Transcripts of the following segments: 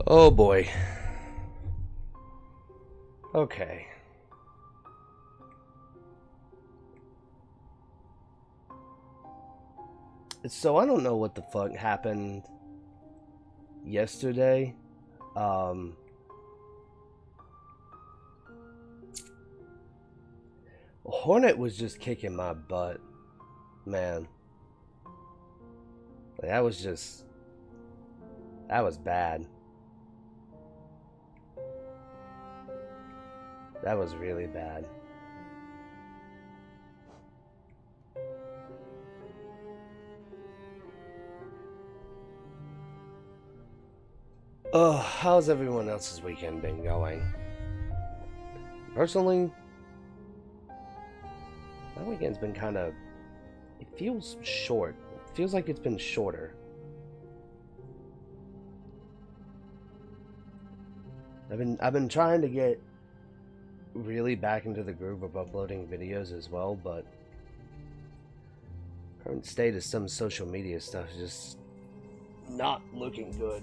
Oh boy. Okay. So I don't know what the fuck happened yesterday. Um Hornet was just kicking my butt, man. Like, that was bad. That was really bad. Oh, how's everyone else's weekend been going? Personally, my weekend's been kind of. It feels short. It feels like it's been shorter. I've been trying to get really back into the groove of uploading videos as well, but current state of some social media stuff is just not looking good,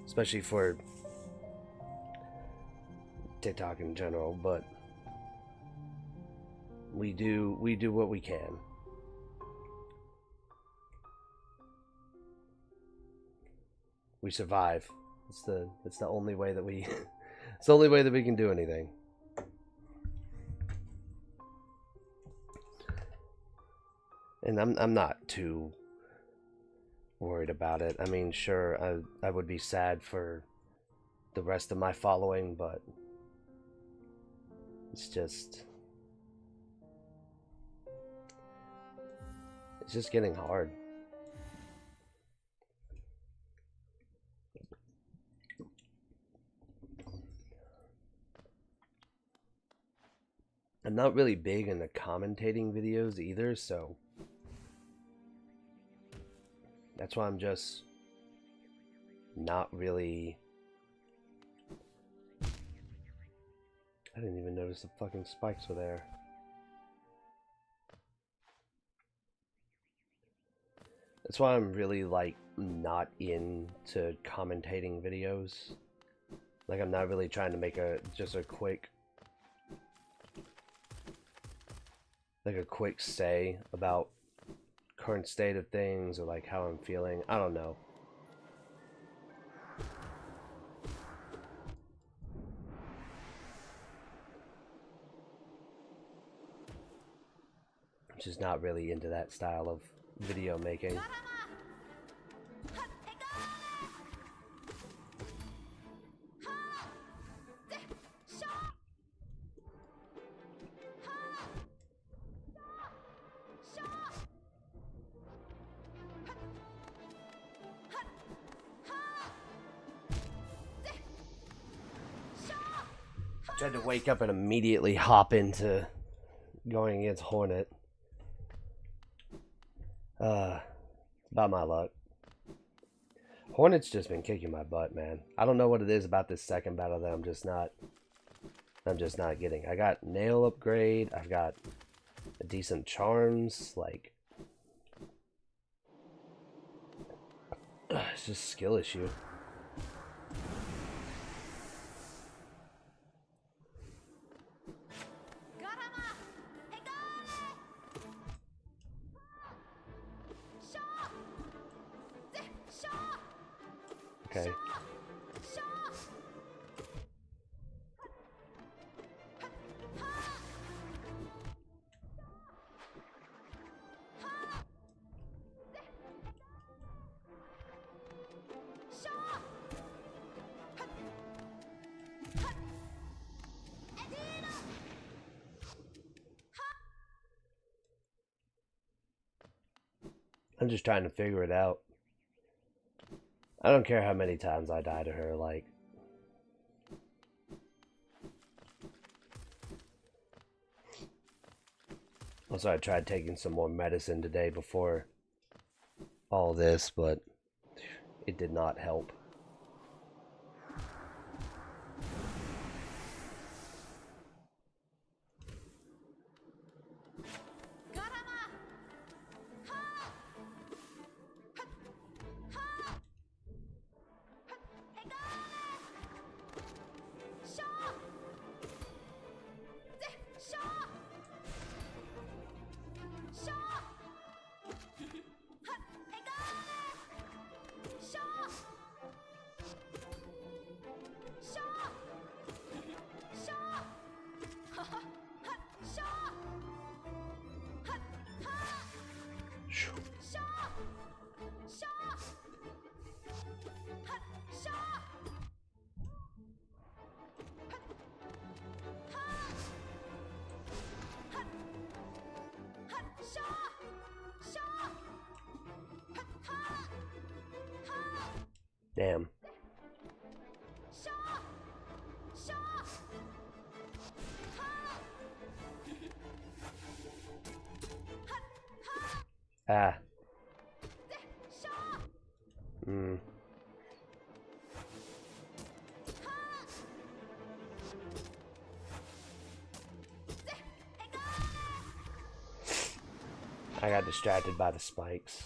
especially for TikTok in general. But we do what we can. We survive. It's the only way that we it's the only way that we can do anything. And I'm not too worried about it. I mean, sure, I would be sad for the rest of my following, but it's just getting hard. I'm not really big into commentating videos either, so that's why I'm just not really. I didn't even notice the fucking spikes were there. That's why I'm really, like, not into commentating videos. Like, I'm not really trying to make just a quick, like, a quick say about current state of things or, like, how I'm feeling. I don't know. I'm just not really into that style of video making. Tried to wake up and immediately hop into going against Hornet. About my luck. Hornet's just been kicking my butt, man. I don't know what it is about this second battle that I'm just not getting. I got nail upgrade, I've got a decent charms, like it's just skill issue. Okay. I'm just trying to figure it out. I don't care how many times I die to her, like. Also, I tried taking some more medicine today before all this, but it did not help. Damn. Ah. Hmm. I got distracted by the spikes.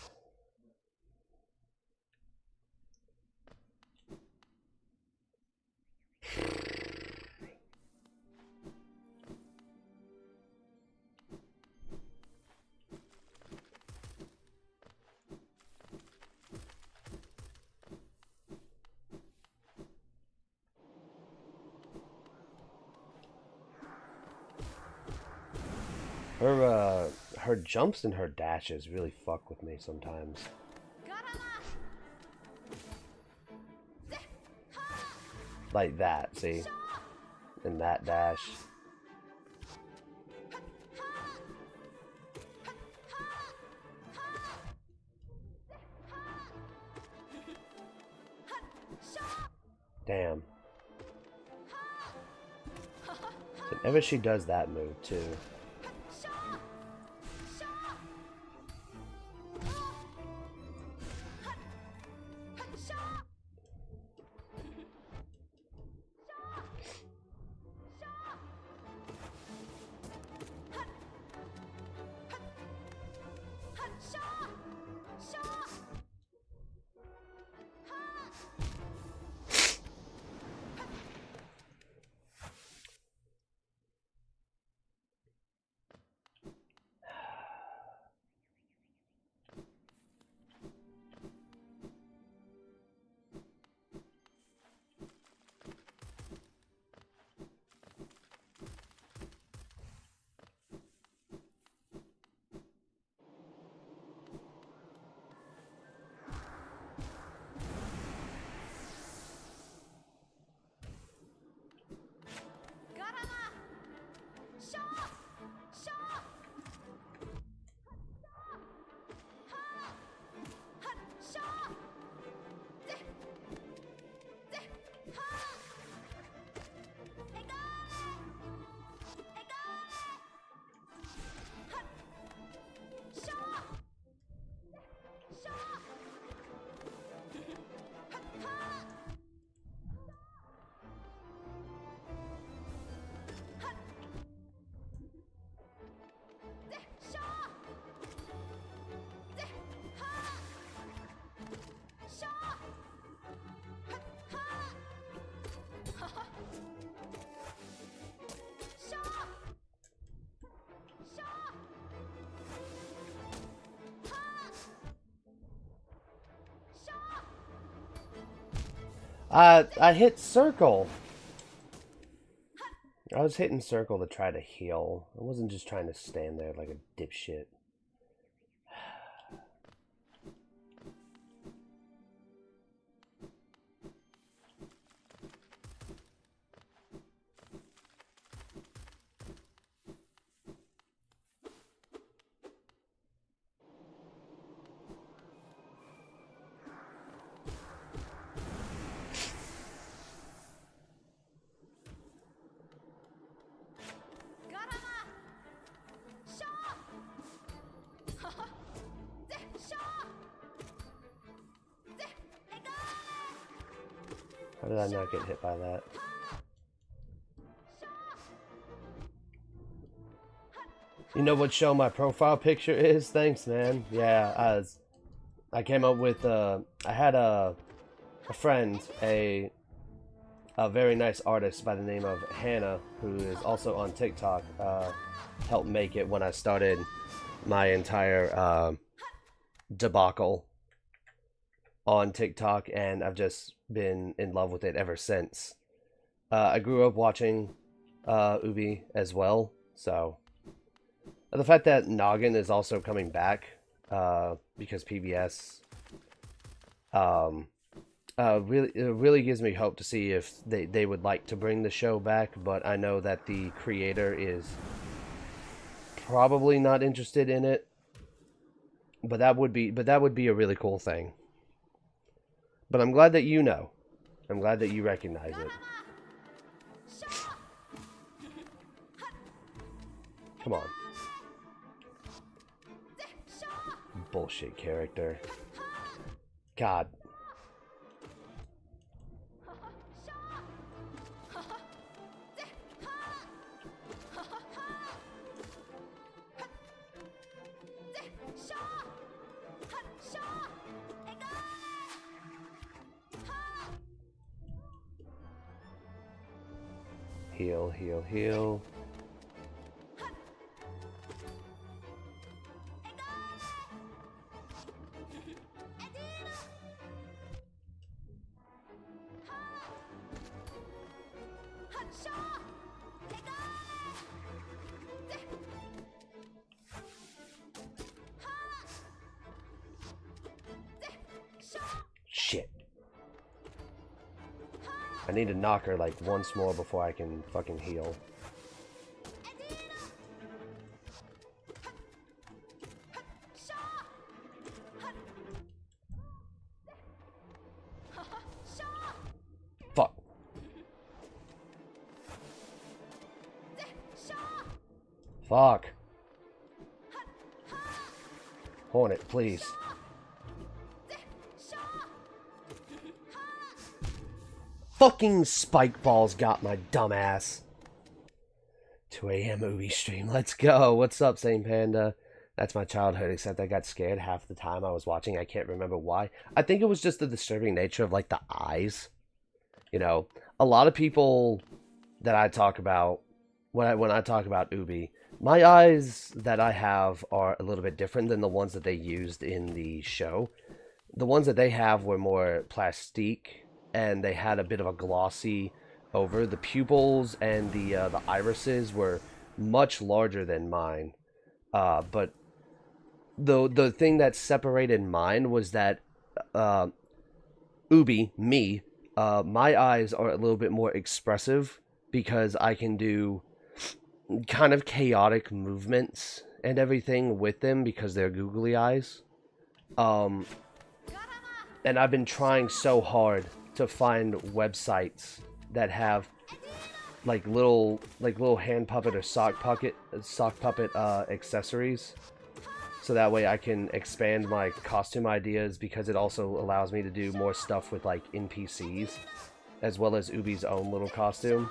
Her jumps and her dashes really fuck with me sometimes. Like that, see? And that dash. Damn. Whenever she does that move too. I hit circle. I was hitting circle to try to heal. I wasn't just trying to stand there like a dipshit. How did I not get hit by that? You know what show my profile picture is? Thanks, man. Yeah, I came up with I had a friend, a very nice artist by the name of Hannah, who is also on TikTok, helped make it when I started my entire debacle on TikTok, and I've just been in love with it ever since. I grew up watching Ubi as well, so the fact that Noggin is also coming back because PBS really gives me hope to see if they would like to bring the show back, but I know that the creator is probably not interested in it. But that would be a really cool thing. But I'm glad that you know. I'm glad that you recognize it. Come on. Bullshit character. God. Heal, heal, heal. Shit. I need to knock her like once more before I can fucking heal. Fuck. Fuck. Hornet, please. Fucking spike balls got my dumbass. 2 a.m. movie stream. Let's go. What's up, Saint Panda? That's my childhood, except I got scared half the time I was watching. I can't remember why. I think it was just the disturbing nature of, like, the eyes. You know, a lot of people that I talk about, when I talk about Ubi, my eyes that I have are a little bit different than the ones that they used in the show. The ones that they have were more plastique, and they had a bit of a glossy over. The pupils and the irises were much larger than mine. But the thing that separated mine was that Ubi, me, my eyes are a little bit more expressive because I can do kind of chaotic movements and everything with them because they're googly eyes. And I've been trying so hard to find websites that have like little hand puppet or sock puppet accessories, so that way I can expand my costume ideas, because it also allows me to do more stuff with like NPCs as well as Ubi's own little costume,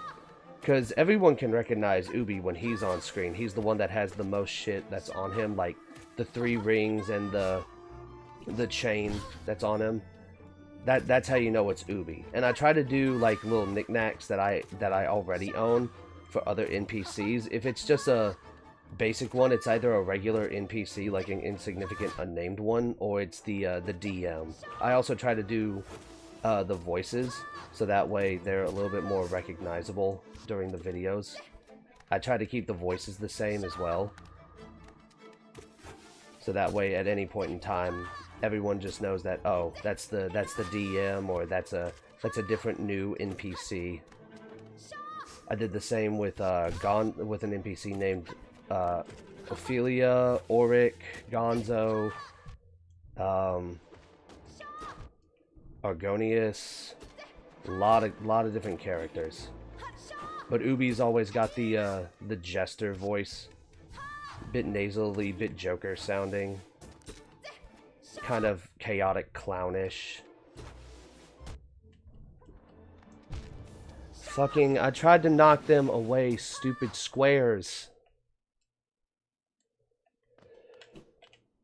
because everyone can recognize Ubi when he's on screen. He's the one that has the most shit that's on him, like the 3 rings and the chain that's on him. That's how you know it's Ubi. And I try to do like little knickknacks that I already own for other NPCs. If it's just a basic one, it's either a regular NPC, like an insignificant unnamed one, or it's the DM. I also try to do the voices, so that way they're a little bit more recognizable during the videos. I try to keep the voices the same as well, so that way at any point in time everyone just knows that, oh, that's the DM, or that's a different new NPC. I did the same with with an NPC named Ophelia, Auric, Gonzo, Argonius, a lot of different characters. But Ubi's always got the jester voice, bit nasally, bit Joker sounding. Kind of chaotic, clownish. Fucking, I tried to knock them away, stupid squares.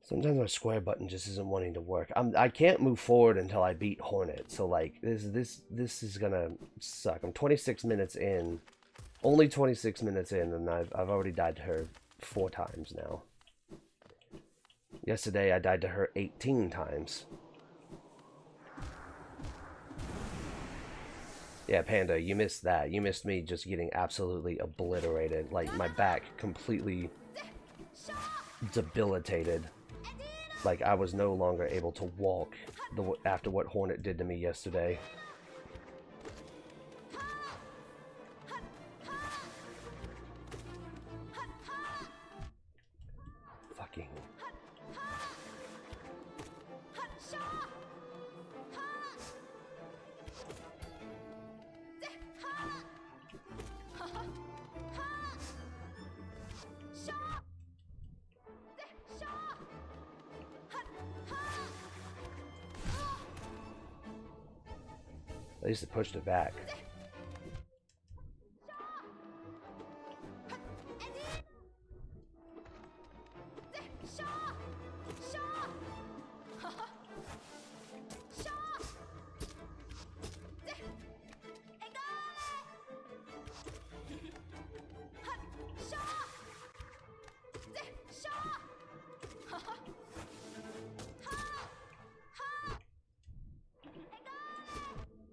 Sometimes my square button just isn't wanting to work. I can't move forward until I beat Hornet. So like this is gonna suck. I'm 26 minutes in, only 26 minutes in, and I've already died to her 4 times now. Yesterday, I died to her 18 times. Yeah, Panda, you missed that. You missed me just getting absolutely obliterated. Like, my back completely debilitated. Like, I was no longer able to walk after what Hornet did to me yesterday. Fucking... At least it pushed it back.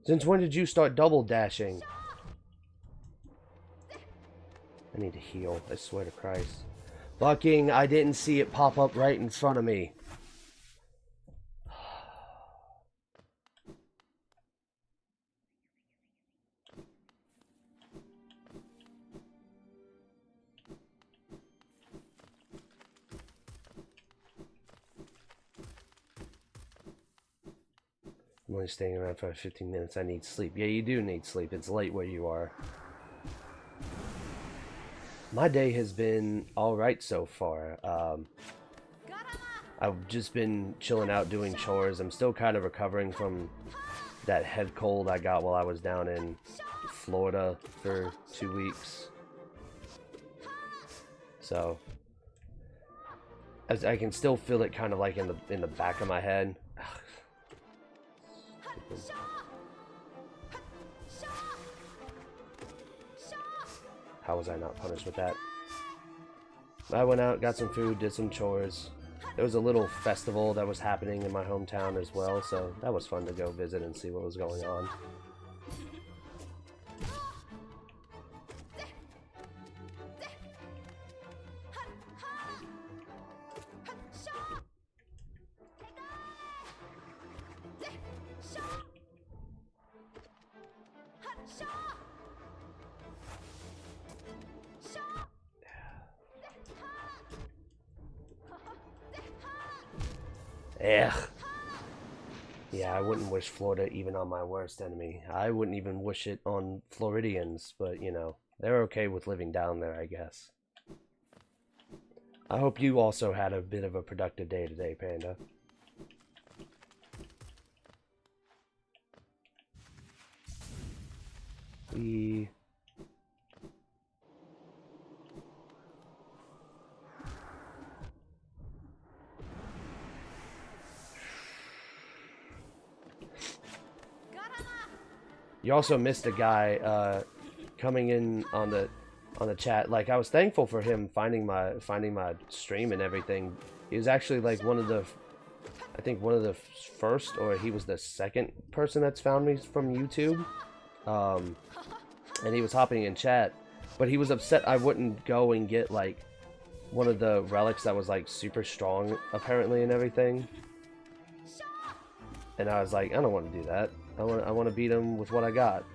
Since when did you start double dashing? I need to heal, I swear to Christ. Fucking, I didn't see it pop up right in front of me. I'm only staying around for 15 minutes. I need sleep. Yeah, you do need sleep. It's late where you are. My day has been alright so far. I've just been chilling out doing chores. I'm still kind of recovering from that head cold I got while I was down in Florida for 2 weeks. So as I can still feel it kind of like in the back of my head. How was I not punished with that? I went out, got some food, did some chores. There was a little festival that was happening in my hometown as well, so that was fun to go visit and see what was going on. Ugh. Yeah, I wouldn't wish Florida even on my worst enemy. I wouldn't even wish it on Floridians, but you know, they're okay with living down there, I guess. I hope you also had a bit of a productive day today, Panda. You also missed a guy coming in on the chat. Like, I was thankful for him finding my stream and everything. He was actually like one of the, I think one of the first, or he was the second person that's found me from YouTube. And he was hopping in chat, but he was upset I wouldn't go and get like one of the relics that was like super strong apparently and everything. And I was like, I don't want to do that. I want to beat him with what I got.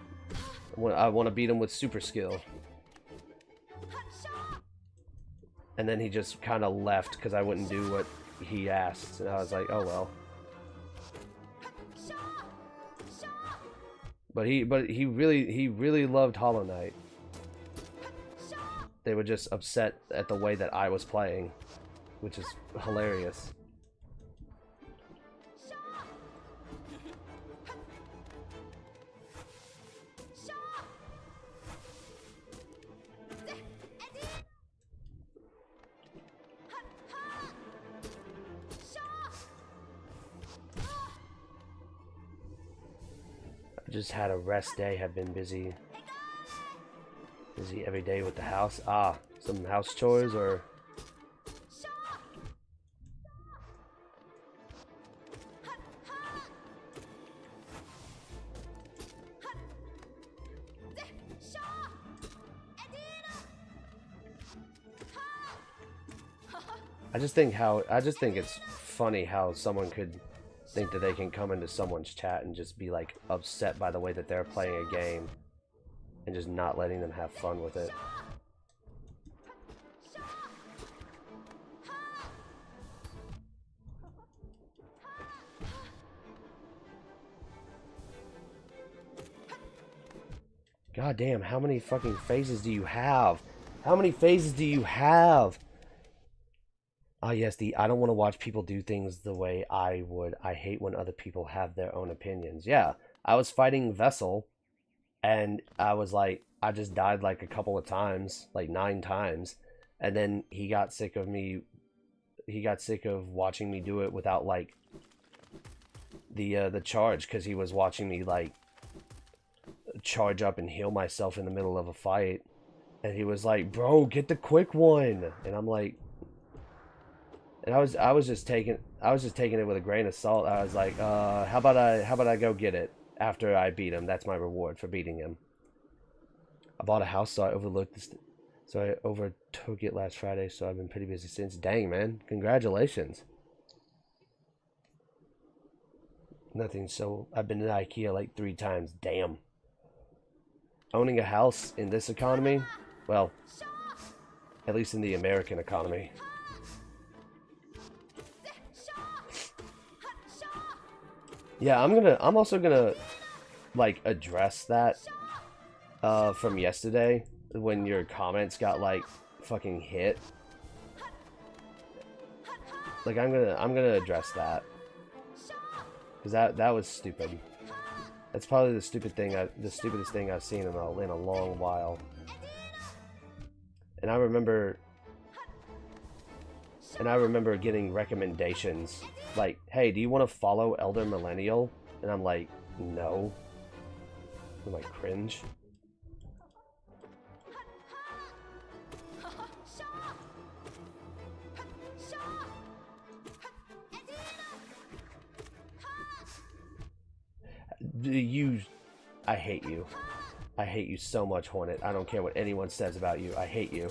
I want to beat him with super skill. And then he just kind of left because I wouldn't do what he asked. And I was like, oh well. But he really loved Hollow Knight. They were just upset at the way that I was playing, which is hilarious. Just had a rest day, have been busy every day with the house. Some house chores or I just think it's funny how someone could think that they can come into someone's chat and just be like upset by the way that they're playing a game and just not letting them have fun with it. God damn, how many fucking phases do you have? How many phases do you have? Ah, yes, I don't want to watch people do things the way I would. I hate when other people have their own opinions. Yeah, I was fighting Vessel, and I was like, I just died like a couple of times, like 9 times, and then he got sick of me. He got sick of watching me do it without like the charge, because he was watching me like charge up and heal myself in the middle of a fight, and he was like, "Bro, get the quick one," and I'm like, and I was just taking it with a grain of salt. I was like, how about I go get it after I beat him? That's my reward for beating him. I bought a house, so I overlooked this. So I overtook it last Friday, so I've been pretty busy since. Dang, man. Congratulations. Nothing, so I've been to IKEA like 3 times. Damn. Owning a house in this economy, well, at least in the American economy. Yeah, I'm also gonna like address that from yesterday when your comments got like fucking hit. Like I'm gonna address that, because that was stupid. That's probably the stupidest thing I've seen in a long while. And I remember getting recommendations like, "Hey, do you want to follow Elder Millennial?" And I'm like, "No." I'm like, cringe. I hate you. I hate you so much, Hornet. I don't care what anyone says about you. I hate you.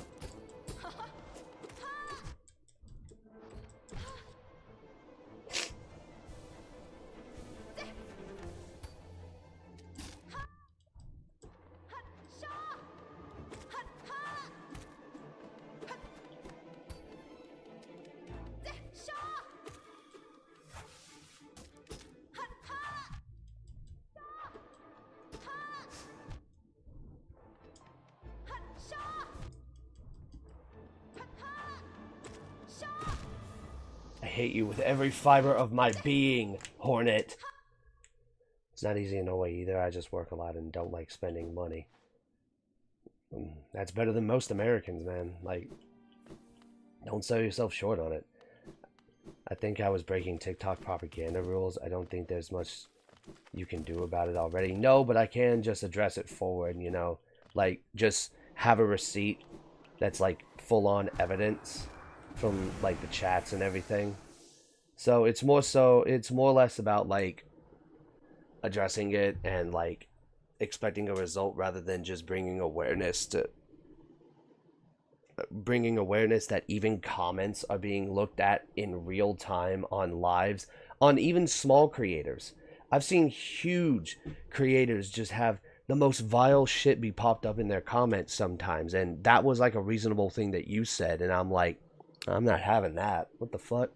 I hate you with every fiber of my being, Hornet. It's not easy in a way either. I just work a lot and don't like spending money. That's better than most Americans, man. Like, don't sell yourself short on it. I think I was breaking TikTok propaganda rules. I don't think there's much you can do about it already. No, but I can just address it forward, you know? Like, just have a receipt that's like full-on evidence from like the chats and everything. So it's more or less about like addressing it and like expecting a result, rather than just bringing awareness that even comments are being looked at in real time on lives, on even small creators. I've seen huge creators just have the most vile shit be popped up in their comments sometimes, and that was like a reasonable thing that you said, and I'm like, I'm not having that. What the fuck?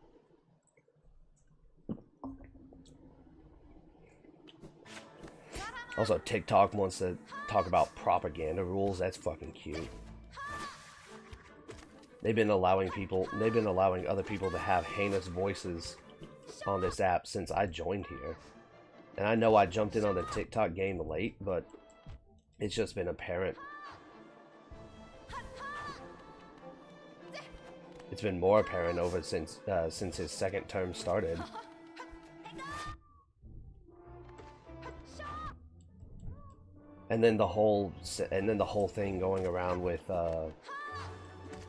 Also, TikTok wants to talk about propaganda rules. That's fucking cute. They've been allowing other people to have heinous voices on this app since I joined here. And I know I jumped in on the TikTok game late, but it's just been apparent. It's been more apparent since his second term started. And then the whole thing going around with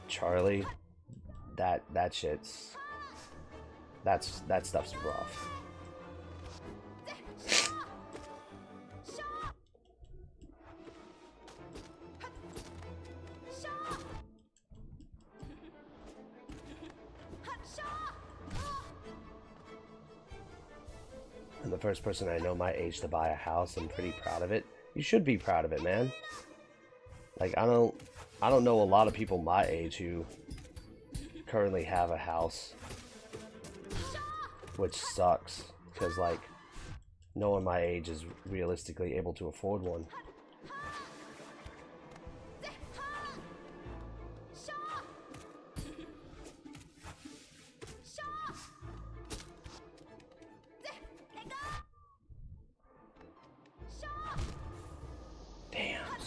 Charlie, that stuff's rough. I'm the first person I know my age to buy a house. I'm pretty proud of it. You should be proud of it, man. Like, I don't know a lot of people my age who currently have a house, which sucks, because like no one my age is realistically able to afford one.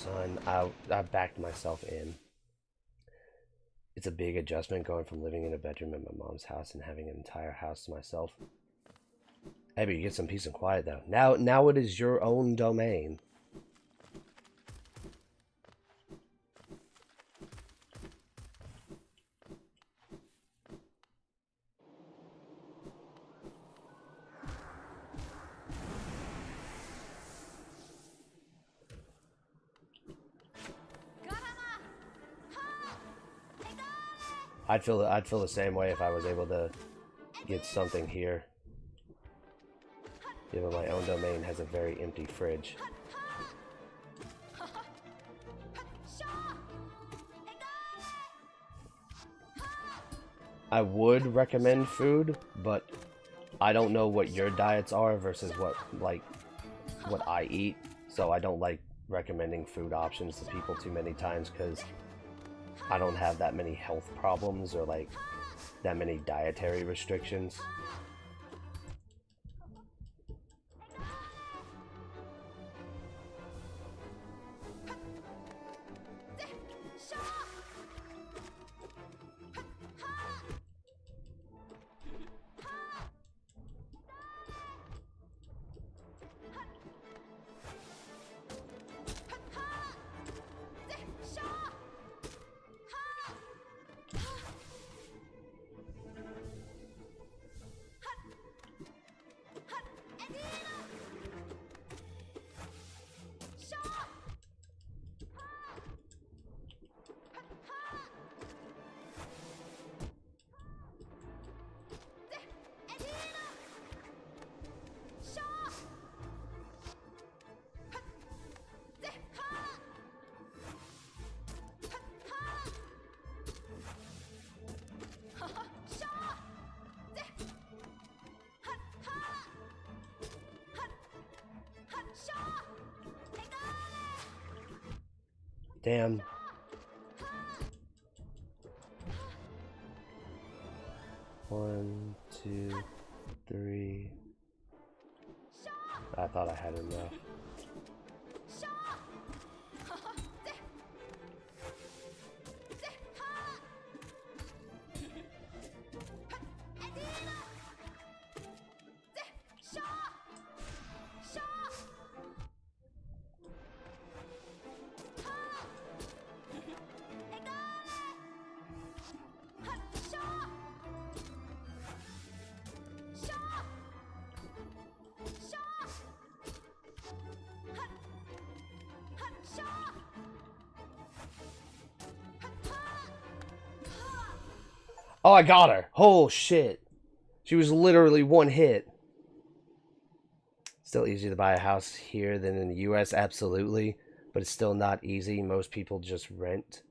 son, I backed myself in. It's a big adjustment going from living in a bedroom at my mom's house and having an entire house to myself. Hey, but you get some peace and quiet though. Now it is your own domain. I'd feel the same way if I was able to get something here. Given my own domain has a very empty fridge. I would recommend food, but I don't know what your diets are versus what I eat, so I don't like recommending food options to people too many times because I don't have that many health problems or like that many dietary restrictions. Damn. One, two, three. I thought I had enough. Oh, I got her. Oh, shit. She was literally one hit. Still easier to buy a house here than in the US, absolutely. But it's still not easy. Most people just rent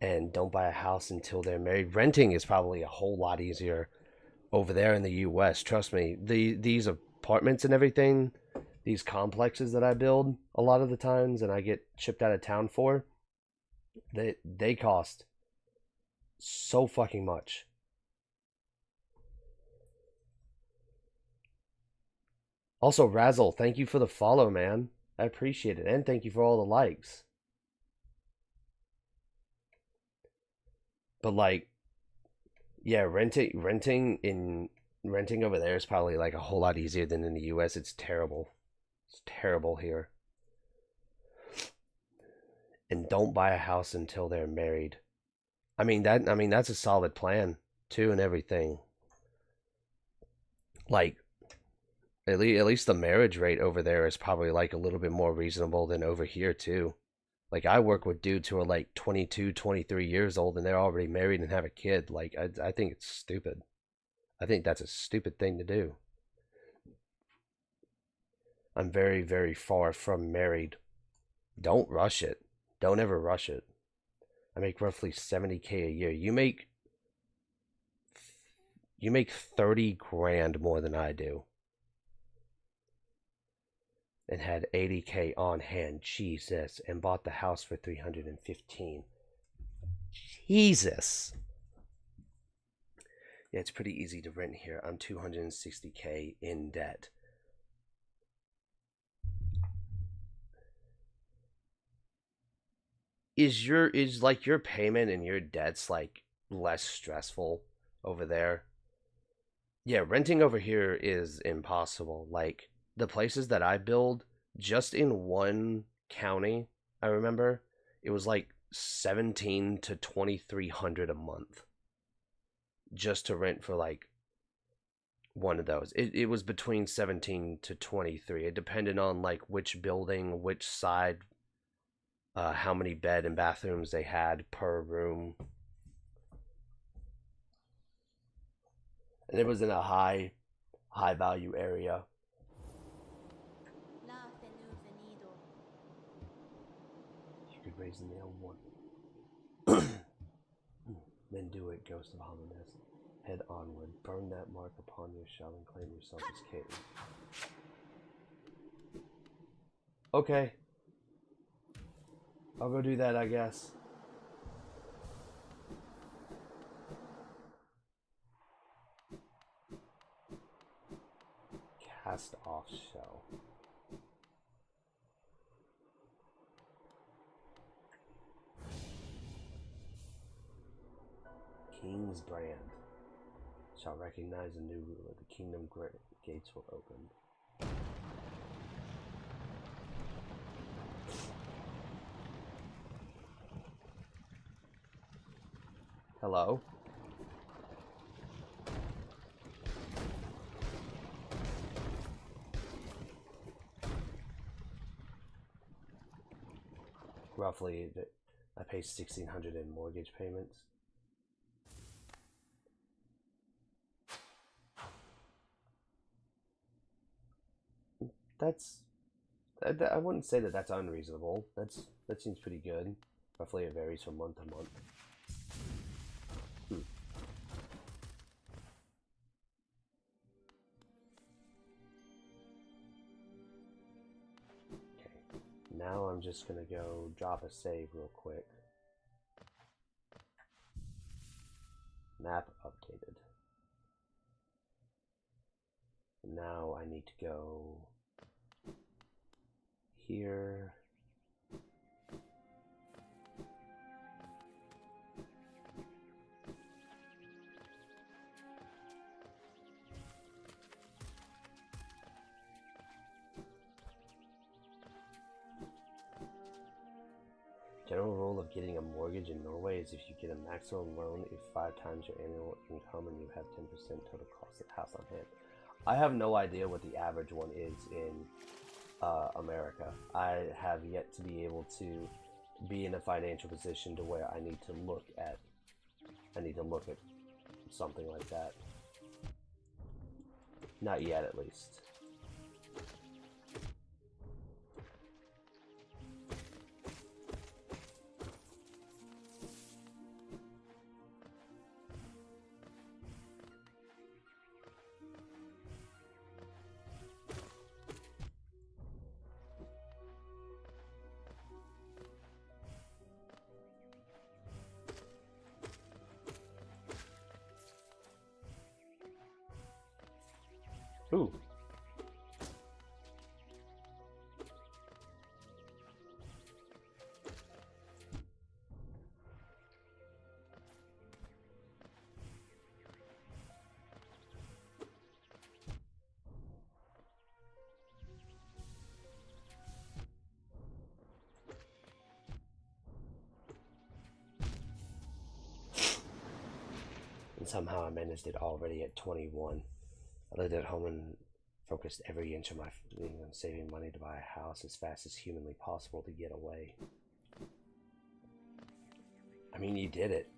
and don't buy a house until they're married. Renting is probably a whole lot easier over there in the US. Trust me. These apartments and everything, these complexes that I build a lot of the times and I get shipped out of town for, they cost so fucking much. Also, Razzle, thank you for the follow, man. I appreciate it. And thank you for all the likes. But like, yeah, renting over there is probably like a whole lot easier than in the US. It's terrible. It's terrible here. And don't buy a house until they're married. I mean that's a solid plan too and everything. Like at least the marriage rate over there is probably like a little bit more reasonable than over here too. Like I work with dudes who are like 22, 23 years old and they're already married and have a kid. Like I think it's stupid. I think that's a stupid thing to do. I'm very, very far from married. Don't rush it. Don't ever rush it. I make roughly 70K a year. You make 30 grand more than I do. And had 80K on hand. Jesus. And bought the house for 315. Jesus. Yeah, it's pretty easy to rent here. I'm 260K in debt. is like your payment and your debts like less stressful over there? Yeah, renting over here is impossible. Like the places that I build, just in one county, I remember it was like 17 to 2300 a month just to rent for like one of those. It was between 17 to 23. It depended on like which building, which side, how many bed and bathrooms they had per room. And it was in a high value area. You could raise the nail one. Then do it, Ghost of Hominess. Head onward. Burn that mark upon your shell and claim yourself as king. Okay. I'll go do that, I guess. Cast off shell. King's brand. Shall recognize a new ruler. The kingdom gates will open. Hello? Roughly, I pay $1,600 in mortgage payments. I wouldn't say that that's unreasonable. That seems pretty good. Roughly, it varies from month to month. Okay, now I'm just gonna go drop a save real quick. Map updated. Now I need to go here. General rule of getting a mortgage in Norway is if you get a maximum loan if 5 times your annual income and you have 10% total cost of the house on hand. I have no idea what the average one is in America. I have yet to be able to be in a financial position to where I need to look at something like that. Not yet, at least. Ooh. And somehow I managed it already at 21. I lived at home and focused every inch of my being on saving money to buy a house as fast as humanly possible to get away. I mean, you did it.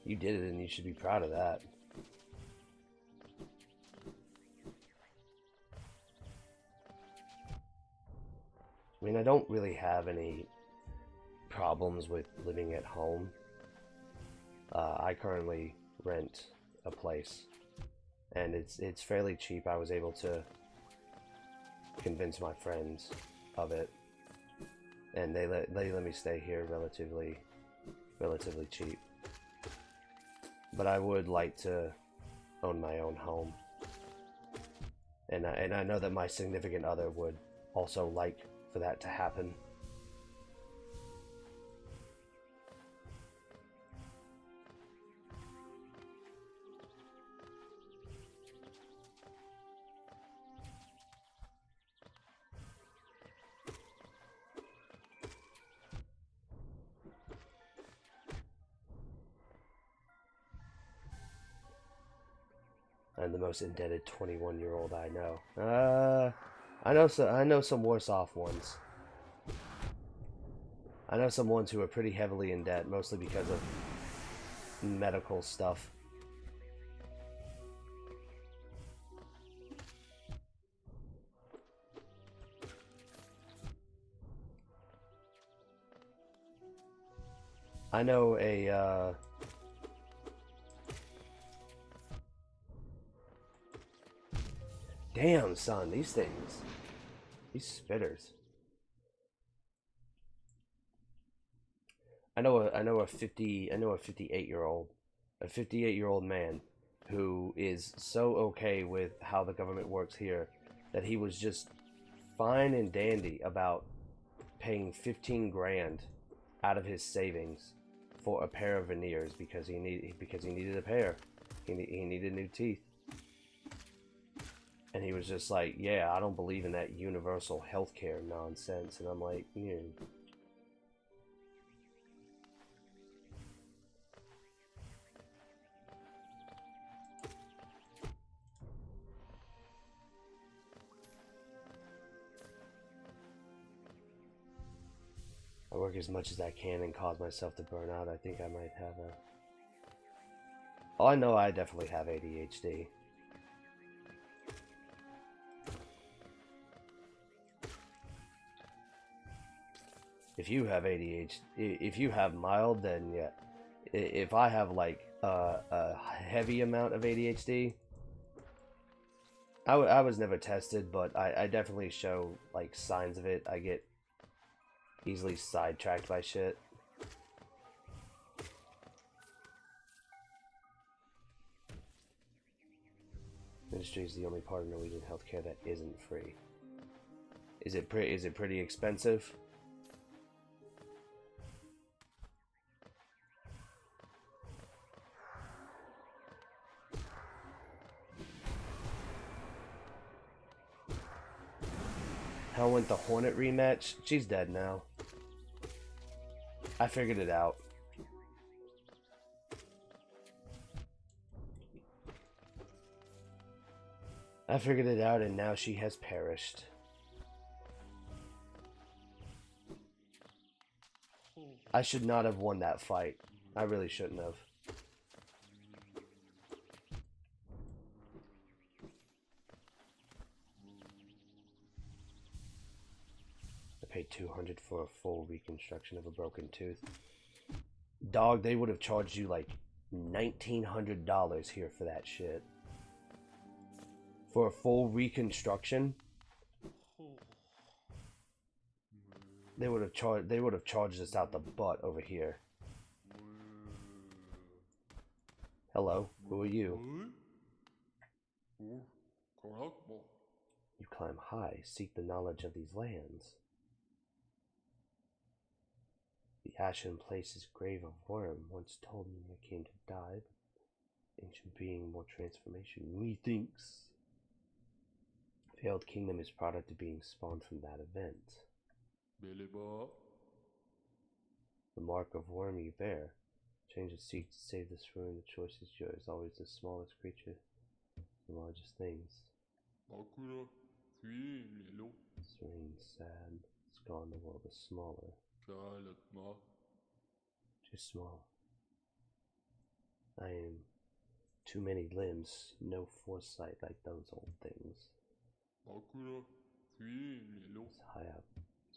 You did it, and you should be proud of that. I mean, I don't really have any problems with living at home. I currently rent a place, and it's fairly cheap. I was able to convince my friends of it, and they let me stay here relatively cheap. But I would like to own my own home, and I know that my significant other would also like for that to happen. I'm the most indebted 21-year-old I know. I know some worse off ones. I know some ones who are pretty heavily in debt, mostly because of medical stuff. I know a, damn, son, these things. These spitters. I know a 58-year-old, a 58-year-old man who is so okay with how the government works here that he was just fine and dandy about paying 15 grand out of his savings for a pair of veneers because he needed a pair. He needed new teeth. And he was just like, yeah, I don't believe in that universal healthcare nonsense. And I'm like, yeah. I work as much as I can and cause myself to burn out. I think I might have a... Oh, I know I definitely have ADHD. If you have ADHD, if you have mild, then yeah. If I have like a heavy amount of ADHD, I was never tested, but I definitely show like signs of it. I get easily sidetracked by shit. Ministry is the only part of Norwegian healthcare that isn't free. Is it pretty expensive? How went the Hornet rematch? She's dead now. I figured it out. I figured it out, and now she has perished. I should not have won that fight. I really shouldn't have. I paid $200 for a full reconstruction of a broken tooth. Dog, they would have charged you like $1,900 here for that shit. For a full reconstruction, they would have charged us out the butt over here. Hello, who are you? You climb high, seek the knowledge of these lands. The ashen place is grave of worm, once told me I came to die, but ancient being more transformation, methinks. Failed kingdom is product of being spawned from that event. The mark of worm you bear. Change of seek to save this ruin, the choice is yours, always the smallest creature, the largest things. Serene, sad, it's gone, the world is smaller. Too small. I am too many limbs, no foresight like those old things. It's high up,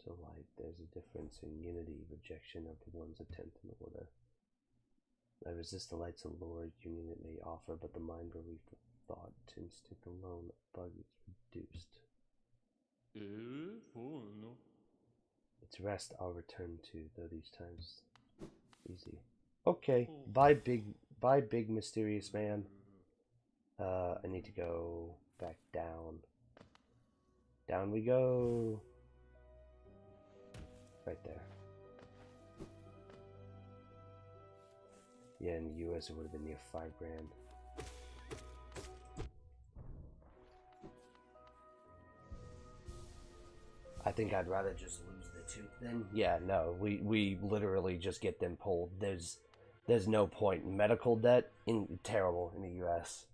so light, there's a difference in unity, rejection of the one's attempt in order. I resist the light's allure, union it may offer, but the mind belief of thought, instinct alone, bug is reduced. Its rest I'll return to, though these times easy. Okay, bye big mysterious man. I need to go back down. Down we go. Right there. Yeah, in the US it would have been near $5 grand. I think I'd rather just lose the tooth then. Yeah, no, we literally just get them pulled. There's no point. Medical debt terrible in the US.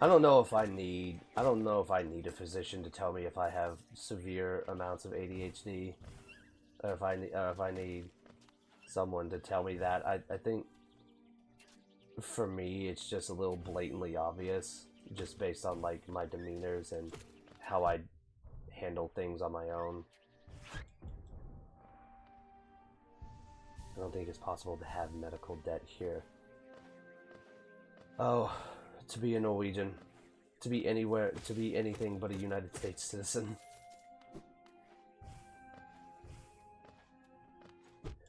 I don't know if I need. I don't know if I need a physician to tell me if I have severe amounts of ADHD, or if I need someone to tell me that. I think for me, it's just a little blatantly obvious, just based on like my demeanors and how I handle things on my own. I don't think it's possible to have medical debt here. Oh, to be a Norwegian, to be anywhere, to be anything but a United States citizen.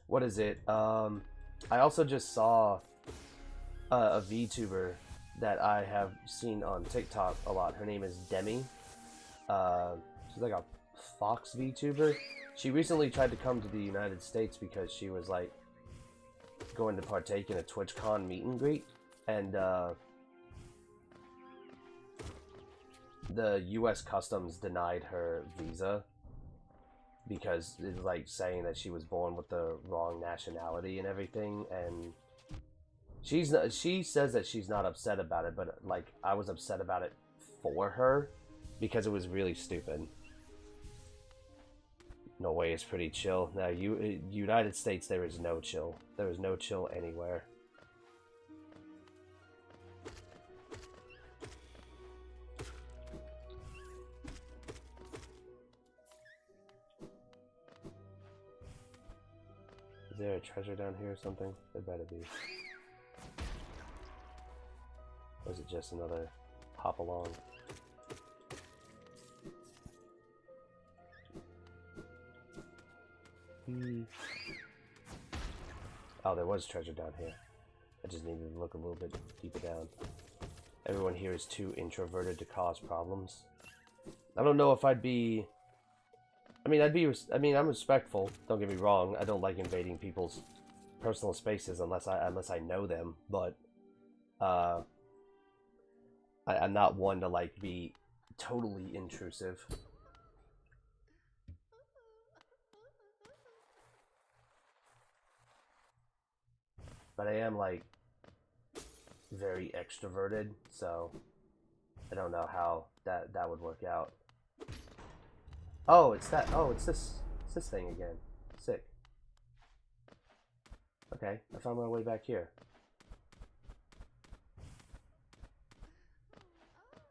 What is it? I also just saw a VTuber that I have seen on TikTok a lot. Her name is Demi. She's like a Fox VTuber. She recently tried to come to the United States because she was like going to partake in a TwitchCon meet and greet, and the U.S. Customs denied her visa because it's like saying that she was born with the wrong nationality and everything, and she's not, she says that she's not upset about it, but like I was upset about it for her because it was really stupid. Norway is pretty chill. Now, United States, there is no chill. There is no chill anywhere. Is there a treasure down here or something? There better be. Or is it just another hop along? Oh, there was treasure down here. I just needed to look a little bit deeper down. Everyone here is too introverted to cause problems. I don't know if I'd be... I'm respectful, don't get me wrong. I don't like invading people's personal spaces unless I know them, but I'm not one to like be totally intrusive. But I am like very extroverted, so I don't know how that would work out. Oh, it's that. Oh, it's this thing again. Sick. Okay, I found my way back here.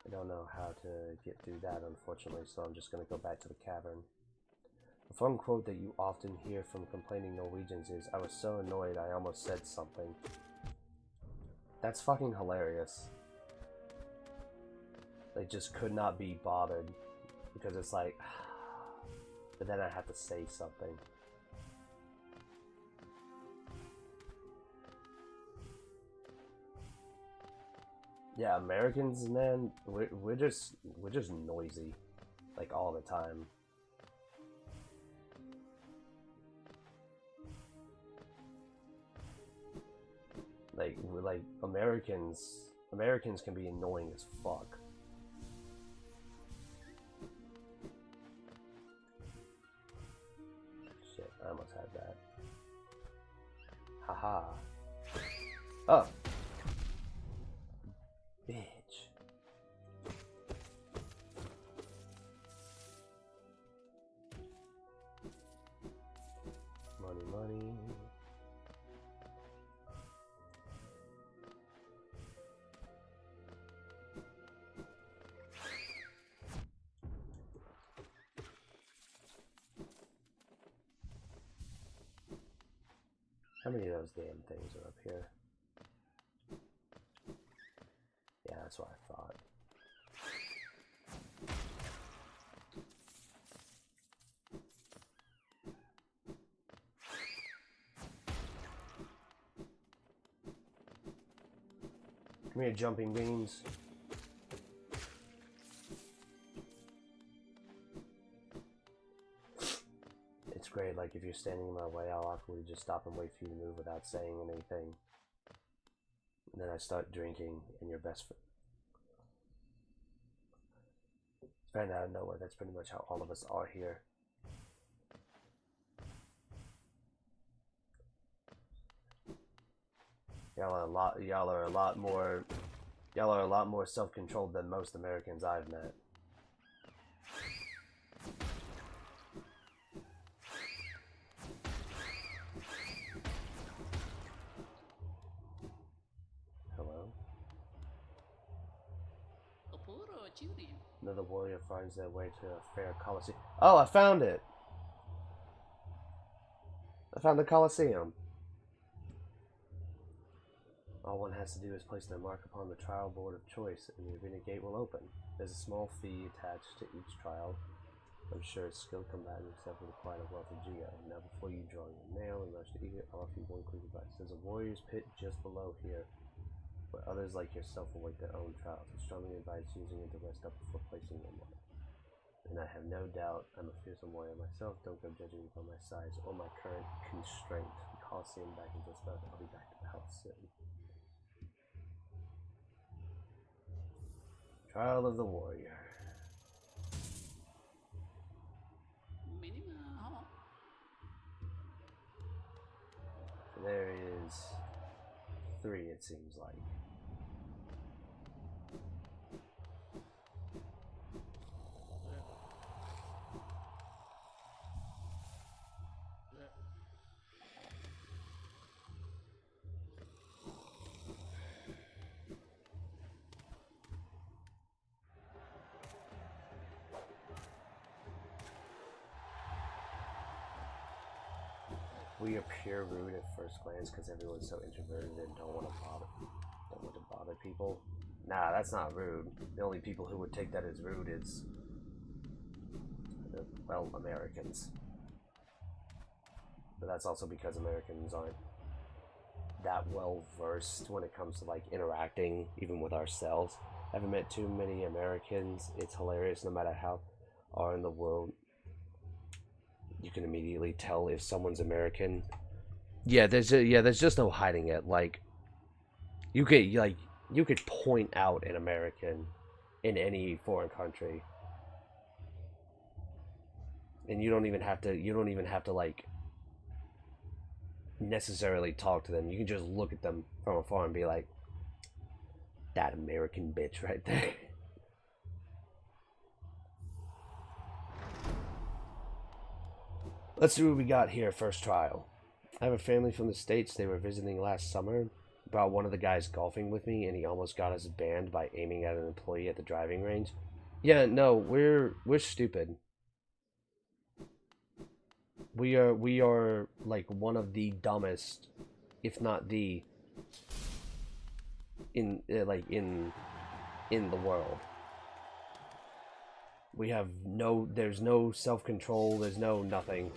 I don't know how to get through that, unfortunately, so I'm just gonna go back to the cavern. A fun quote that you often hear from complaining Norwegians is, "I was so annoyed I almost said something." That's fucking hilarious. They just could not be bothered, because it's like, but then I have to say something. Yeah, Americans, man, we're just noisy, like all the time. Like Americans can be annoying as fuck. Shit, I almost had that. Haha. Oh. Bitch. Money, money. How many of those damn things are up here? Yeah, that's what I thought. Come here, jumping beans. It's great, like if you're standing in my way, I'll awkwardly just stop and wait for you to move without saying anything. And then I start drinking, and your best friend. Right out of nowhere, that's pretty much how all of us are here. Y'all are a lot more Y'all are a lot more self-controlled than most Americans I've met. Hello? Another warrior finds their way to a fair Colosseum. Oh, I found it! I found the Colosseum. All one has to do is place their mark upon the trial board of choice, and the arena gate will open. There's a small fee attached to each trial. I'm sure skilled combatant except for the quiet of wealth of Geo. Now before you draw your nail and rush to eat it, I'll offer you one quick advice. There's a warrior's pit just below here, where others like yourself will wait their own trials. I strongly advise using it to rest up before placing your mark. And I have no doubt I'm a fearsome warrior myself. Don't go judging me by my size or my current constraint. The Colosseum back in just about. I'll be back to the house soon. Trial of the Warrior. There is 3, it seems like. We appear rude at first glance because everyone's so introverted and don't want to bother people. Nah, that's not rude. The only people who would take that as rude is, well, Americans. But that's also because Americans aren't that well versed when it comes to like interacting, even with ourselves. I haven't met too many Americans. It's hilarious. No matter how far in the world, you can immediately tell if someone's American. Yeah, there's just no hiding it. Like, you could point out an American in any foreign country, and you don't even have to like necessarily talk to them. You can just look at them from afar and be like, that American bitch right there. Let's see what we got here. First trial. I have a family from the States. They were visiting last summer. Brought one of the guys golfing with me, and he almost got us banned by aiming at an employee at the driving range. Yeah, no, we're stupid. We are like one of the dumbest, if not the, in the world. We have there's no self-control, there's no nothing.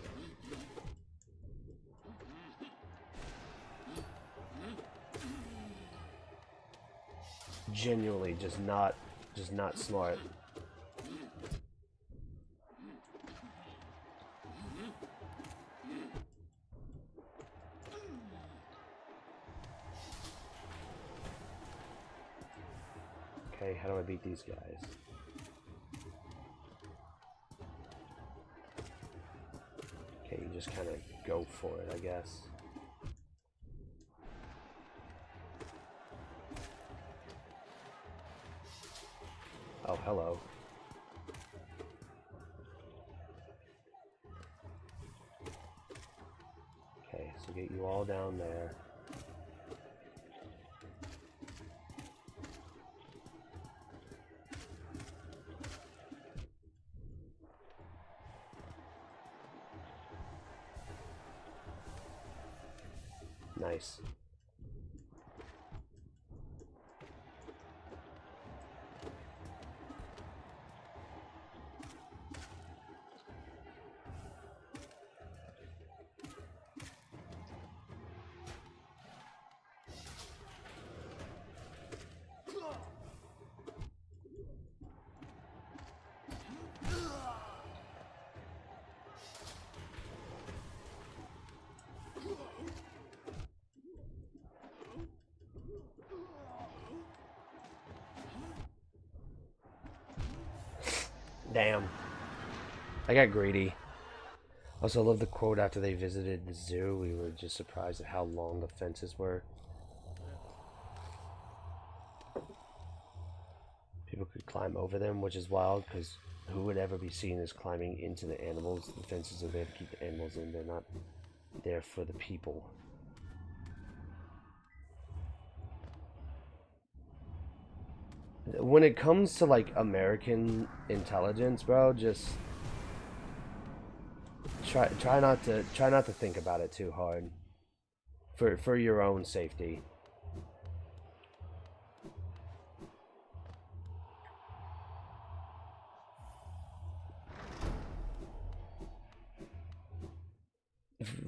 Genuinely just not smart. Okay, how do I beat these guys? Okay, you just kind of go for it, I guess. Oh, hello. Okay, so get you all down there. Nice. Damn. I got greedy. Also, I love the quote after they visited the zoo. We were just surprised at how long the fences were. climb over them, which is wild because who would ever be seen as climbing into the animals? The fences are there to keep the animals in. They're not there for the people. When it comes to like American intelligence, bro, just try not to think about it too hard for your own safety.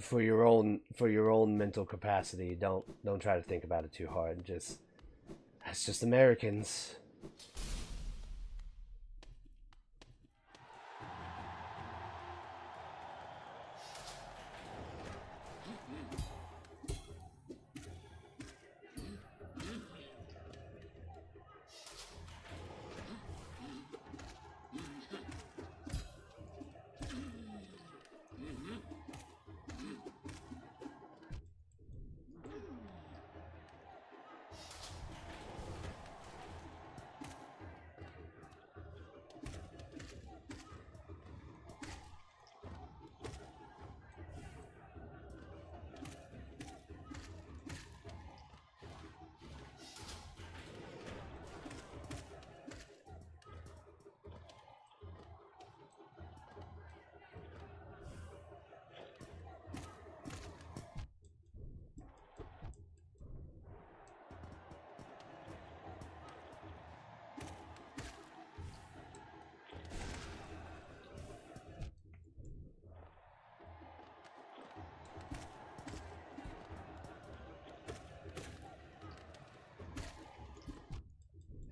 For your own mental capacity, don't try to think about it too hard. Just that's just Americans.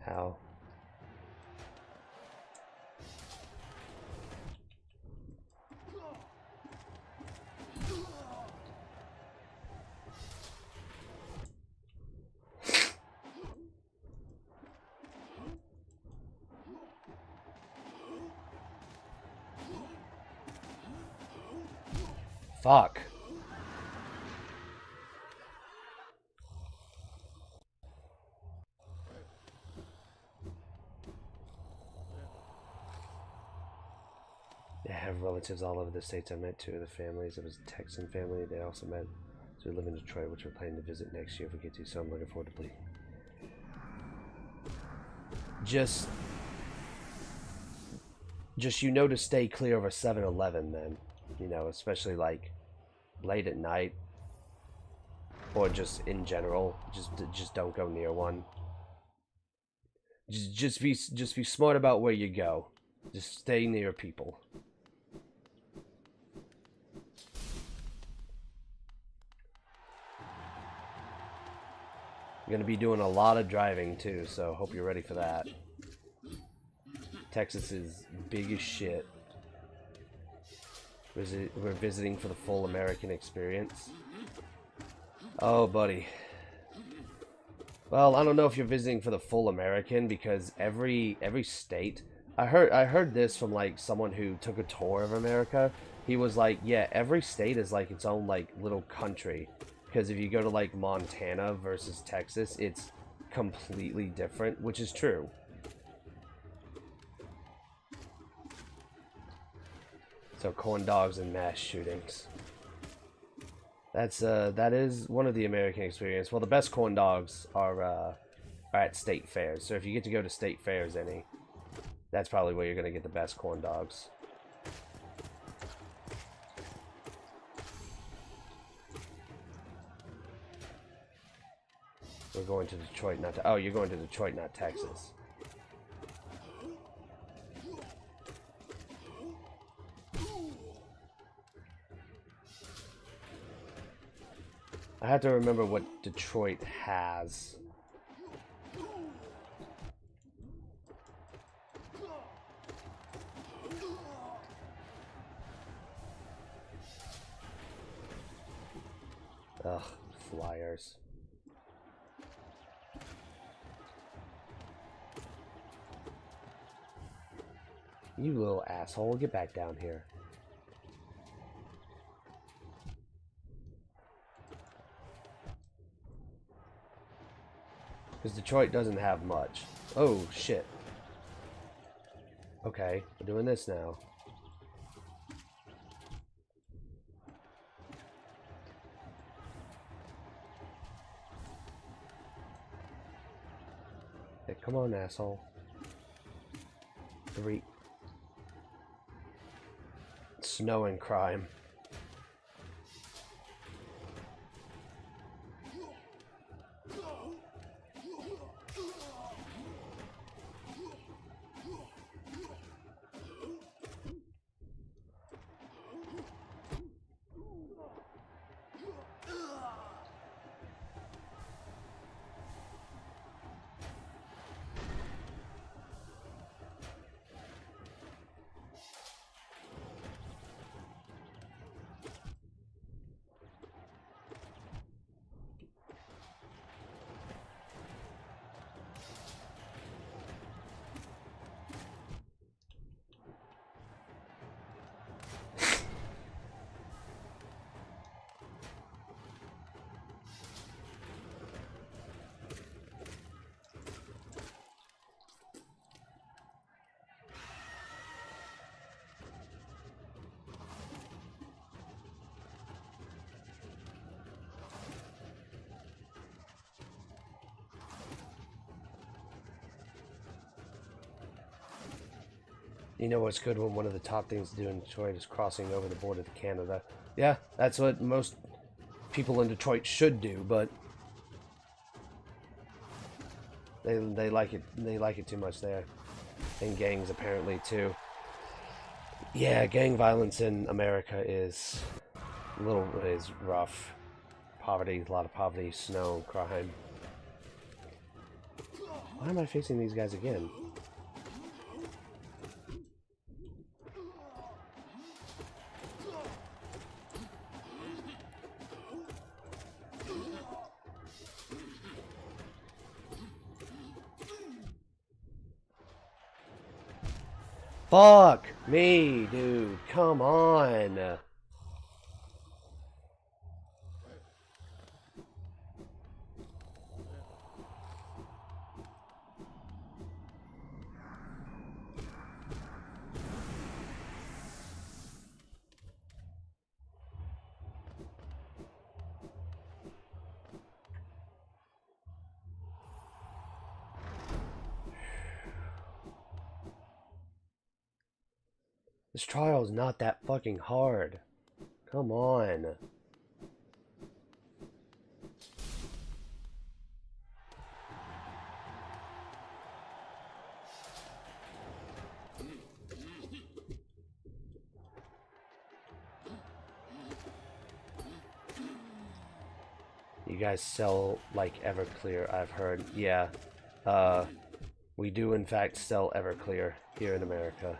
How? Fuck. I have relatives all over the states. I met two of the families. It was a Texan family. They also met. So we live in Detroit, which we're planning to visit next year if we get to. So I'm looking forward to bleeding. Just you know to stay clear of a 7-Eleven then. You know, especially like late at night. Or just in general. Just don't go near one. Just be smart about where you go. Just stay near people. I'm gonna be doing a lot of driving too, so hope you're ready for that. Texas is big as shit. We're visiting for the full American experience. Oh, buddy. Well, I don't know if you're visiting for the full American because every state. I heard this from like someone who took a tour of America. He was like, yeah, every state is like its own like little country. Because if you go to like Montana versus Texas, it's completely different, which is true. So corn dogs and mass shootings. That is one of the American experience. Well, the best corn dogs are at state fairs. So if you get to go to state fairs, that's probably where you're gonna get the best corn dogs. We're going to Detroit, not to... Oh, you're going to Detroit, not Texas. I have to remember what Detroit has. Ugh, flyers. You little asshole, get back down here. Because Detroit doesn't have much. Oh, shit. Okay, we're doing this now. Hey, come on, asshole. 3. Snow and crime. You know what's good when one of the top things to do in Detroit is crossing over the border to Canada. Yeah, that's what most people in Detroit should do, but they like it too much there. And gangs apparently too. Yeah, gang violence in America is rough. Poverty, a lot of poverty, snow, crime. Why am I facing these guys again? Fuck me, dude. Come on. This trial is not that fucking hard. Come on. You guys sell like Everclear, I've heard. Yeah. We do in fact sell Everclear here in America.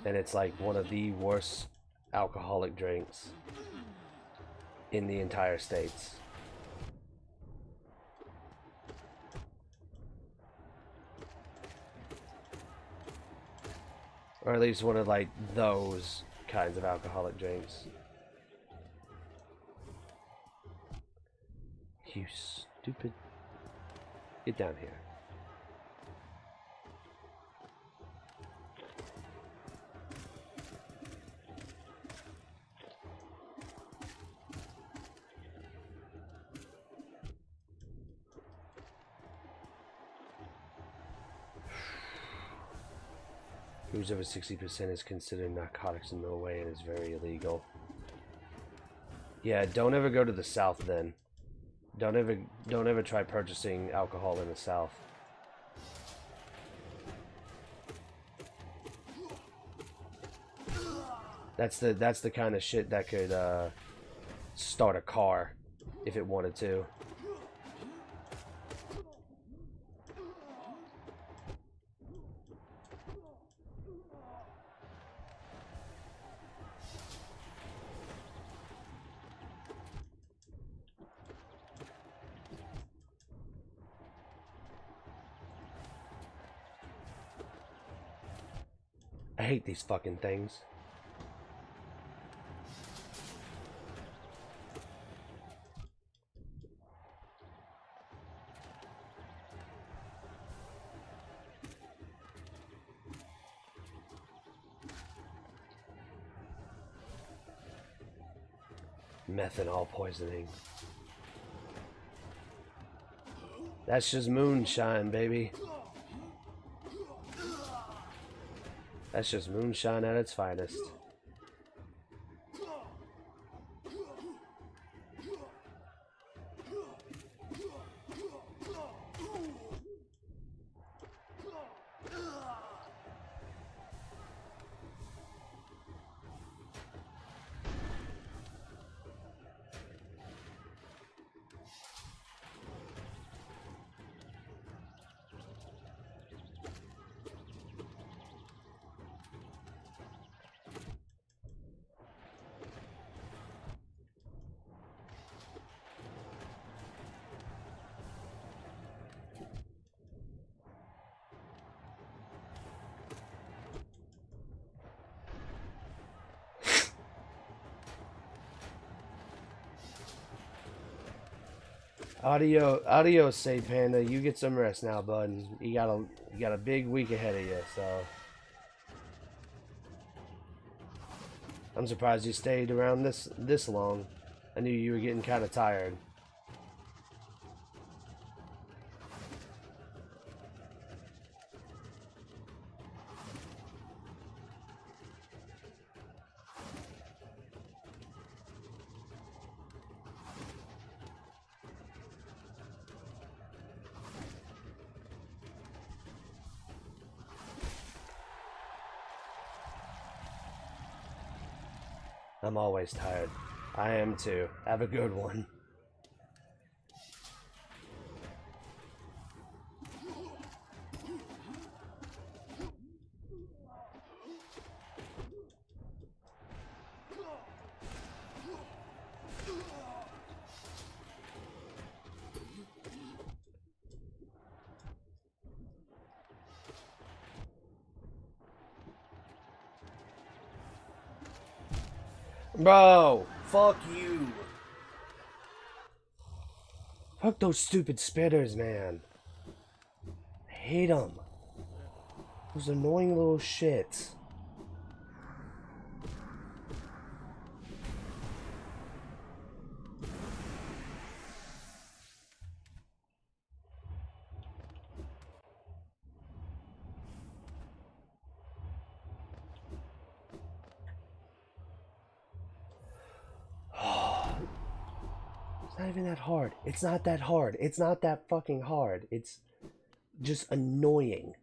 And it's like one of the worst alcoholic drinks in the entire states. Or at least one of like those kinds of alcoholic drinks. You stupid. Get down here. Booze over 60% is considered narcotics in Norway and is very illegal. Yeah, don't ever go to the South then. Don't ever try purchasing alcohol in the South. That's the kind of shit that could start a car if it wanted to. I hate these fucking things. Methanol poisoning. That's just moonshine, baby. That's just moonshine at its finest. Adios, say Panda. You get some rest now, bud. You got a big week ahead of you, so I'm surprised you stayed around this long. I knew you were getting kind of tired. I'm always tired. I am too. Have a good one. Bro, fuck you. Fuck those stupid spitters, man. I hate them. Those annoying little shits. It's not even that hard. It's not that hard. It's not that fucking hard. It's just annoying.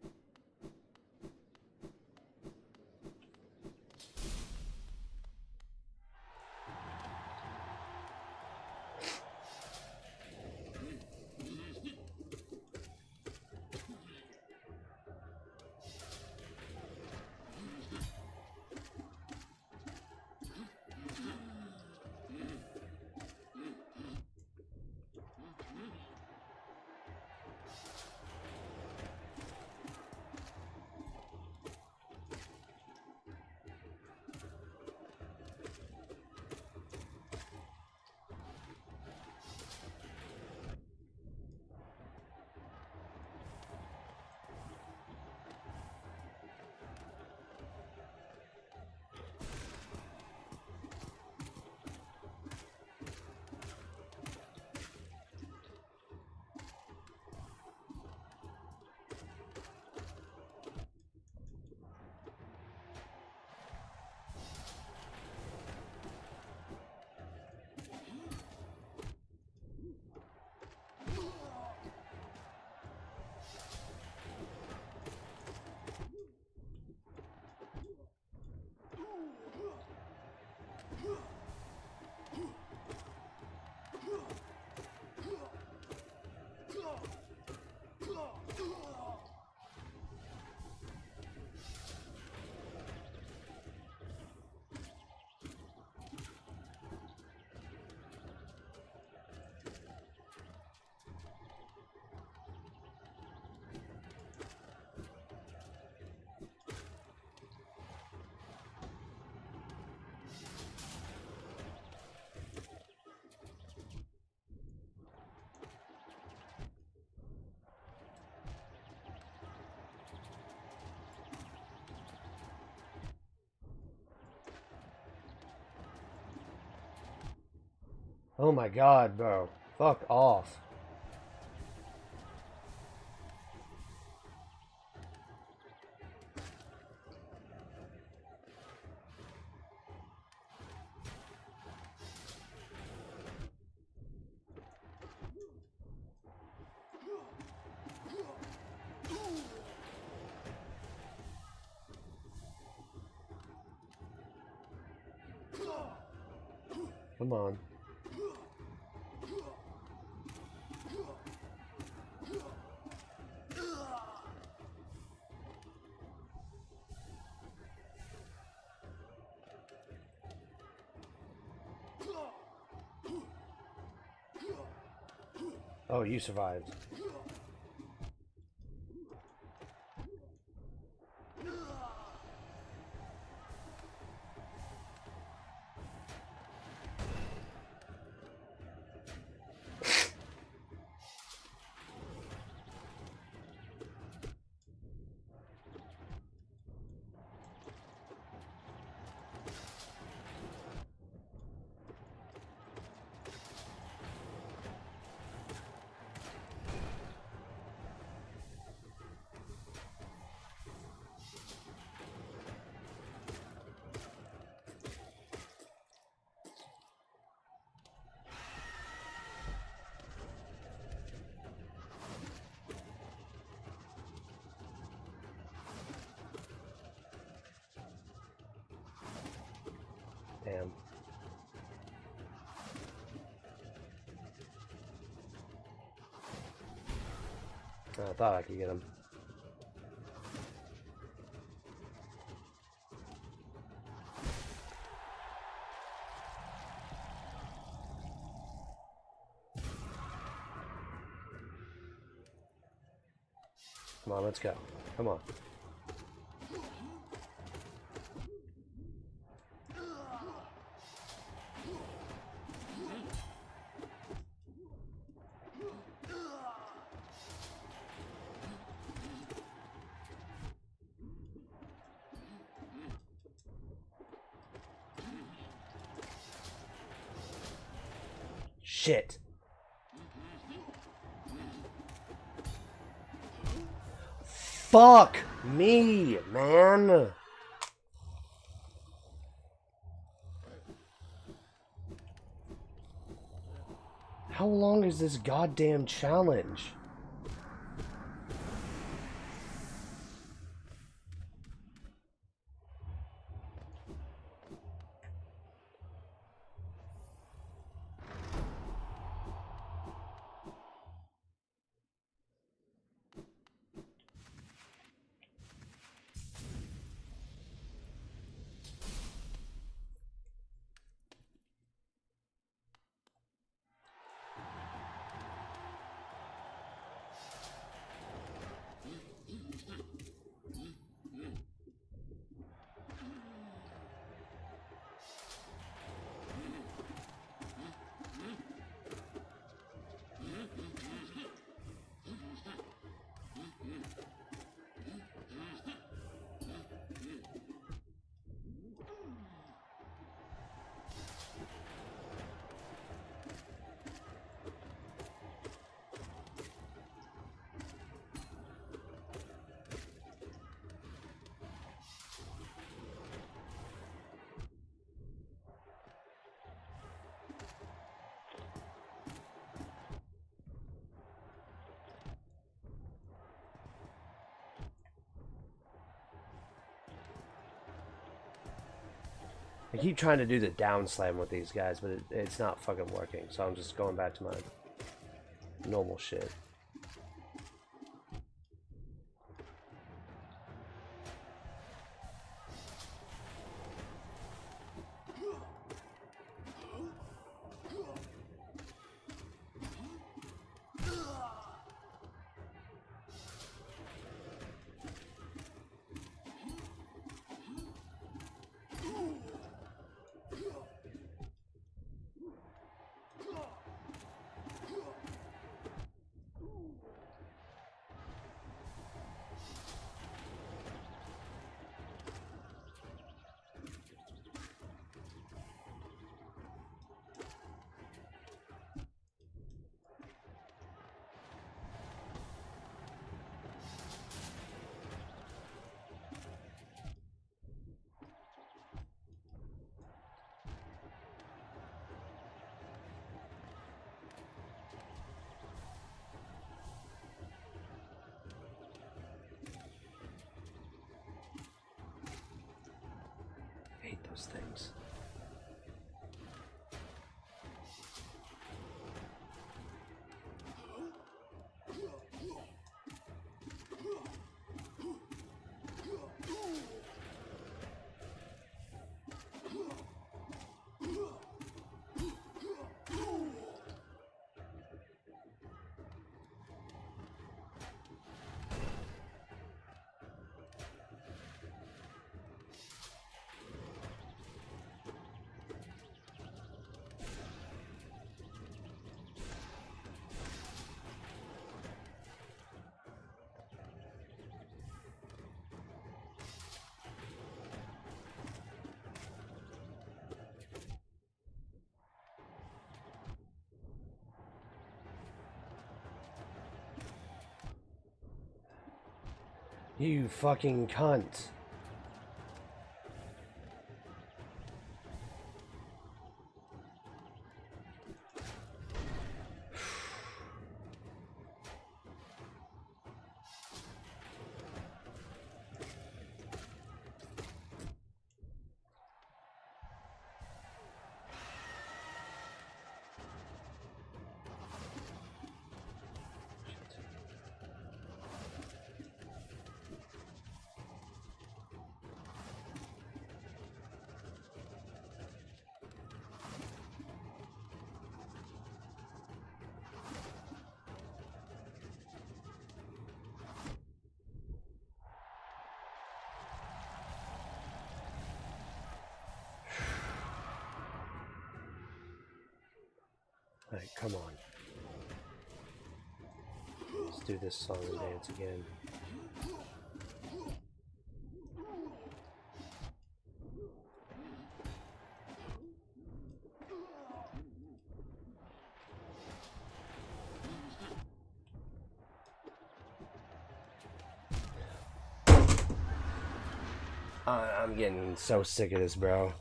Oh my god, bro. Fuck off. Come on. Oh, you survived. Damn. Oh, I thought I could get him. Come on, let's go. Come on. Shit. Fuck me, man. How long is this goddamn challenge? I keep trying to do the down slam with these guys, but it's not fucking working. So I'm just going back to my normal shit. those things. You fucking cunt. Alright, come on. Let's do this song and dance again. I'm getting so sick of this, bro.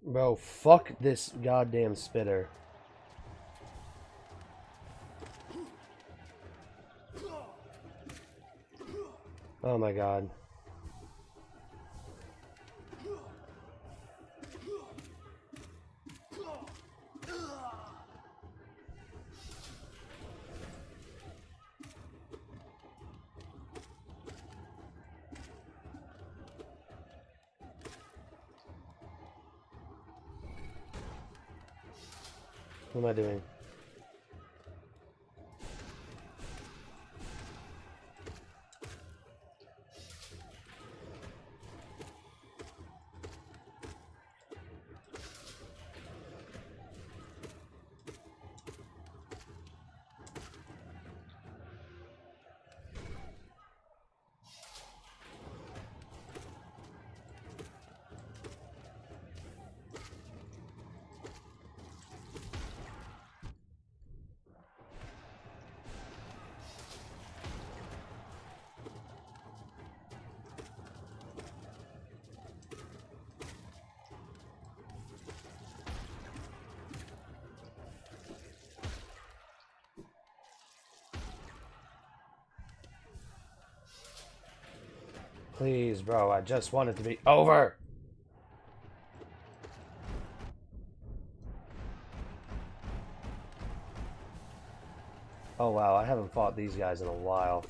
Bro, fuck this goddamn spitter. Oh my god. What am I doing? Please, bro, I just want it to be over! Oh wow, I haven't fought these guys in a while.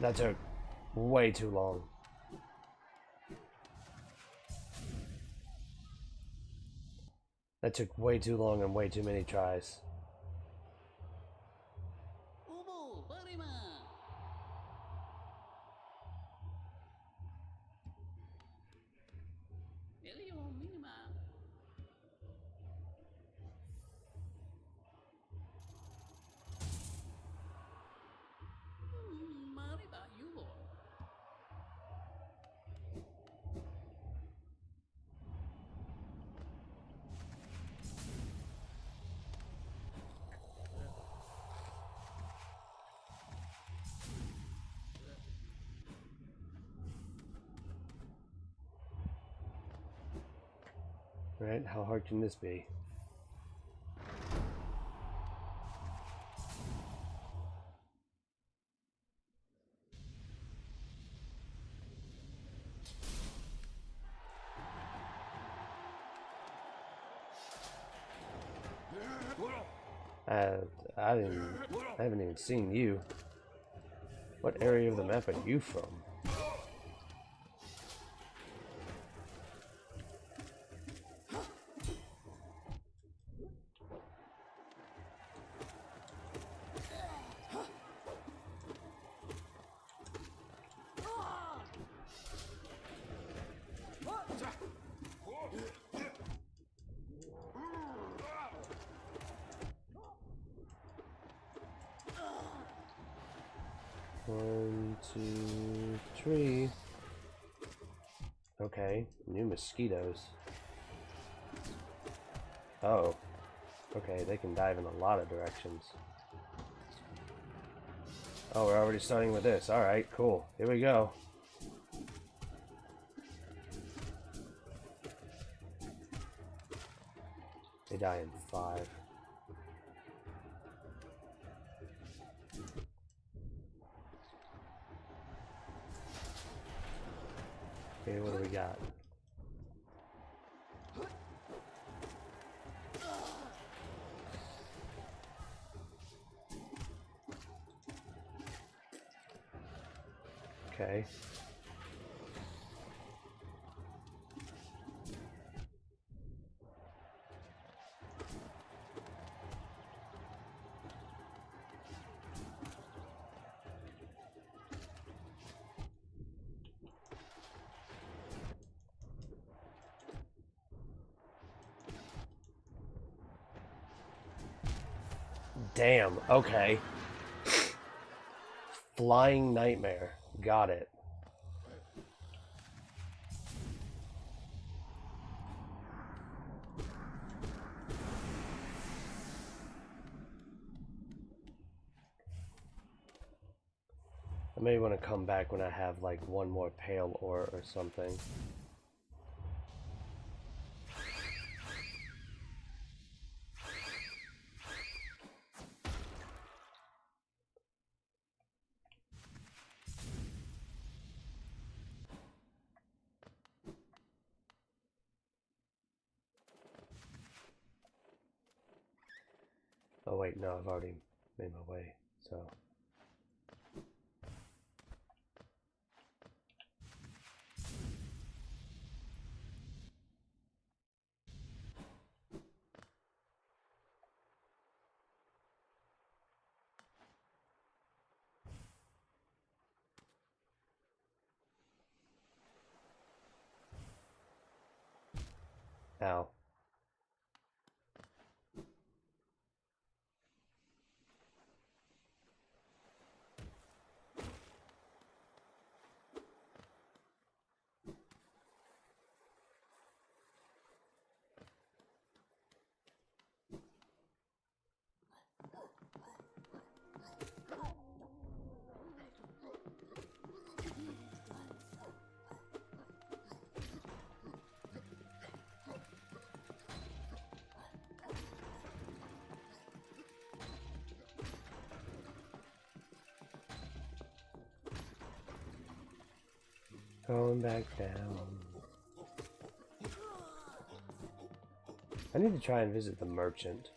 That took way too long. That took way too long and way too many tries. Right? How hard can this be? I haven't even seen you. What area of the map are you from? One, two, three. Okay, new mosquitoes. Oh. Okay, they can dive in a lot of directions. Oh, we're already starting with this. Alright, cool. Here we go. They die in 5. Okay, what do we got? Okay. Damn, okay. Flying Nightmare. Got it. I may want to come back when I have like one more pale ore or something. Oh wait, no, I've already made my way, so... Ow. Going back down. I need to try and visit the merchant.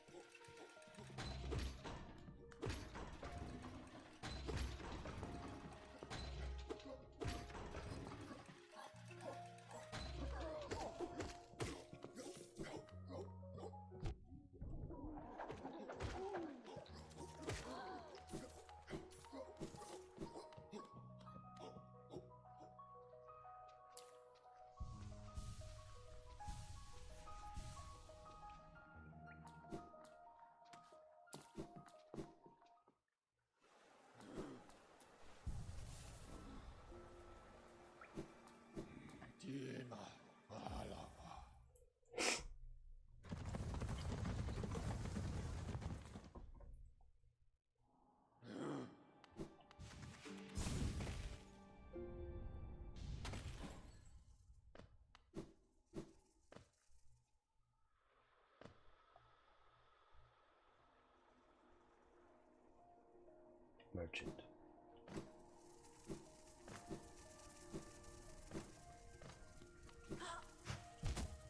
Merchant.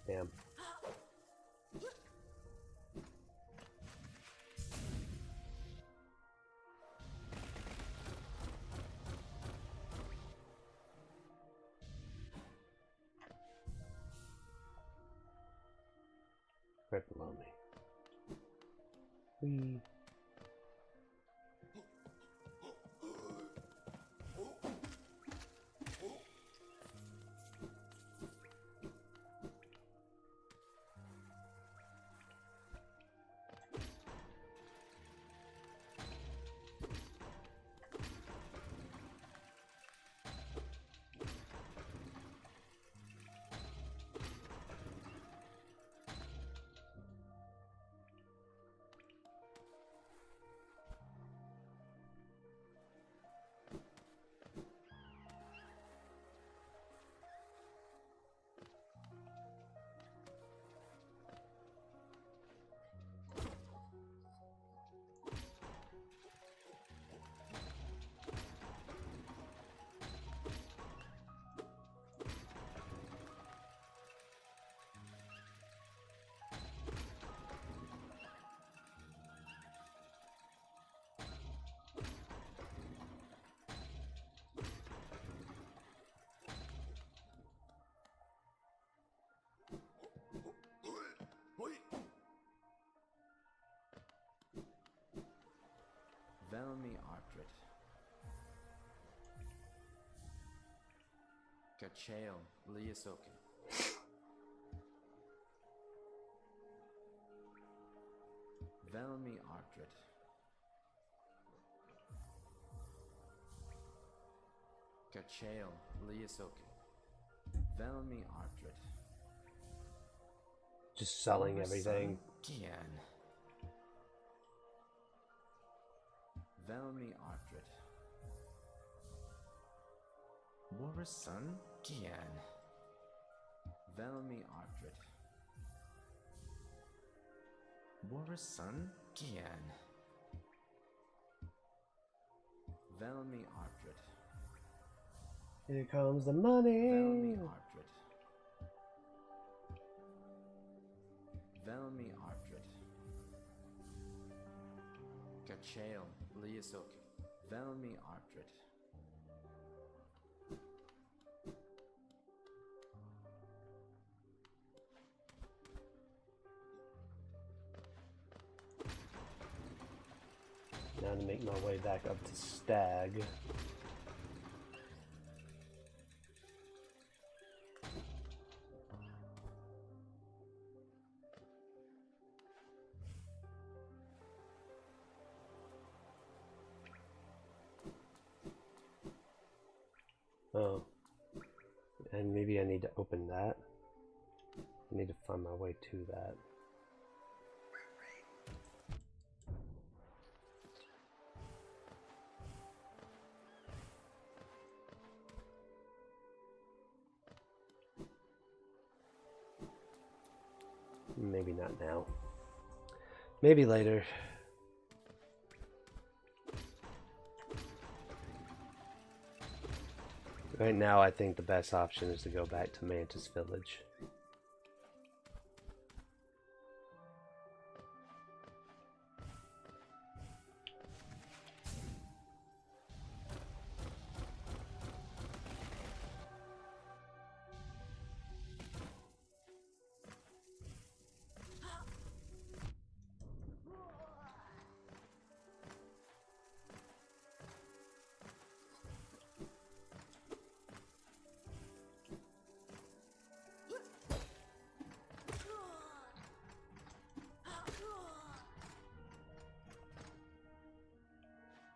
Damn. Right below me. Whee. Velmi Artrit. Kacheo Liasoki. Velmi Artrit. Kachael Liasoke. Velmi Artrit. Just selling everything. Kian. Velmi Artrit. Warasun Kian. Velmi Artrit. Warasun Kian. Velmi Artrit. Here comes the money. Velmi Artrit. Velmi Artrit. Kachael Liasoke. Velmi Artrit. Now to make my way back up to Stag. Oh. And maybe I need to open that. I need to find my way to that. Maybe not now. Maybe later. Right now, I think the best option is to go back to Mantis Village.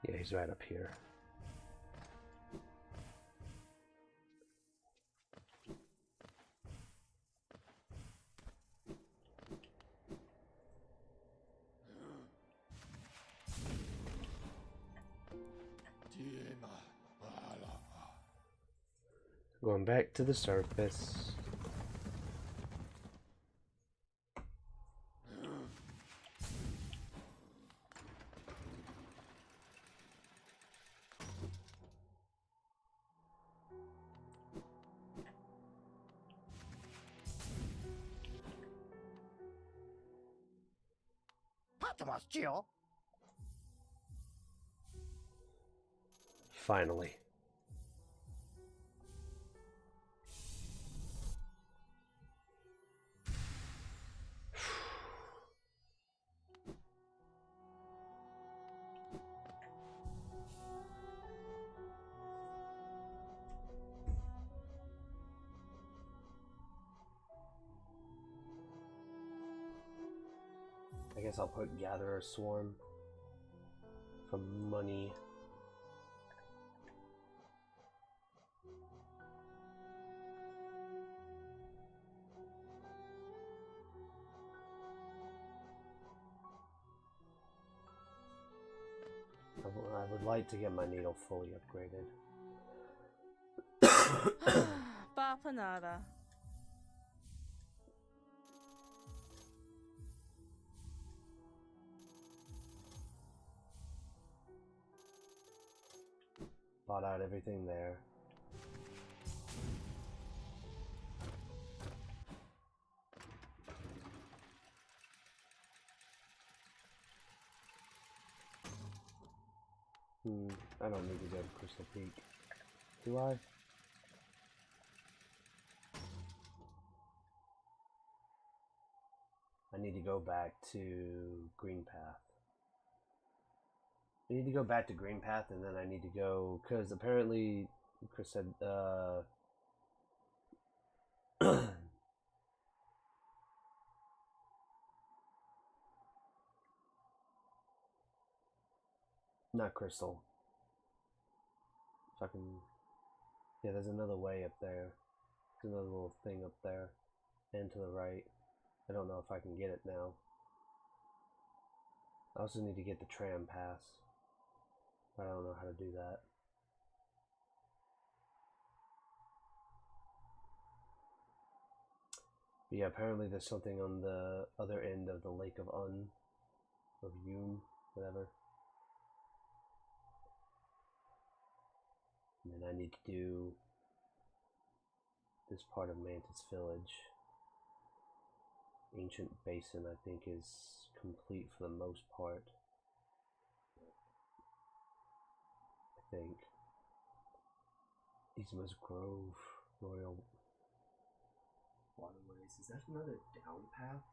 Yeah, he's right up here. Going back to the surface. Finally. I guess I'll put Gatherer Swarm for money. I would like to get my needle fully upgraded. Bapanada. Bought out everything there. I don't need to go to Crystal Peak. Do I? I need to go back to Green Path. I need to go back to Green Path, and then I need to go, because apparently Chris said, not Crystal. Fucking Yeah, there's another way up there. There's another little thing up there. And to the right. I don't know if I can get it now. I also need to get the tram pass. But I don't know how to do that. But yeah, apparently there's something on the other end of the Lake of Yun, whatever. And then I need to do this part of Mantis Village. Ancient Basin, I think, is complete for the most part. I think. Isma's Grove, Royal Waterways. Is that another down path?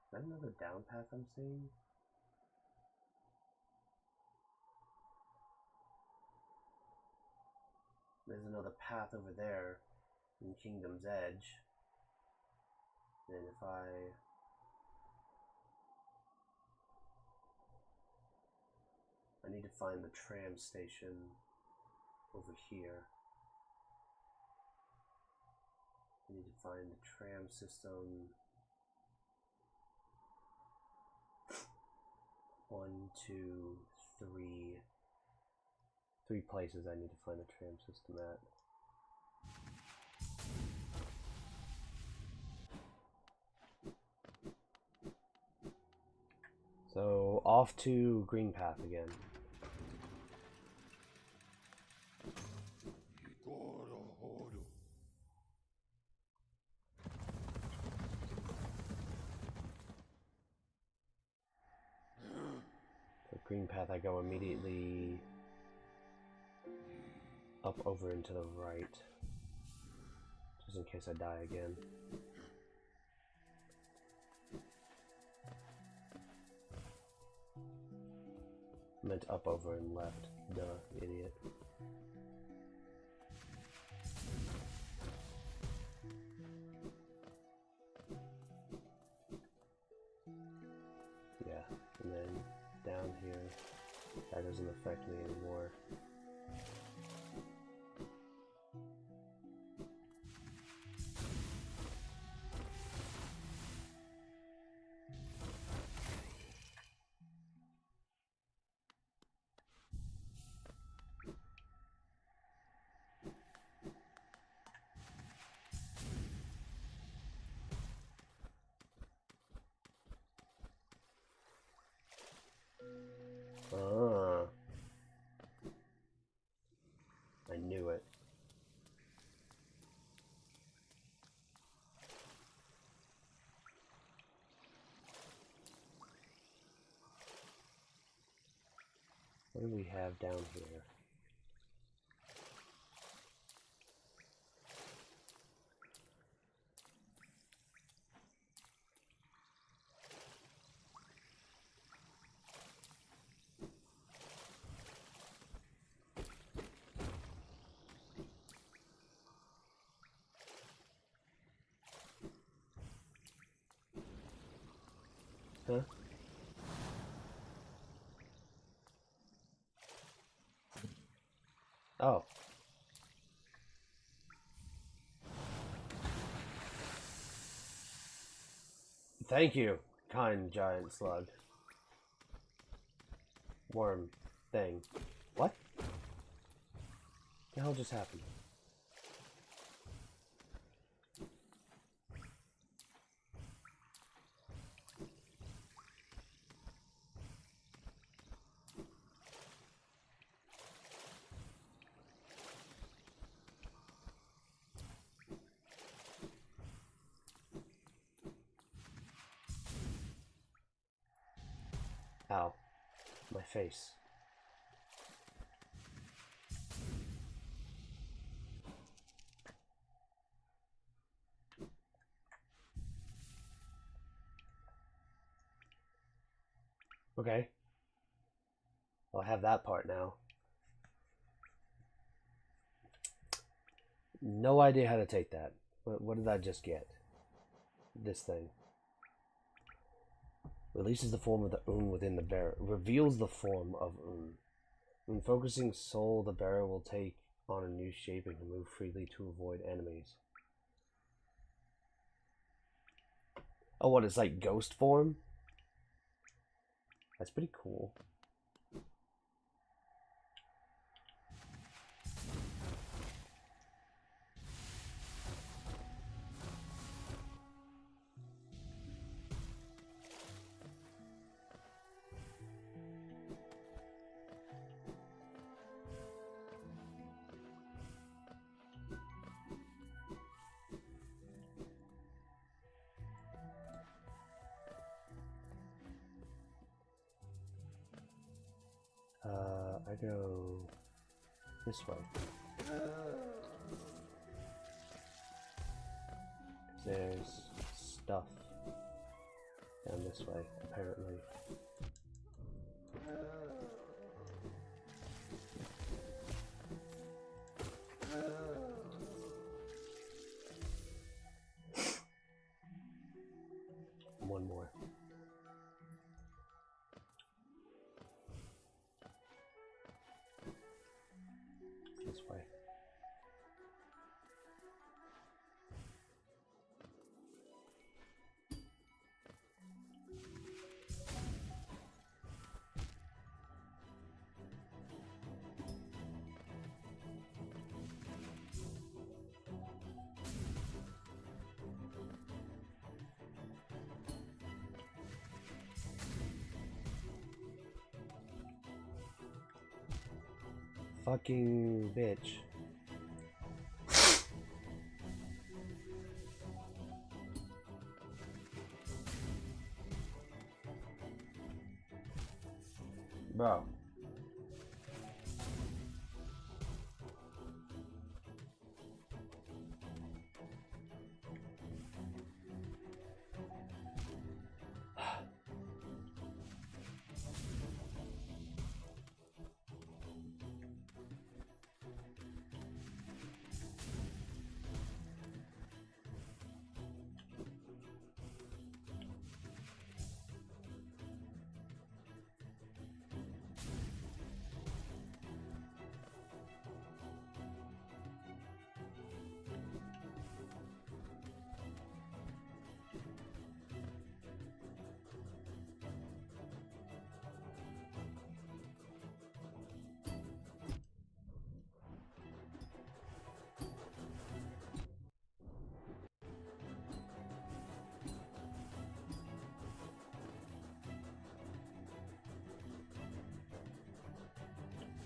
Is that another down path I'm seeing? There's another path over there in Kingdom's Edge. And if I need to find the tram station over here. I need to find the tram system. 1, 2, 3. 3 places I need to find the tram system at. So off to Green Path again. So Green Path, I go immediately up over and to the right, just in case I die again. I meant up, over, and left. Duh, idiot. Yeah, and then down here, that doesn't affect me anymore. I knew it. What do we have down here? Huh? Oh. Thank you, kind giant slug. Worm thing. What? The hell just happened? Ow. My face. Okay. I'll have that part now. No idea how to take that. What did I just get? This thing. Releases the form of the Un within the bearer. Reveals the form of Un. When focusing soul, the bearer will take on a new shape and can move freely to avoid enemies. Oh, what, it's like ghost form? That's pretty cool. I go this way. There's stuff down this way, apparently. One more. This way. Fucking bitch. Bro.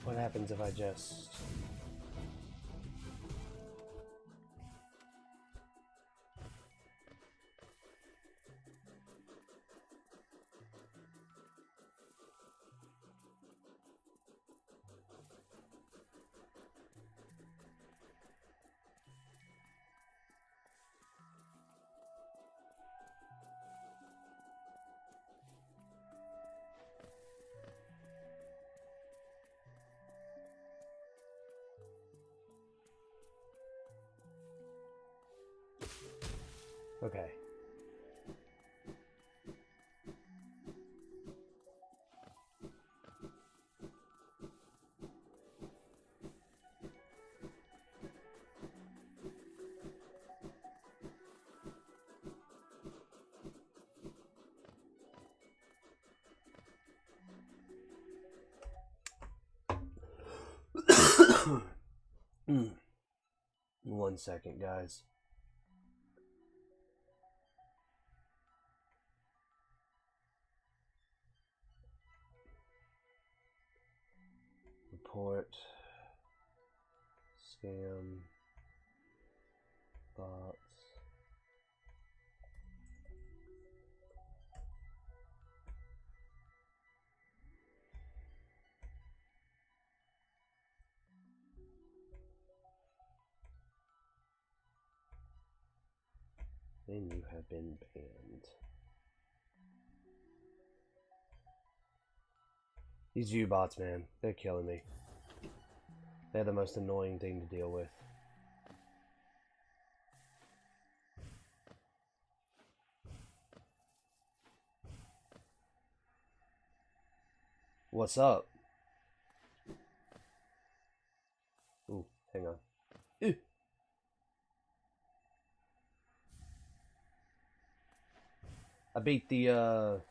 What happens if I just... Okay. One second, guys. Report. Scam. Bots. Then you have been banned. These U-bots, man, they're killing me. They're the most annoying thing to deal with. What's up? Hang on. Ew. I beat the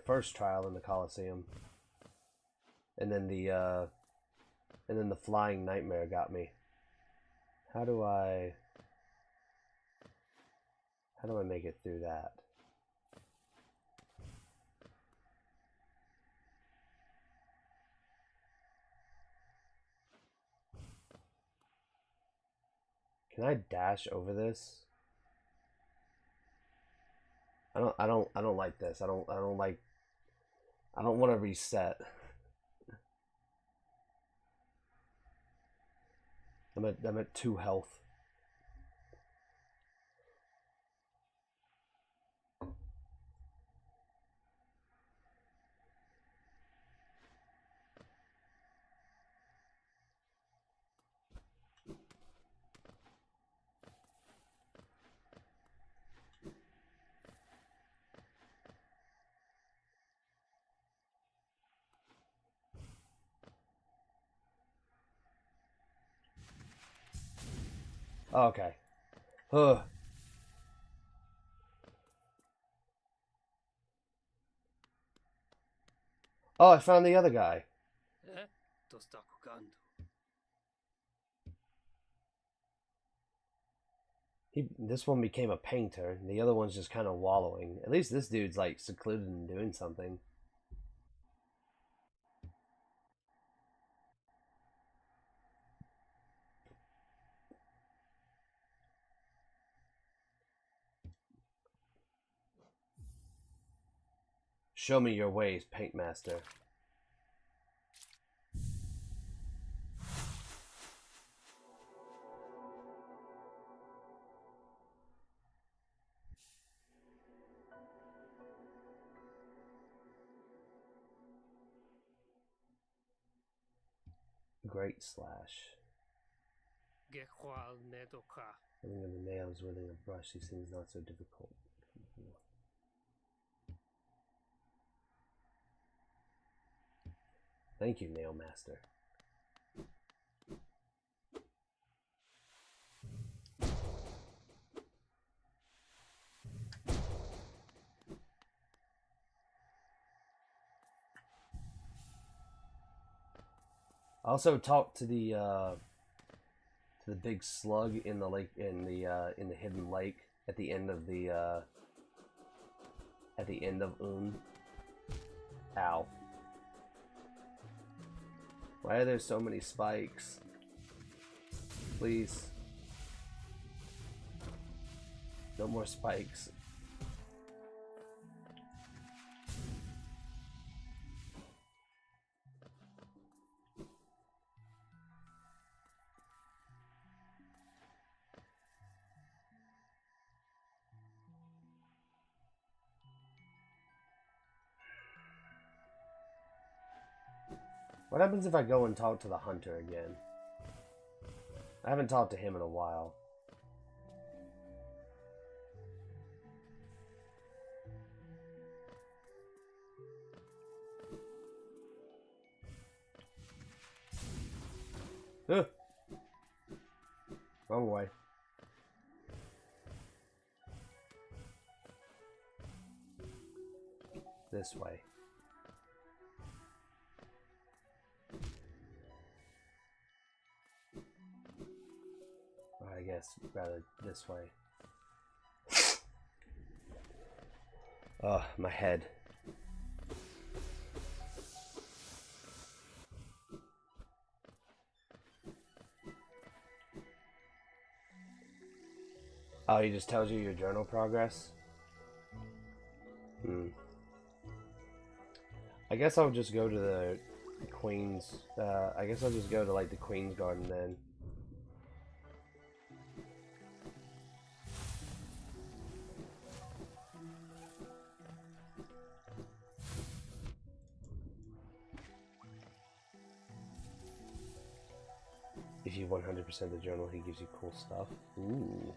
first trial in the Coliseum. And then the flying nightmare got me. How do I make it through that? Can I dash over this? I don't like this. I don't want to reset. I'm at 2 health. Oh, okay. Ugh. Oh, I found the other guy. This one became a painter, and the other one's just kind of wallowing. At least this dude's like secluded and doing something. Show me your ways, Paint Master. Great slash. Filling in the nails, wielding a brush, these things not so difficult. Thank you, Nail Master. I also talked to the big slug in the lake, in the hidden lake at the end of Ow. Why are there so many spikes? Please. No more spikes. What happens if I go and talk to the hunter again? I haven't talked to him in a while. Ugh. Wrong way. This way. I guess rather this way. Oh, my head. Oh, he just tells you your journal progress? I guess I'll just go to the Queen's, I guess I'll just go to like the Queen's Garden then. If you 100% the journal, he gives you cool stuff. Ooh.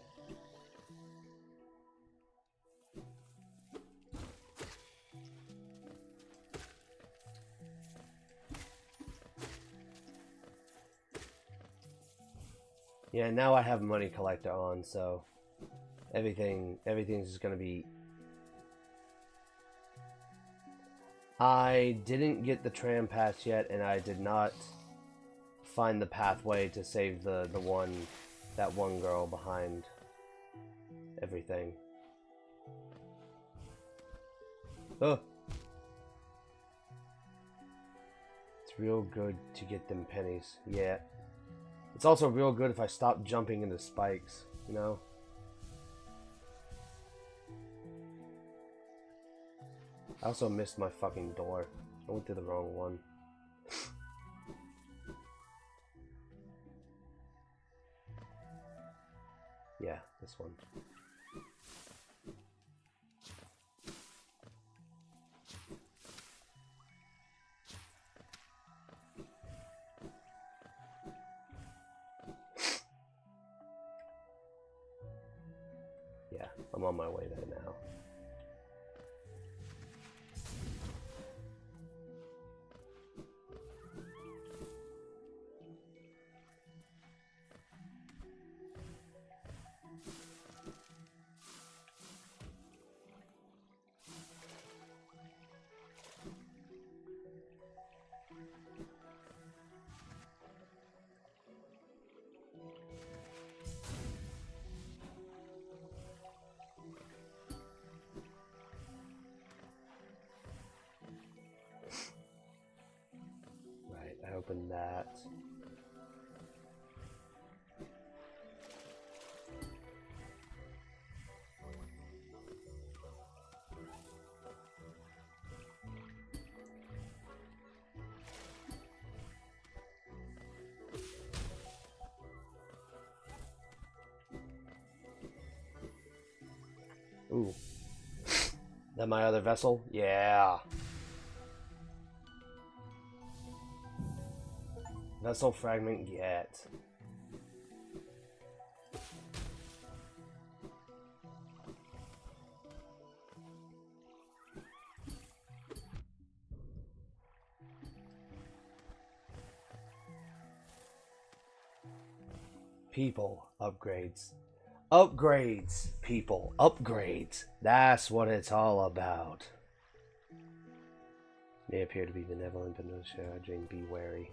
Yeah, now I have money collector on, so everything's just gonna be. I didn't get the tram pass yet, and I did not find the pathway to save that one girl behind everything. Oh. It's real good to get them pennies. Yeah. It's also real good if I stop jumping into spikes, you know? I also missed my fucking door. I went through the wrong one. Yeah, this one. Yeah, I'm on my way there now. Right, I opened that. Ooh. That my other vessel? Yeah. Vessel fragment get. People upgrades. Upgrades, people. Upgrades. That's what it's all about. May appear to be benevolent, but no charging. Be wary.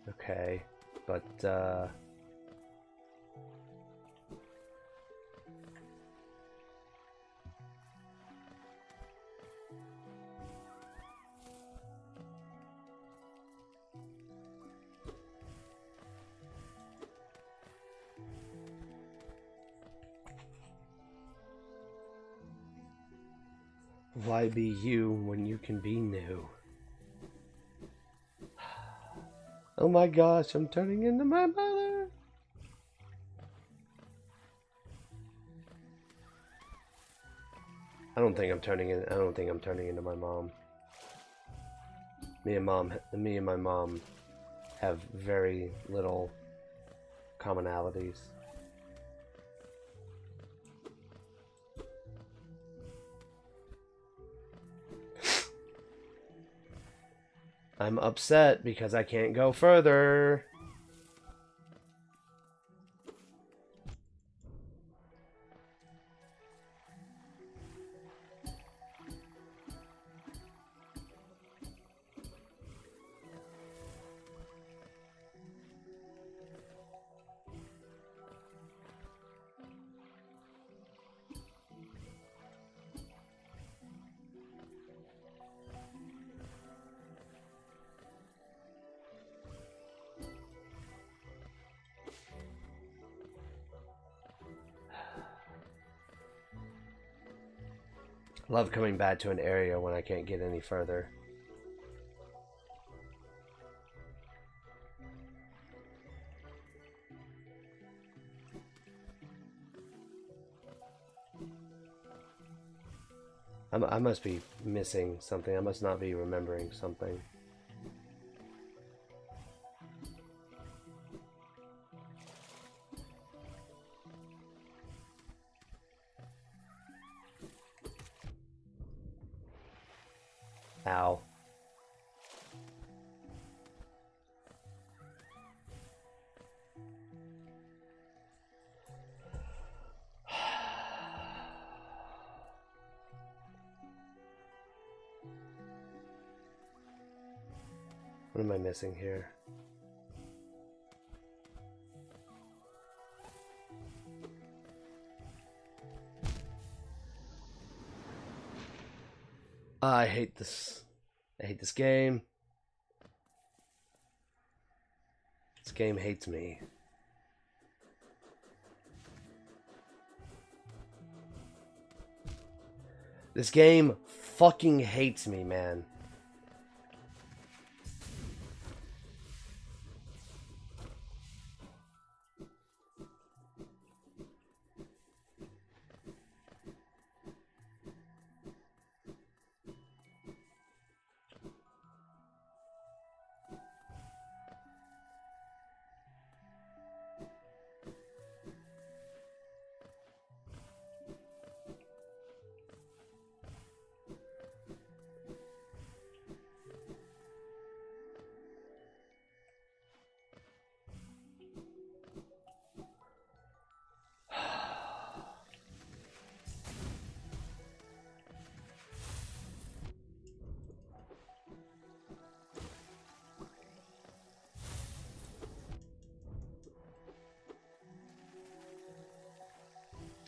Okay, but why be you when you can be new? Oh my gosh, I'm turning into my mother. I don't think I'm turning into my mom. Me and my mom have very little commonalities. I'm upset because I can't go further. Love coming back to an area when I can't get any further. I must be missing something. I must not be remembering something. Ow. What am I missing here? I hate this. I hate this game. This game hates me. This game fucking hates me, man.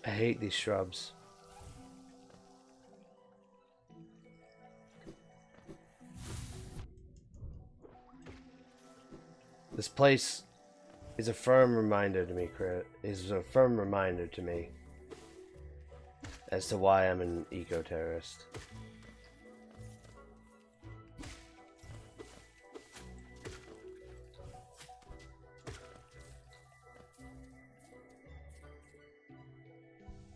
I hate these shrubs. This place is a firm reminder to me, as to why I'm an eco-terrorist.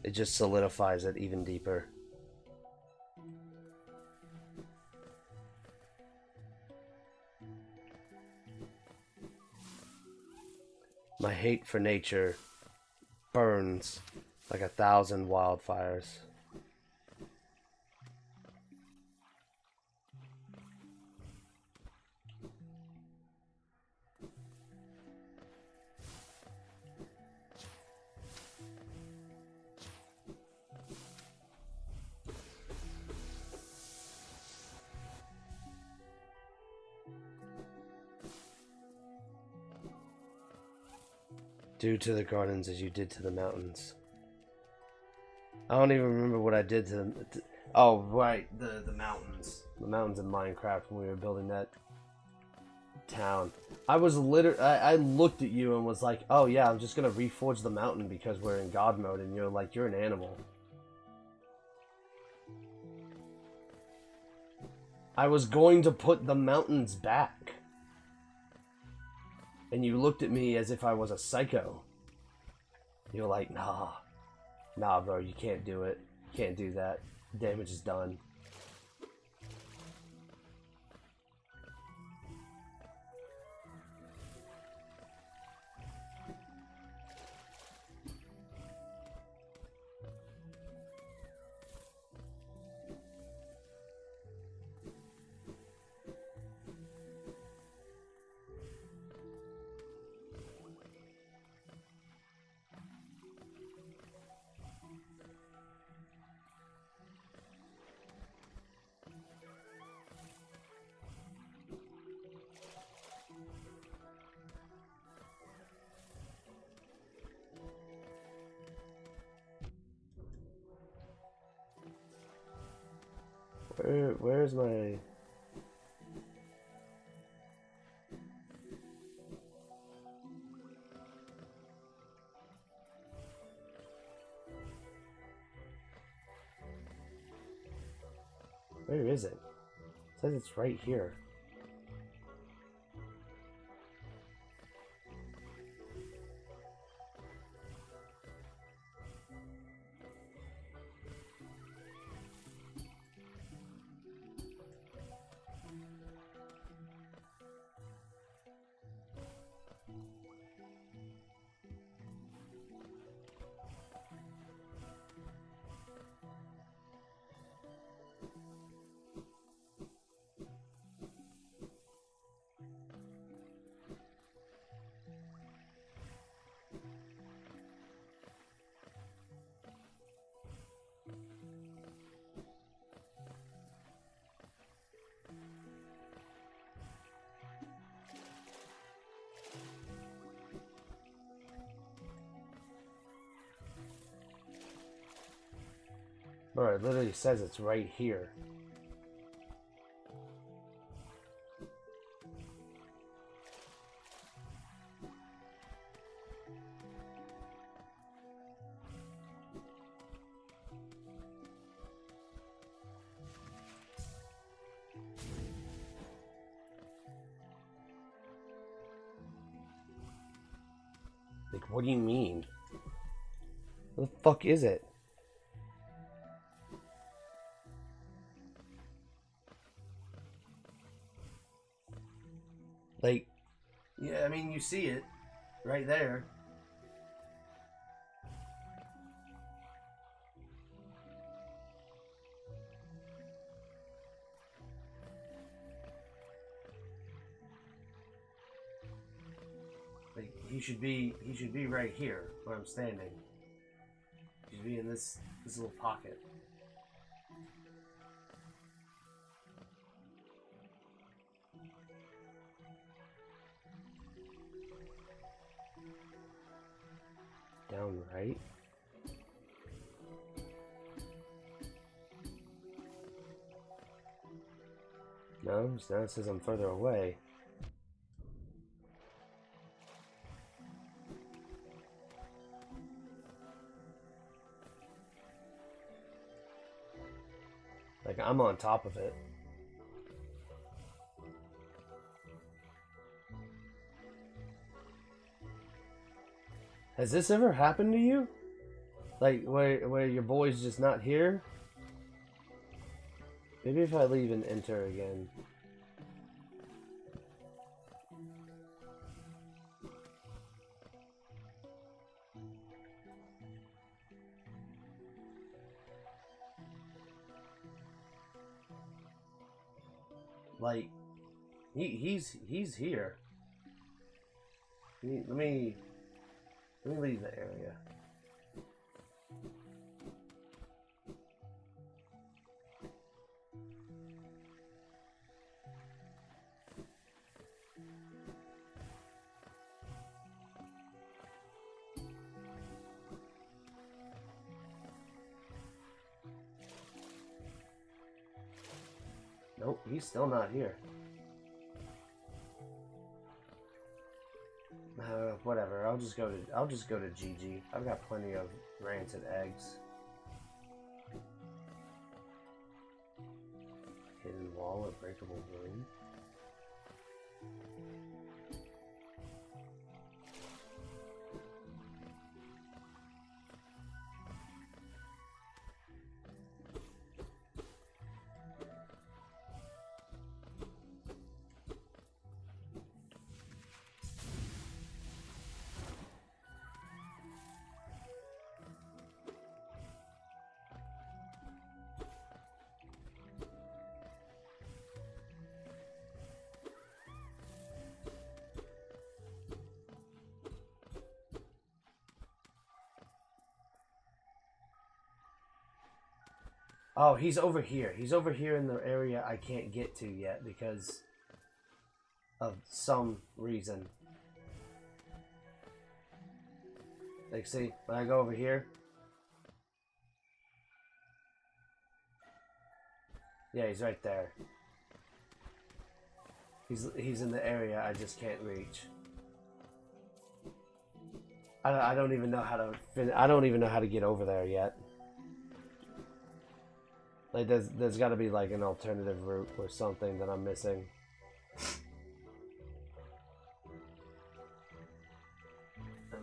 It just solidifies it even deeper. My hate for nature burns like 1,000 wildfires. Do to the gardens as you did to the mountains. I don't even remember what I did to them. Oh, right, the mountains. The mountains in Minecraft when we were building that town. I was I looked at you and was like, oh yeah, I'm just gonna reforge the mountain because we're in God mode, and you're like, you're an animal. I was going to put the mountains back. And you looked at me as if I was a psycho. You're like, nah, bro, you can't do it. You can't do that. Damage is done. Where's my... Where is it? It says it's right here. Bro, it literally says it's right here. Like, what do you mean? What the fuck is it? Like, yeah, I mean, you see it right there. Like, he should be right here where I'm standing. He should be in this little pocket. Down right. No, now it says I'm further away. Like, I'm on top of it. Has this ever happened to you? Like, where your boy's just not here? Maybe if I leave and enter again. Like, he's here. Let me leave the area. Nope, he's still not here. Whatever. I'll just go to GG. I've got plenty of rancid eggs. Hidden wall or breakable room. Oh, he's over here. He's over here in the area I can't get to yet because of some reason. Like, see, when I go over here. Yeah, he's right there. He's in the area I just can't reach. I don't even know how to I don't even know how to get over there yet. Like, there's got to be like an alternative route or something that I'm missing.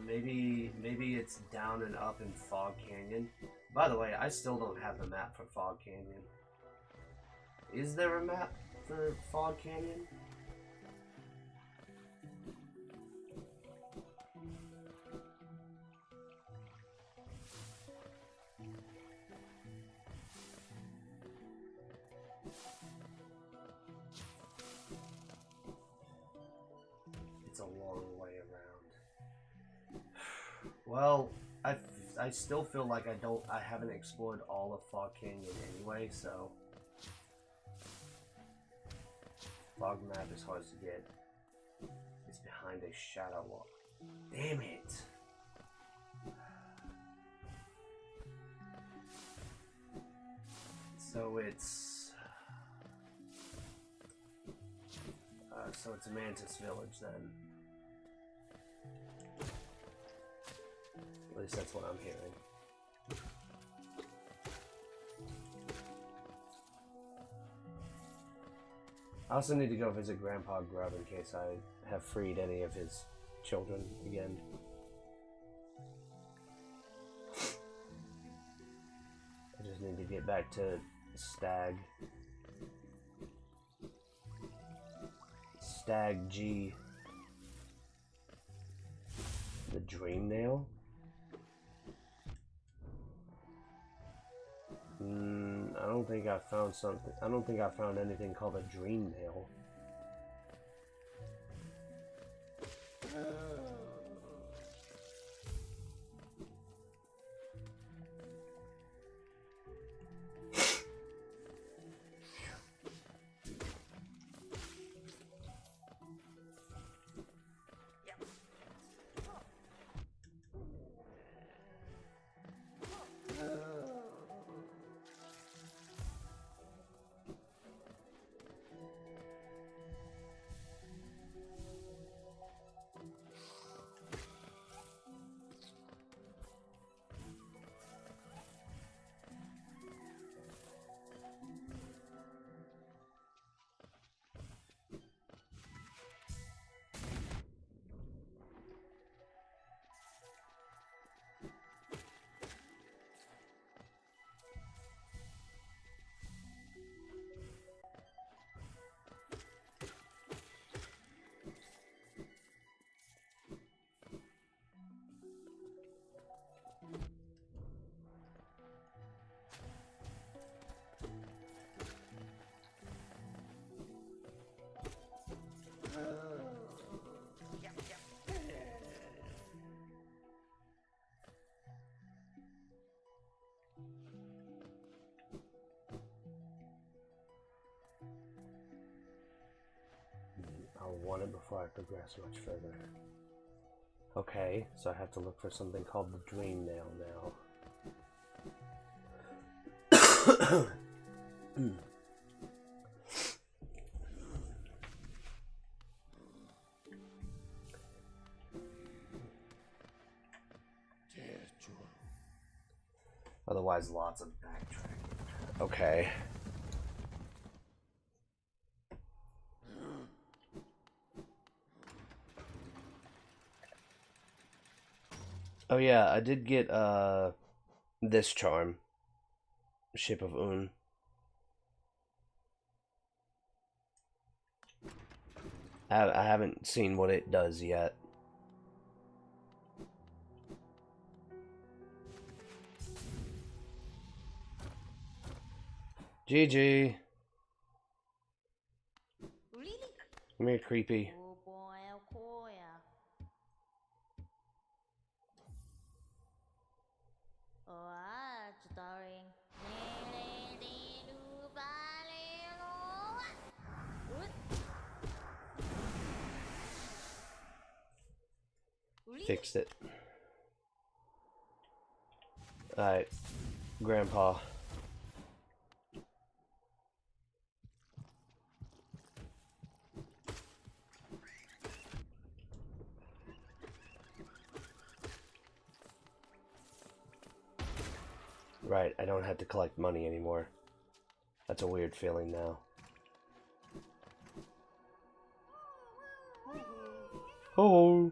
Maybe it's down and up in Fog Canyon. By the way, I still don't have the map for Fog Canyon. Is there a map for Fog Canyon? It's a long way around. Well, I still feel like I haven't explored all of Fog Canyon anyway, so Fog map is hard to get. It's behind a shadow wall. Damn it! So it's Mantis Village then. At least that's what I'm hearing. I also need to go visit Grandpa Grub in case I have freed any of his children again. I just need to get back to Stag G. The Dream Nail? I don't think I found something. I don't think I found anything called a Dream Nail. I'll want it before I progress much further. Okay, so I have to look for something called the Dream Nail now. Otherwise, lots of backtracking. Okay. Oh yeah, I did get this charm. Ship of Un. I haven't seen what it does yet. GG. Come here, creepy. Fixed it. Alright, Grandpa. Right, I don't have to collect money anymore. That's a weird feeling now. Oh!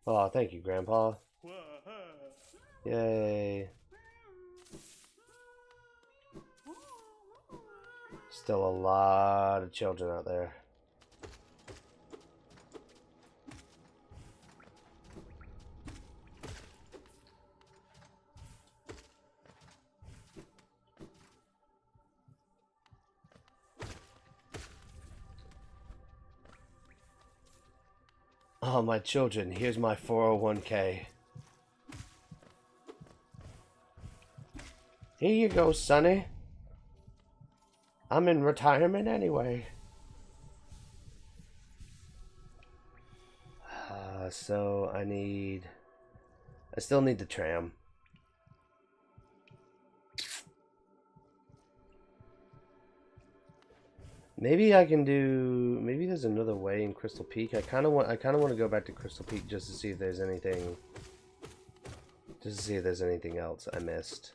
Oh, thank you, Grandpa. Yay. Still a lot of children out there. Oh, my children, here's my 401k. Here you go, Sonny. I'm in retirement anyway. So I still need the tram. Maybe I can do. Maybe there's another way in Crystal Peak. I kind of want to go back to Crystal Peak just to see if there's anything. Just to see if there's anything else I missed.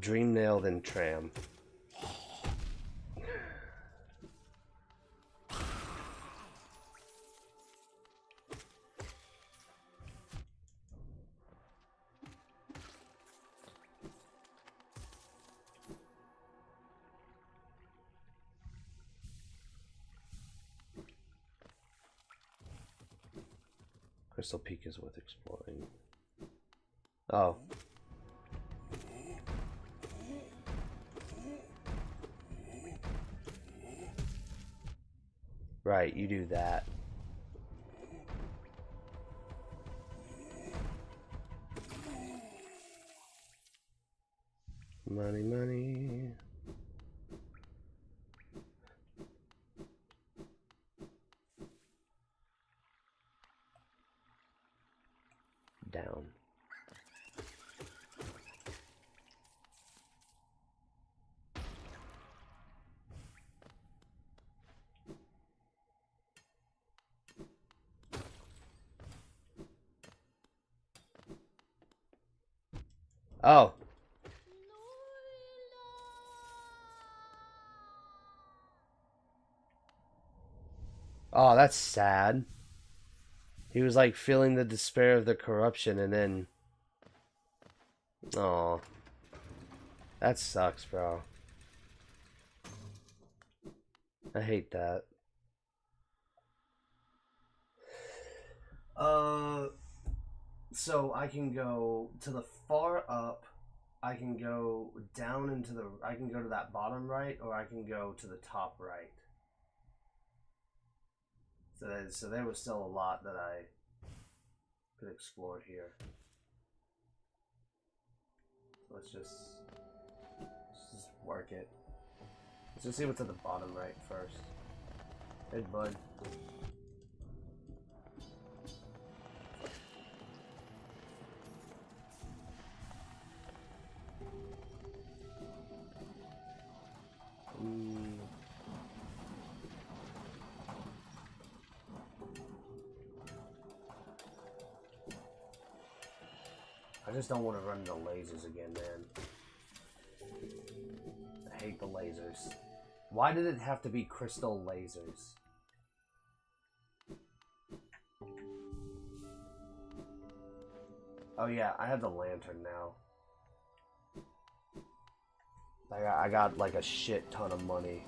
Dream Nail, then Tram. Crystal Peak is worth exploring. Oh. Right, you do that. Money, money. Down. Oh. Oh, that's sad. He was like feeling the despair of the corruption and then... Oh. That sucks, bro. I hate that. So I can go to the far up, I can go down into the, I can go to that bottom right, or I can go to the top right. So there was still a lot that I could explore here. So let's just work it. Let's just see what's at the bottom right first. Hey, bud. I just don't want to run into lasers again, man. I hate the lasers. Why did it have to be crystal lasers? Oh yeah, I have the lantern now. I got like a shit ton of money.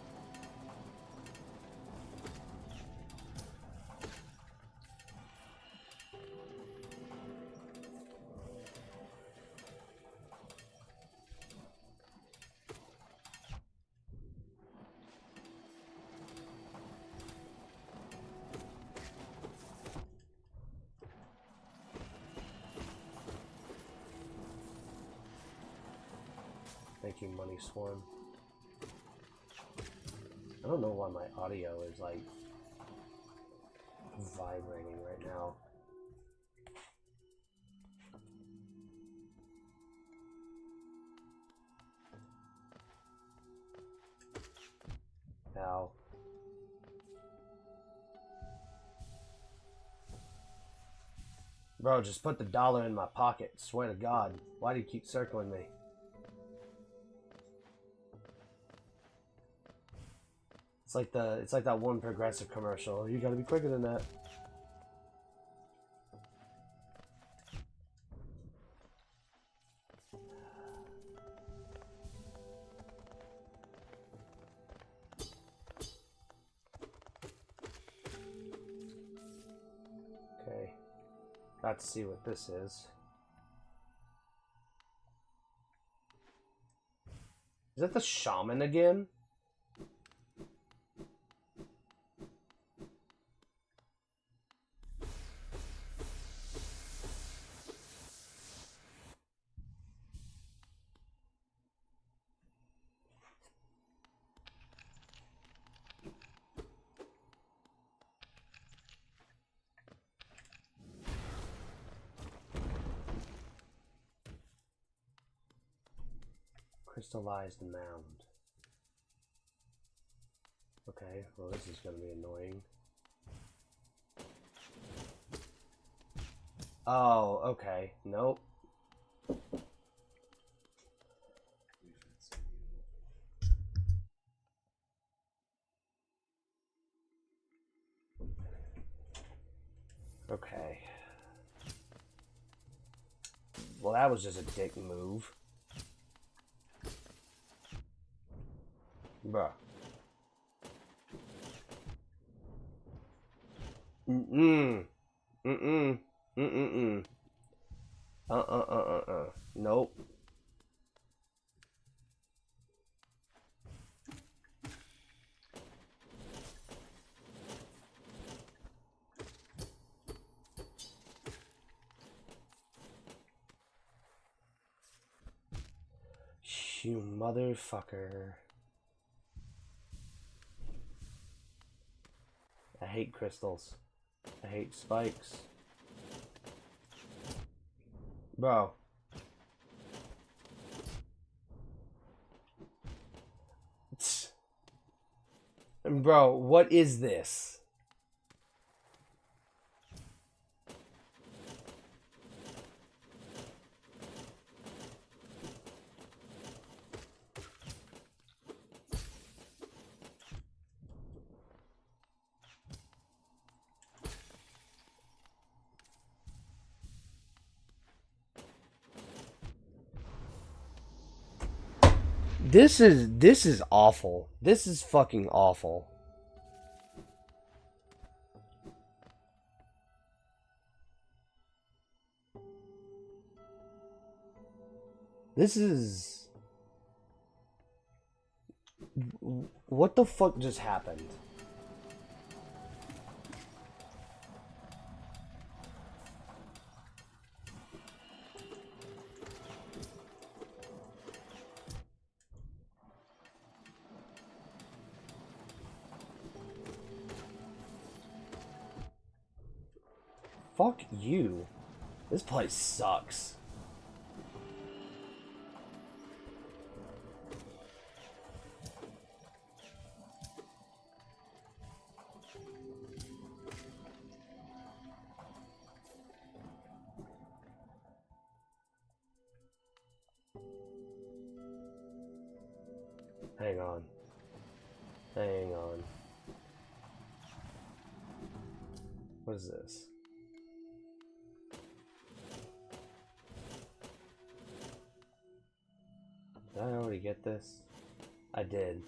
Thank you, Money Swarm. I don't know why my audio is like vibrating right now. Ow. Bro, just put the dollar in my pocket. Swear to God. Why do you keep circling me? It's like that one Progressive commercial. You gotta be quicker than that. Okay. Got to see what this is. Is that the shaman again? Crystallized mound. Okay, well this is gonna be annoying. Oh, okay. Nope. Okay. Well, that was just a dick move. Bruh. Mm-mm. Mm-mm. Mm-mm-mm. Uh-uh-uh-uh-uh. Nope. You motherfucker. I hate crystals. I hate spikes. Bro. Bro, what is this? This is awful. This is fucking awful. This is... What the fuck just happened? Fuck you. This place sucks. Hang on. Hang on. What is this? Did I already get this? I did.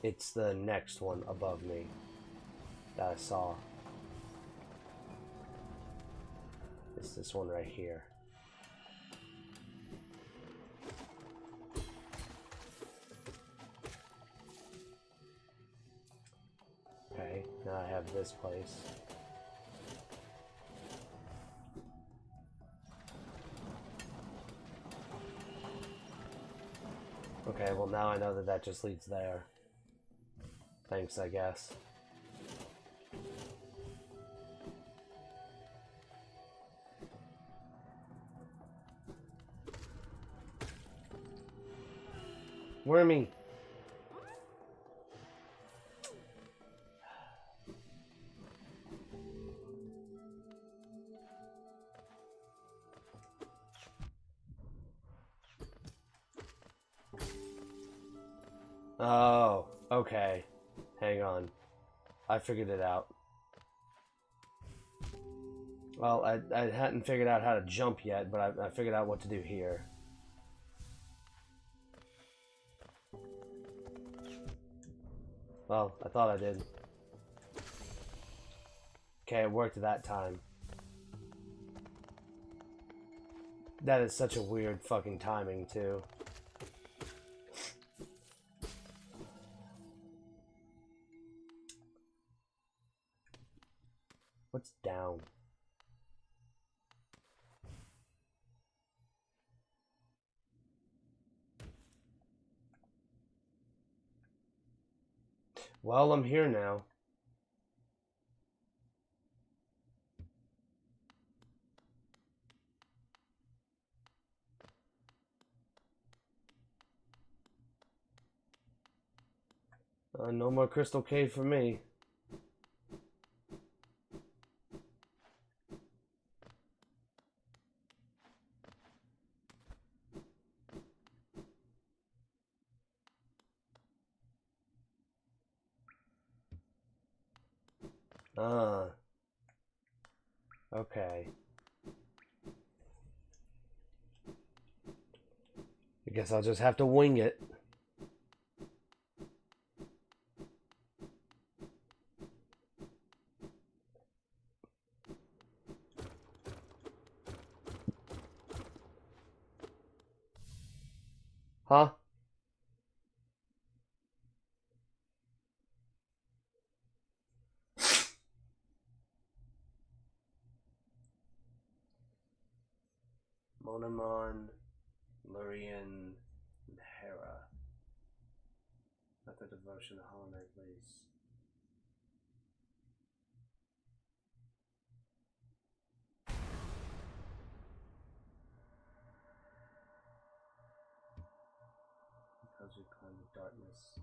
It's the next one above me that I saw. It's this one right here. Okay, now I have this place. Okay, well now I know that that just leads there. Thanks, I guess. Wormy! Oh, okay. Hang on. I figured it out. Well, I hadn't figured out how to jump yet, but I figured out what to do here. Well, I thought I did. Okay, it worked that time. That is such a weird fucking timing, too. What's down? Well, I'm here now. No more Crystal Cave for me. Okay. I guess I'll just have to wing it. Huh? Monamon, Lurian, and Hera. Not the devotion of Hollow Knight Lace. Because we climb the darkness.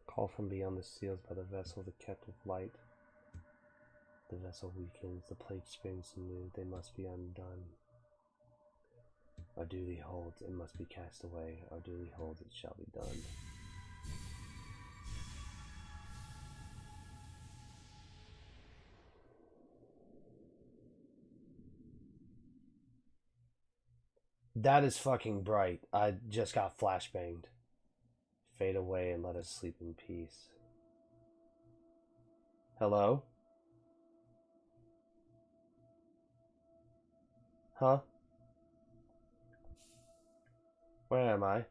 Call from beyond the seals by the vessel, the captive light. The vessel weakens, the plate springs anew, they must be undone. Our duty holds, it must be cast away. Our duty holds, it shall be done. That is fucking bright. I just got flashbanged. Fade away and let us sleep in peace. Hello? Huh? Where am I?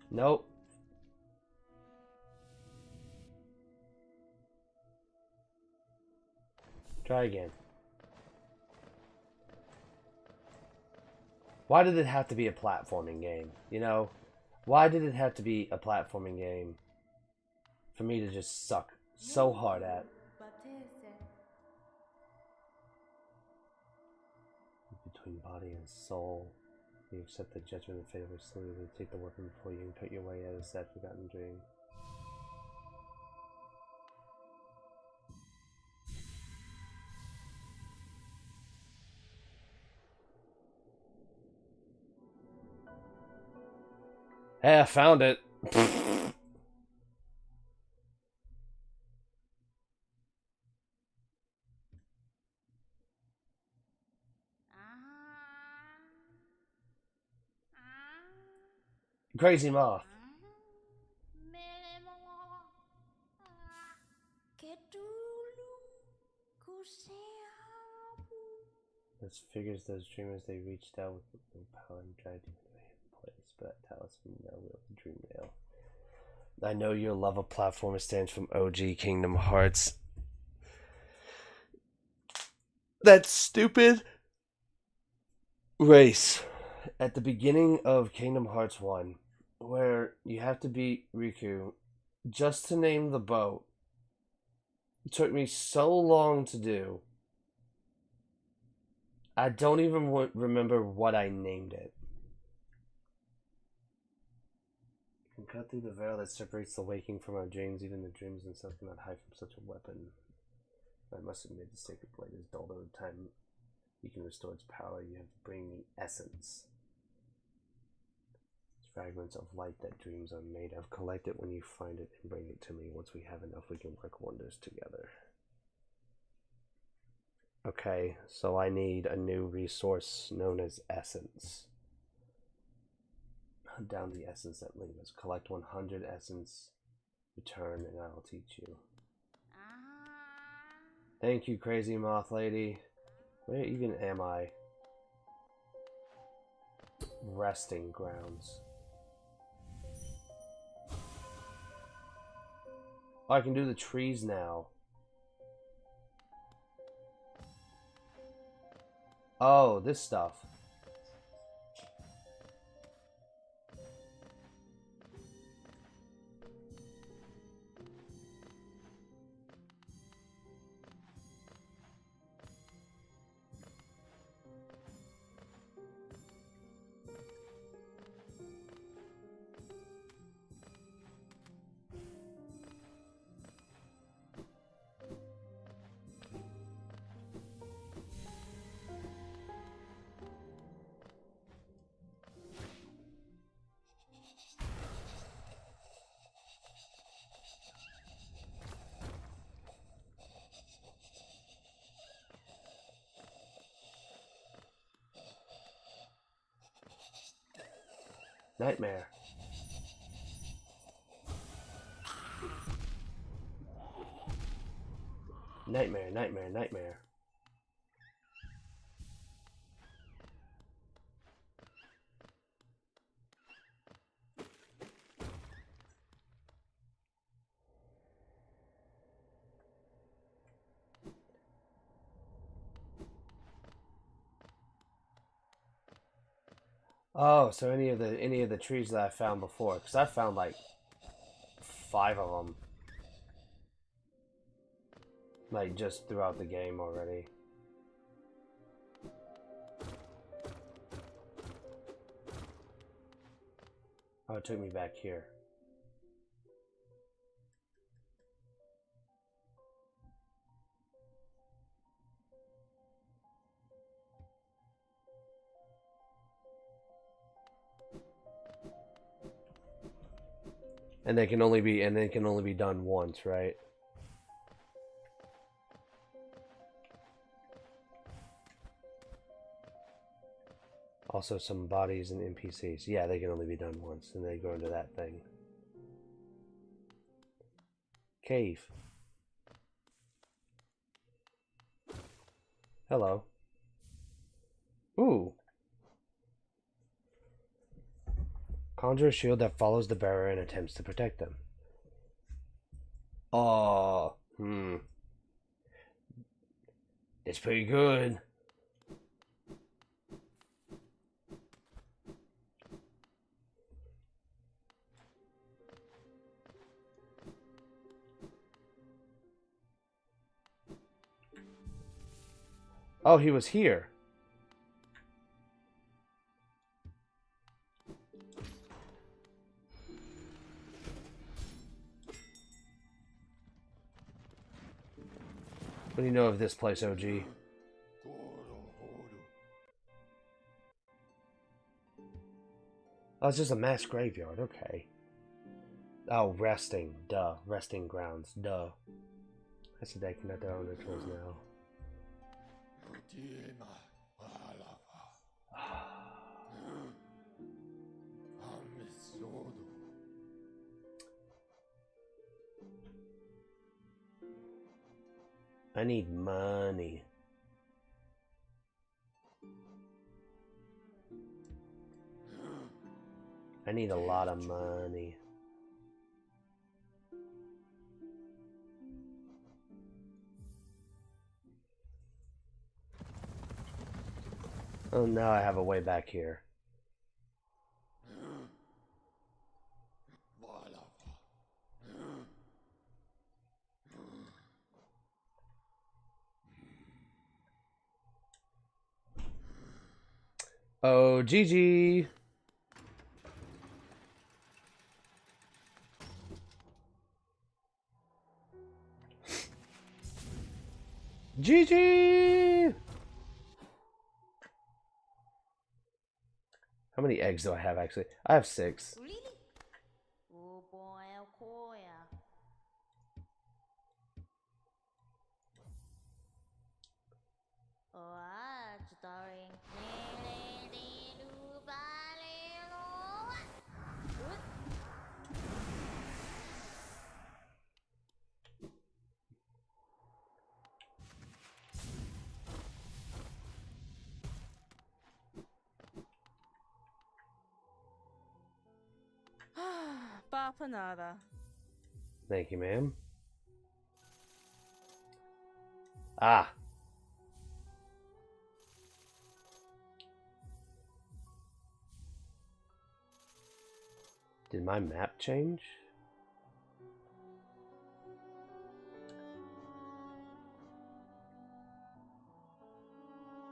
Nope. Try again. Why did it have to be a platforming game? You know? Why did it have to be a platforming game for me to just suck so hard at? Between body and soul, you accept the judgment and fate of sleep, and take the weapon before you can cut your way out of that forgotten dream. Hey, I found it. Crazy Moth. Those figures, those dreamers, they reached out with no power and dragged you into a hidden place, but that talisman now wields the dream nail. I know your love of platformer stands from OG Kingdom Hearts. That stupid race at the beginning of Kingdom Hearts 1, where you have to beat Riku just to name the boat, it took me so long to do. I don't even remember what I named it. You can cut through the veil that separates the waking from our dreams. Even the dreams themselves cannot hide from such a weapon. I must admit the sacred blade is dulled over time. You can restore its power. You have to bring the essence. It's fragments of light that dreams are made of. Collect it when you find it and bring it to me. Once we have enough, we can work wonders together. Okay, so I need a new resource known as Essence. Hunt down the essence that lingers. Collect 100 essence. Return and I will teach you. Thank you, Crazy Moth Lady. Where even am I? Resting grounds. Oh, I can do the trees now. Oh, this stuff. Nightmare. Nightmare, nightmare, nightmare. Oh, so any of the trees that I found before, because I found like 5 of them, like just throughout the game already. Oh, it took me back here. And they can only be done once, right? Also some bodies and NPCs. Yeah, they can only be done once, and they go into that thing. Cave. Hello. Ooh. Conjure a shield that follows the bearer and attempts to protect them. Oh, it's pretty good. Oh, he was here. What do you know of this place, OG? Oh, it's just a mass graveyard. Okay. Oh, resting. Duh. Resting grounds. Duh. I said they can have their own rituals now. I need money. I need a lot of money. Oh, now I have a way back here. Oh, GG. GG. How many eggs do I have, actually? I have 6. Really? Oh boy, oh boy. Starring. Sharpenada. Thank you, ma'am. Ah. Did my map change?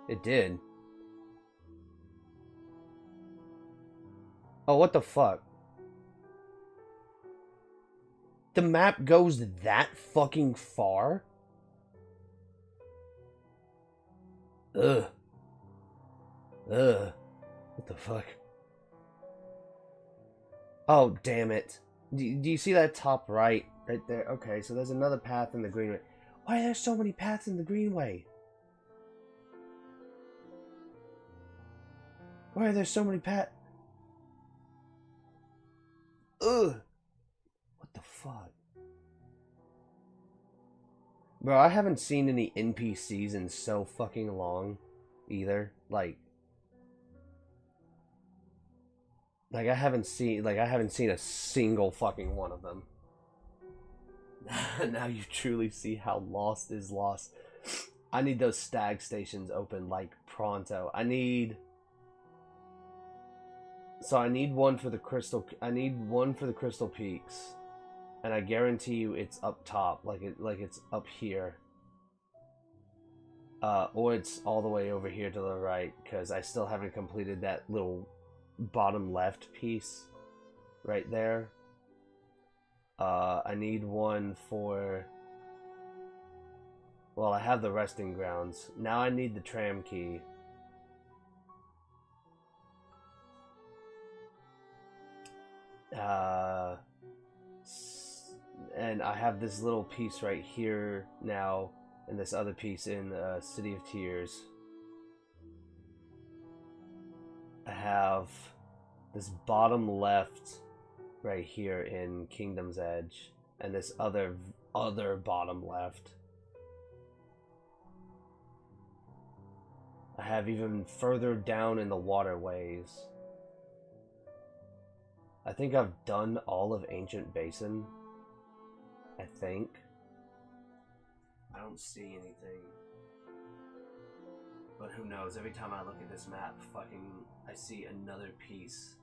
It did. Oh, what the fuck? The map goes that fucking far? Ugh. Ugh. What the fuck? Oh, damn it. Do you see that top right? Right there? Okay, so there's another path in the greenway. Why are there so many paths in the greenway? Why are there so many paths? Ugh. What the fuck? Bro, I haven't seen any NPCs in so fucking long either. Like I haven't seen a single fucking one of them. Now you truly see how lost is lost. I need those stag stations open like pronto. I need one for the crystal peaks. And I guarantee you it's up top, like it's up here. Or it's all the way over here to the right, because I still haven't completed that little bottom left piece right there. I need one for... Well, I have the resting grounds. Now I need the tram key. And I have this little piece right here now, and this other piece in City of Tears. I have this bottom left right here in Kingdom's Edge, and this other bottom left. I have even further down in the waterways. I think I've done all of Ancient Basin. I think. I don't see anything. But who knows, every time I look at this map, I see another piece.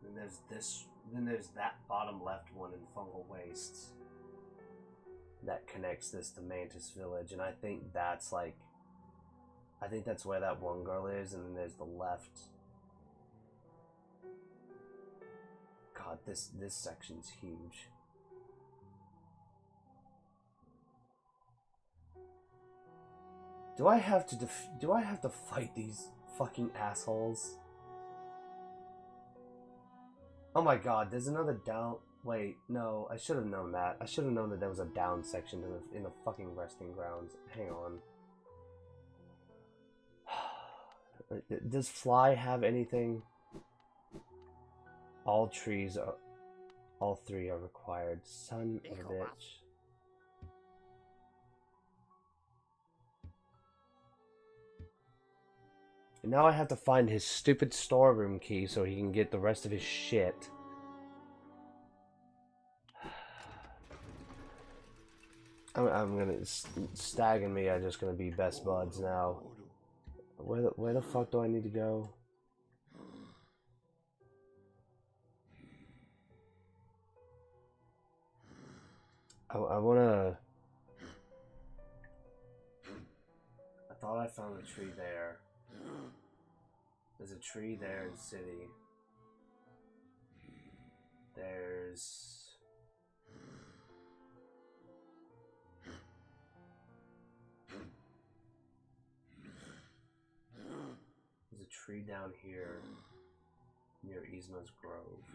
Then there's that bottom left one in Fungal Wastes. That connects this to Mantis Village, and I think that's where that one girl is, and then there's the left. God, this section's huge. Do I have to fight these fucking assholes? Oh my god, there's another down. Wait, no, I should have known that. I should have known that there was a down section in the fucking resting grounds. Hang on. Does Fly have anything? All three are required. Son of a bitch. And now I have to find his stupid storeroom key so he can get the rest of his shit. I'm gonna... Stag and me are just gonna be best buds now. Where the fuck do I need to go? I wanna... I thought I found a tree there. There's a tree there in City. There's a tree down here near Yzma's Grove.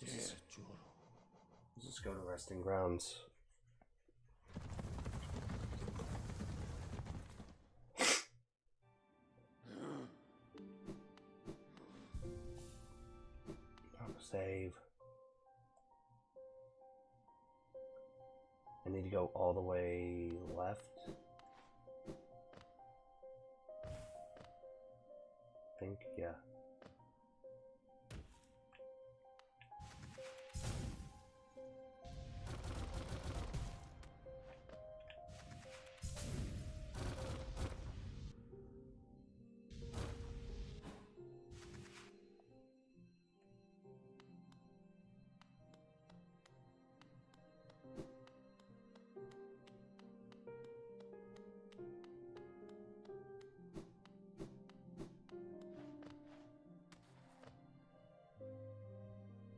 Let's just go to Resting Grounds. Save. I need to go all the way left. think. Yeah.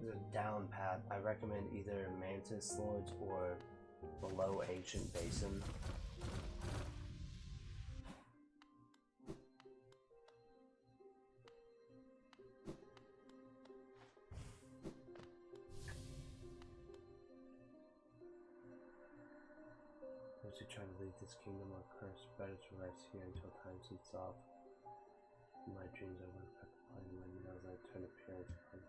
There's a down path. I recommend either Mantis Lords or below Ancient Basin. Those who try to leave this kingdom are cursed, better to rest here until time suits off. In my dreams I woke up playing my nails, I turn appearance upon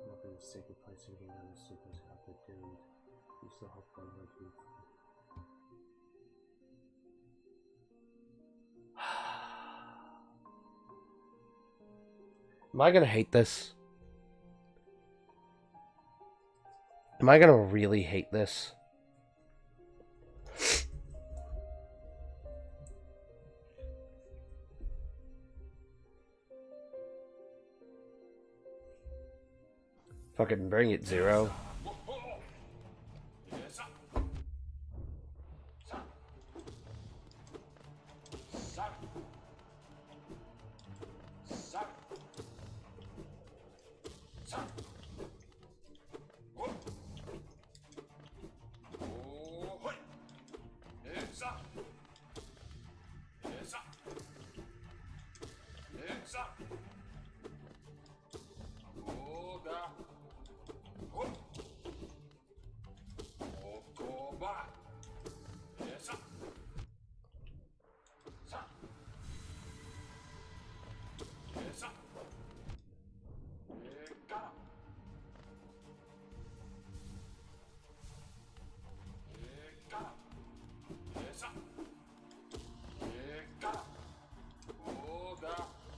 I'm up in the sacred place and getting on the supers out there doomed. You still hope one would be. Am I gonna hate this? Am I gonna really hate this? Fucking bring it, Zero.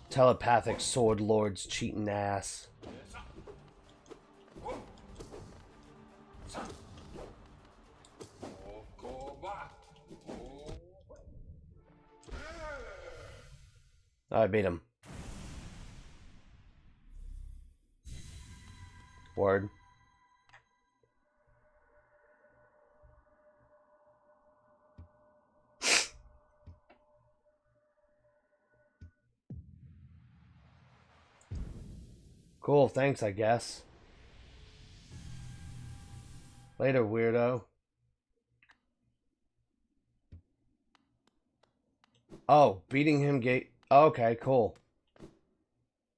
Telepathic sword lords cheating ass. I beat him. Word. Cool, thanks, I guess. Later, weirdo. Oh, beating him gate. Okay, cool.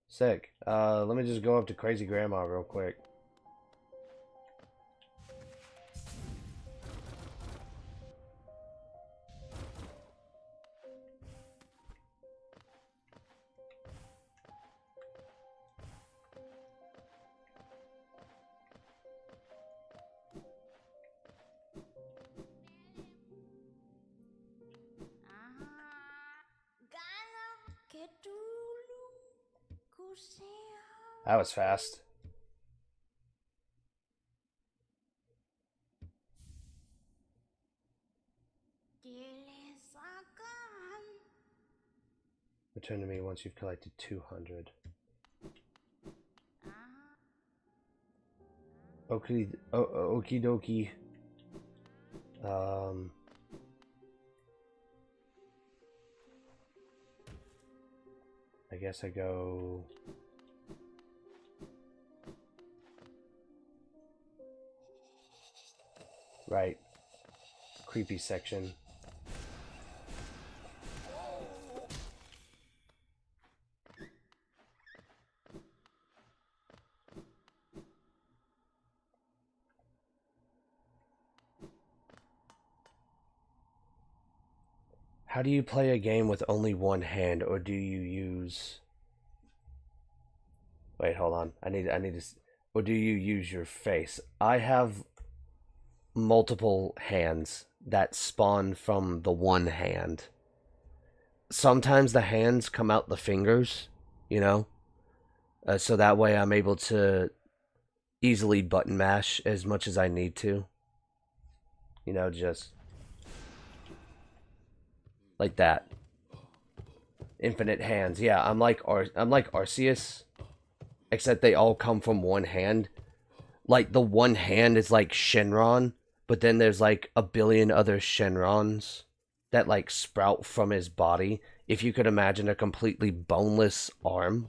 Sick. Let me just go up to Crazy Grandma real quick. That was fast. Return to me once you've collected 200. Okie dokie. I guess I go. Right. Creepy section. How do you play a game with only one hand, or do you use... Wait, hold on. I need to... Or do you use your face? I have multiple hands that spawn from the one hand. sometimes the hands come out the fingers, you know? So that way I'm able to easily button mash as much as I need to. You know, just like that. Infinite hands. Yeah, I'm like Arceus, except they all come from one hand. Like the one hand is like Shenron, but then there's like a billion other Shenrons that like sprout from his body. If you could imagine a completely boneless arm.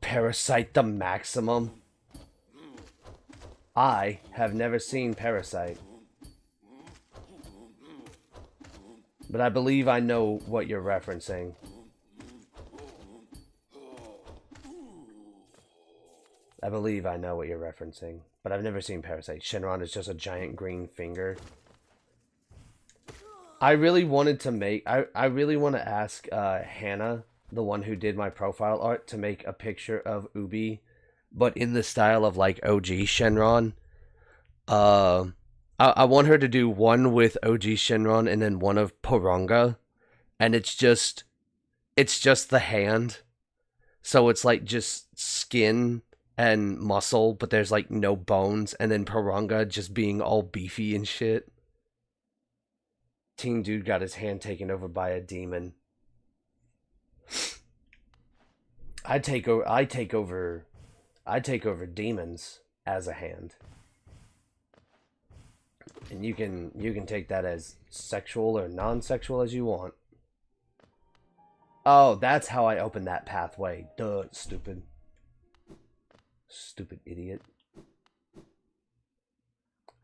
Parasite the Maximum. I have never seen Parasite, but I believe I know what you're referencing. I believe I know what you're referencing, but I've never seen Parasite. Shenron is just a giant green finger. I really wanted to make... I really want to ask Hannah, the one who did my profile art, to make a picture of Ubi, but in the style of like OG Shenron. I want her to do one with OG Shenron and then one of Porunga, and it's just the hand, so it's like just skin and muscle, but there's like no bones, and then Porunga just being all beefy and shit. Teen Dude got his hand taken over by a demon. I take over demons as a hand. And you can take that as sexual or non-sexual as you want. Oh, that's how I open that pathway. Duh, stupid. Stupid idiot.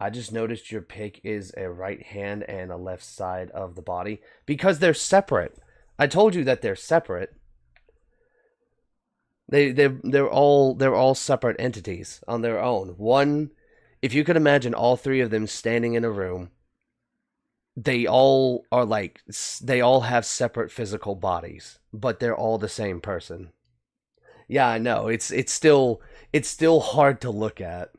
I just noticed your pick is a right hand and a left side of the body. Because they're separate. I told you that they're separate. They're all separate entities on their own. One, if you could imagine all three of them standing in a room, they all have separate physical bodies, but they're all the same person. Yeah, I know. It's still hard to look at.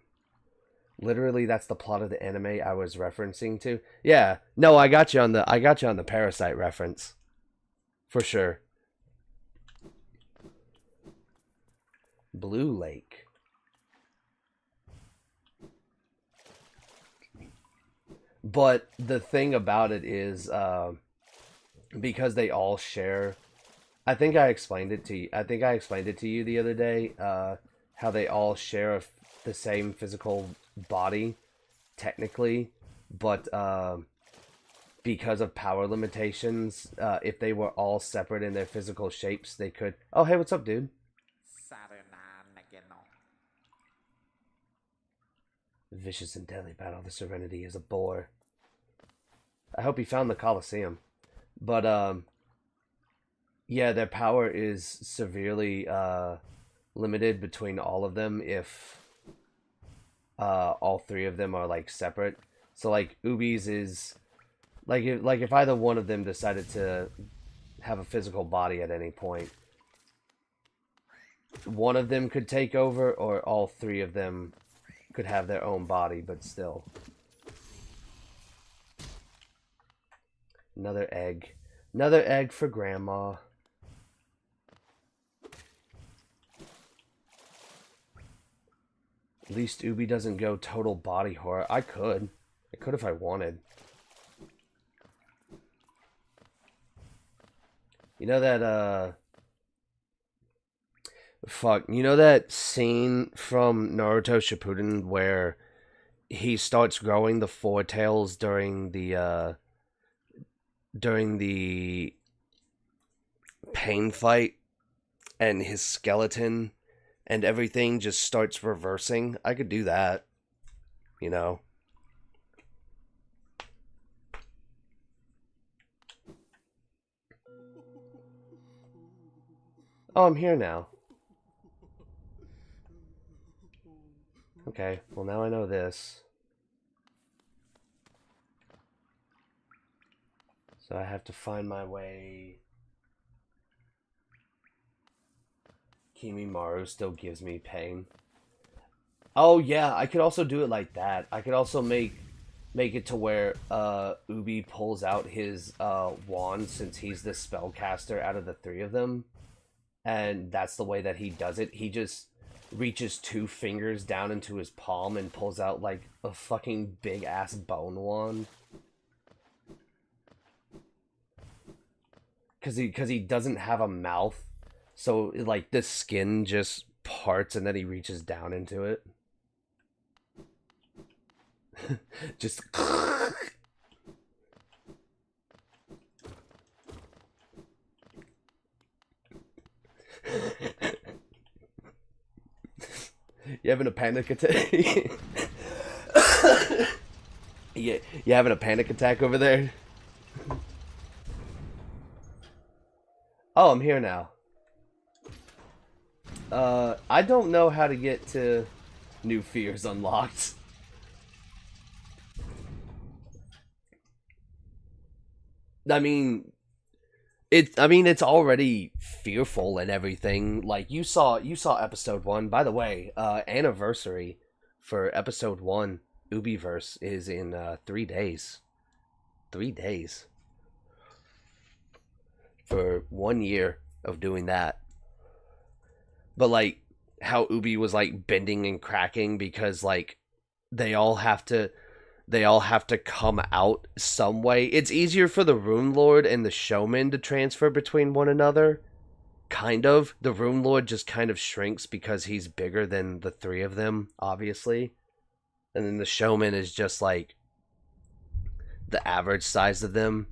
Literally, that's the plot of the anime I was referencing to. Yeah, no, I got you on the Parasite reference, for sure. Blue Lake. But the thing about it is, because they all share, I think I explained it to you the other day, how they all share the same physical body, technically, but because of power limitations, if they were all separate in their physical shapes, they could... Oh, hey, what's up, dude? Vicious and deadly battle. The Serenity is a bore. I hope he found the Colosseum. But, yeah, their power is severely limited between all of them if all three of them are, like, separate. So, like, Ubi's is... Like if either one of them decided to have a physical body at any point, one of them could take over, or all three of them could have their own body, but still. Another egg. Another egg for Grandma. At least Ubi doesn't go total body horror. I could if I wanted. You know that, you know that scene from Naruto Shippuden where he starts growing the four tails during the pain fight, and his skeleton and everything just starts reversing? I could do that, you know. Oh, I'm here now. Okay, well now I know this. So I have to find my way. Kimimaru still gives me pain. Oh yeah, I could also do it like that. I could also make make it to where Ubi pulls out his wand, since he's the spellcaster out of the three of them, and that's the way that he does it. He just reaches 2 fingers down into his palm and pulls out like a fucking big ass bone wand. Cause he doesn't have a mouth, so like the skin just parts and then he reaches down into it. Just you having a panic attack? Yeah, you having a panic attack over there? Oh, I'm here now. I don't know how to get to New Fears Unlocked. I mean, it's already fearful and everything. Like you saw episode 1. By the way, anniversary for episode 1, Ubiverse, is in 3 days. 3 days. For 1 year of doing that. But like how Ubi was like bending and cracking because like they all have to come out some way. It's easier for the Rune Lord and the Showman to transfer between one another. Kind of. The Rune Lord just kind of shrinks because he's bigger than the 3 of them, obviously. And then the Showman is just like the average size of them.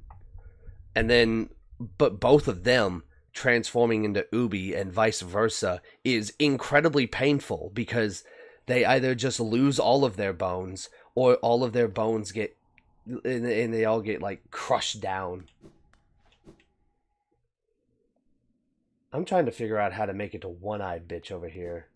And then, but both of them transforming into Ubi and vice versa is incredibly painful because they either just lose all of their bones or all of their bones get, and they all get like crushed down. I'm trying to figure out how to make it to One-Eyed Bitch over here.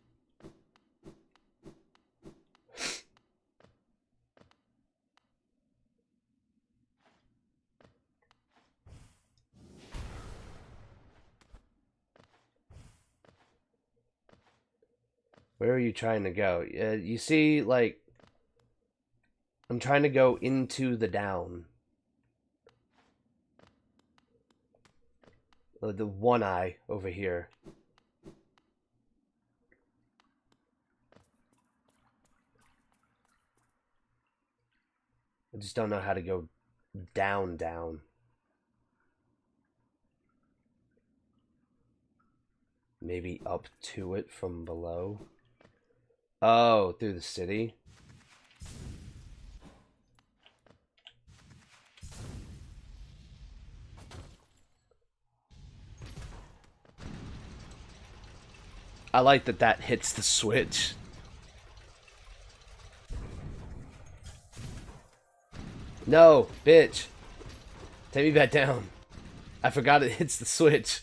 Where are you trying to go? You see, like, I'm trying to go into the down. The one eye over here. I just don't know how to go down. Maybe up to it from below. Oh, through the city. I like that hits the switch. No, bitch. Take me back down. I forgot it hits the switch.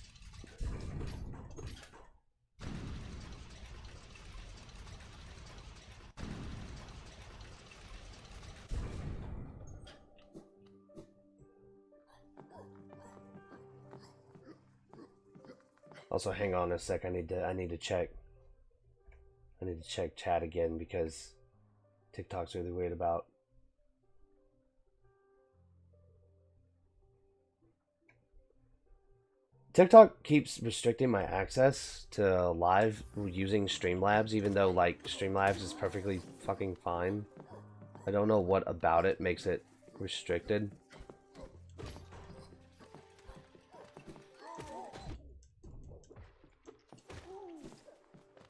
Also, hang on a sec. I need to check. I need to check chat again because TikTok's really weird about. TikTok keeps restricting my access to live using Streamlabs, even though like Streamlabs is perfectly fucking fine. I don't know what about it makes it restricted.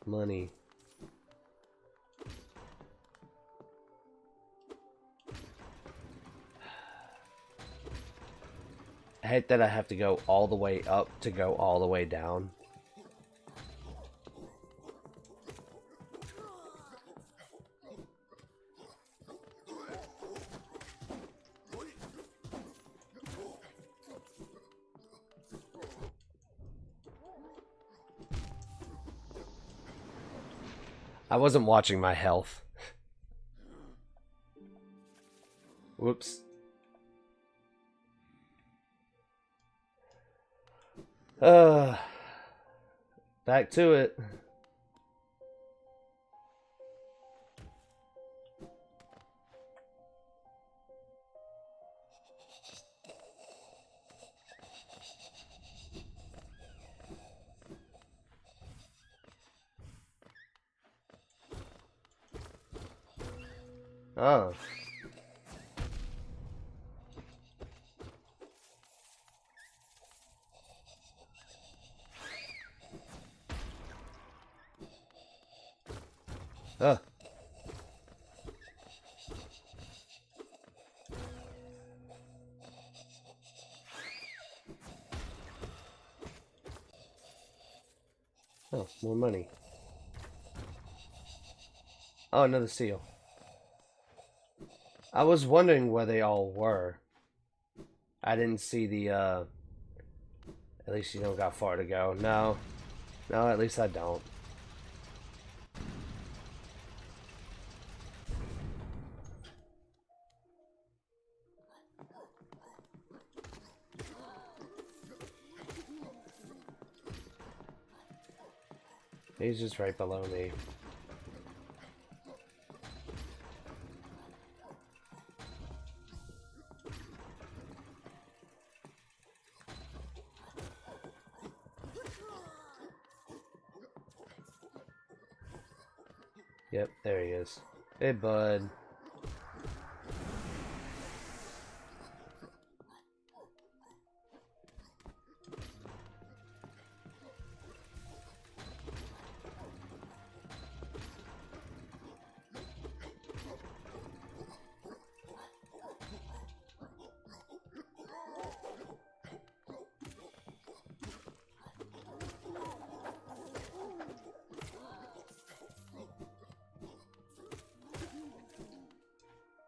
Money. I hate that I have to go all the way up to go all the way down. I wasn't watching my health. Whoops. Back to it. Oh. Oh. Oh, more money. Oh, another seal. I was wondering where they all were. I didn't see the, at least you don't got far to go. No. No, at least I don't. He's just right below me. Yep, there he is. Hey, bud.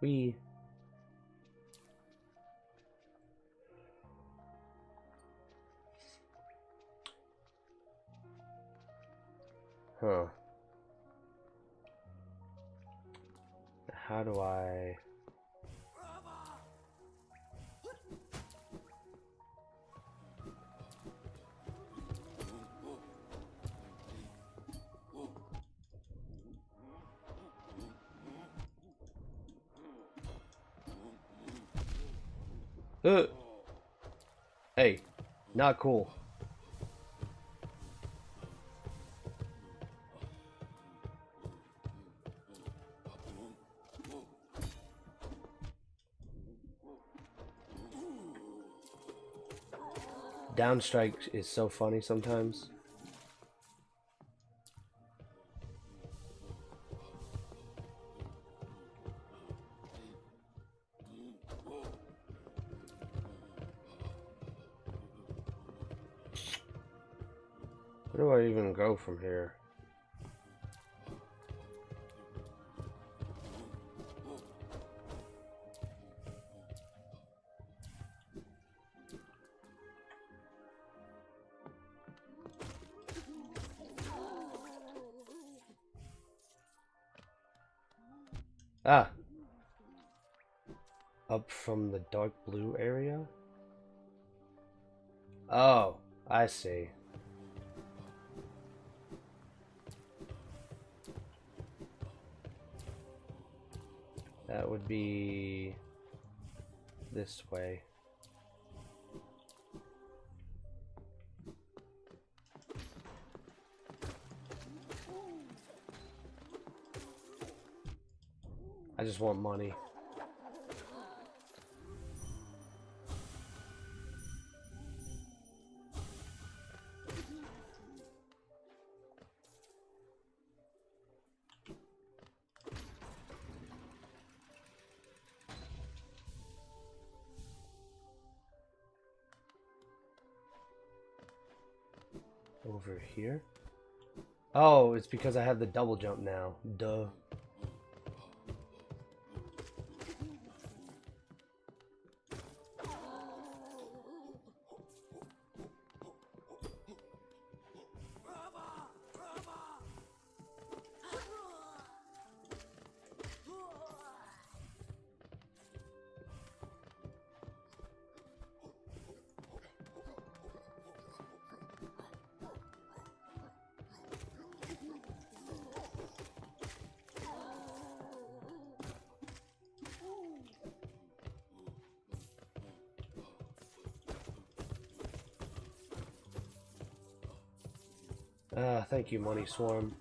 We. Huh. How do I... Hey, not cool. Downstrike is so funny sometimes. Where do I even go from here? Ah! Up from the dark blue area? Oh, I see. That would be this way. I just want money. Over here? Oh, it's because I have the double jump now. Duh. Thank you, Money Swarm.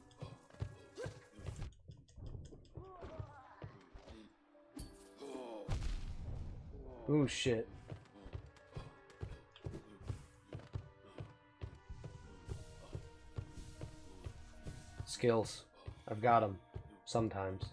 Oh shit. Skills. I've got them. Sometimes.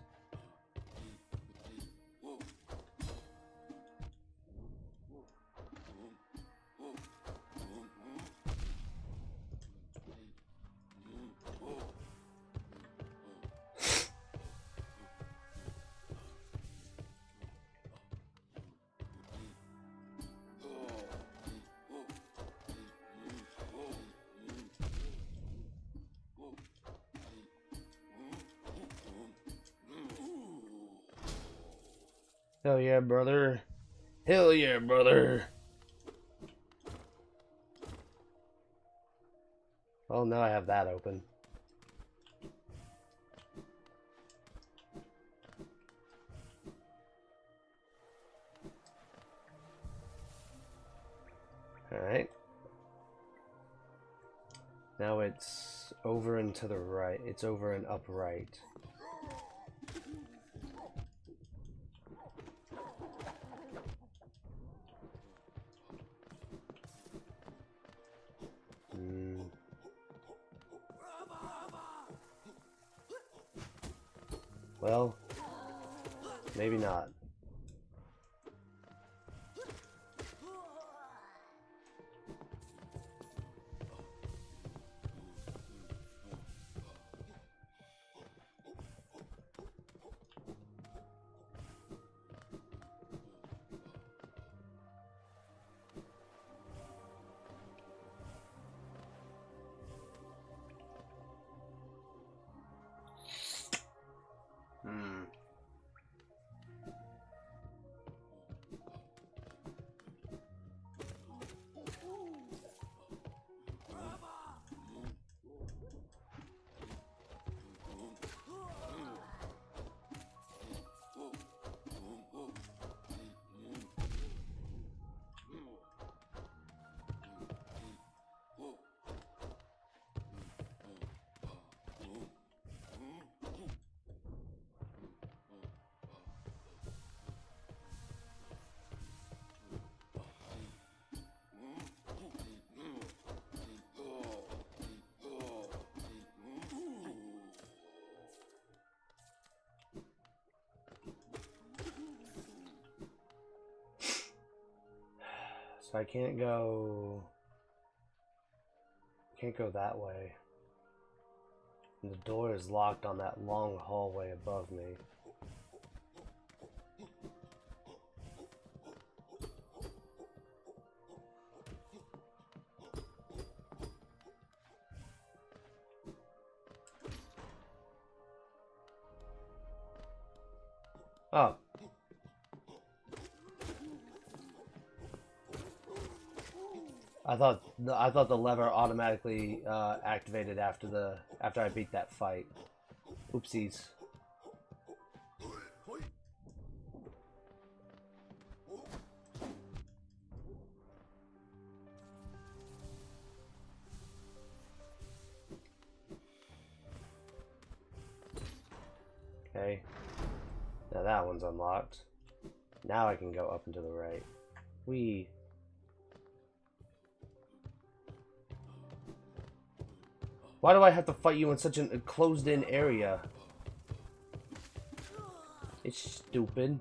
Hell yeah, brother. Hell yeah, brother. Well, now I have that open. Alright. Now it's over and to the right. It's over and upright. Well, maybe not. So I can't go that way. And the door is locked on that long hallway above me. Oh. I thought the lever automatically activated after I beat that fight. Oopsies. Okay. Now that one's unlocked. Now I can go up and to the right. Whee. Why do I have to fight you in such a closed-in area? It's stupid.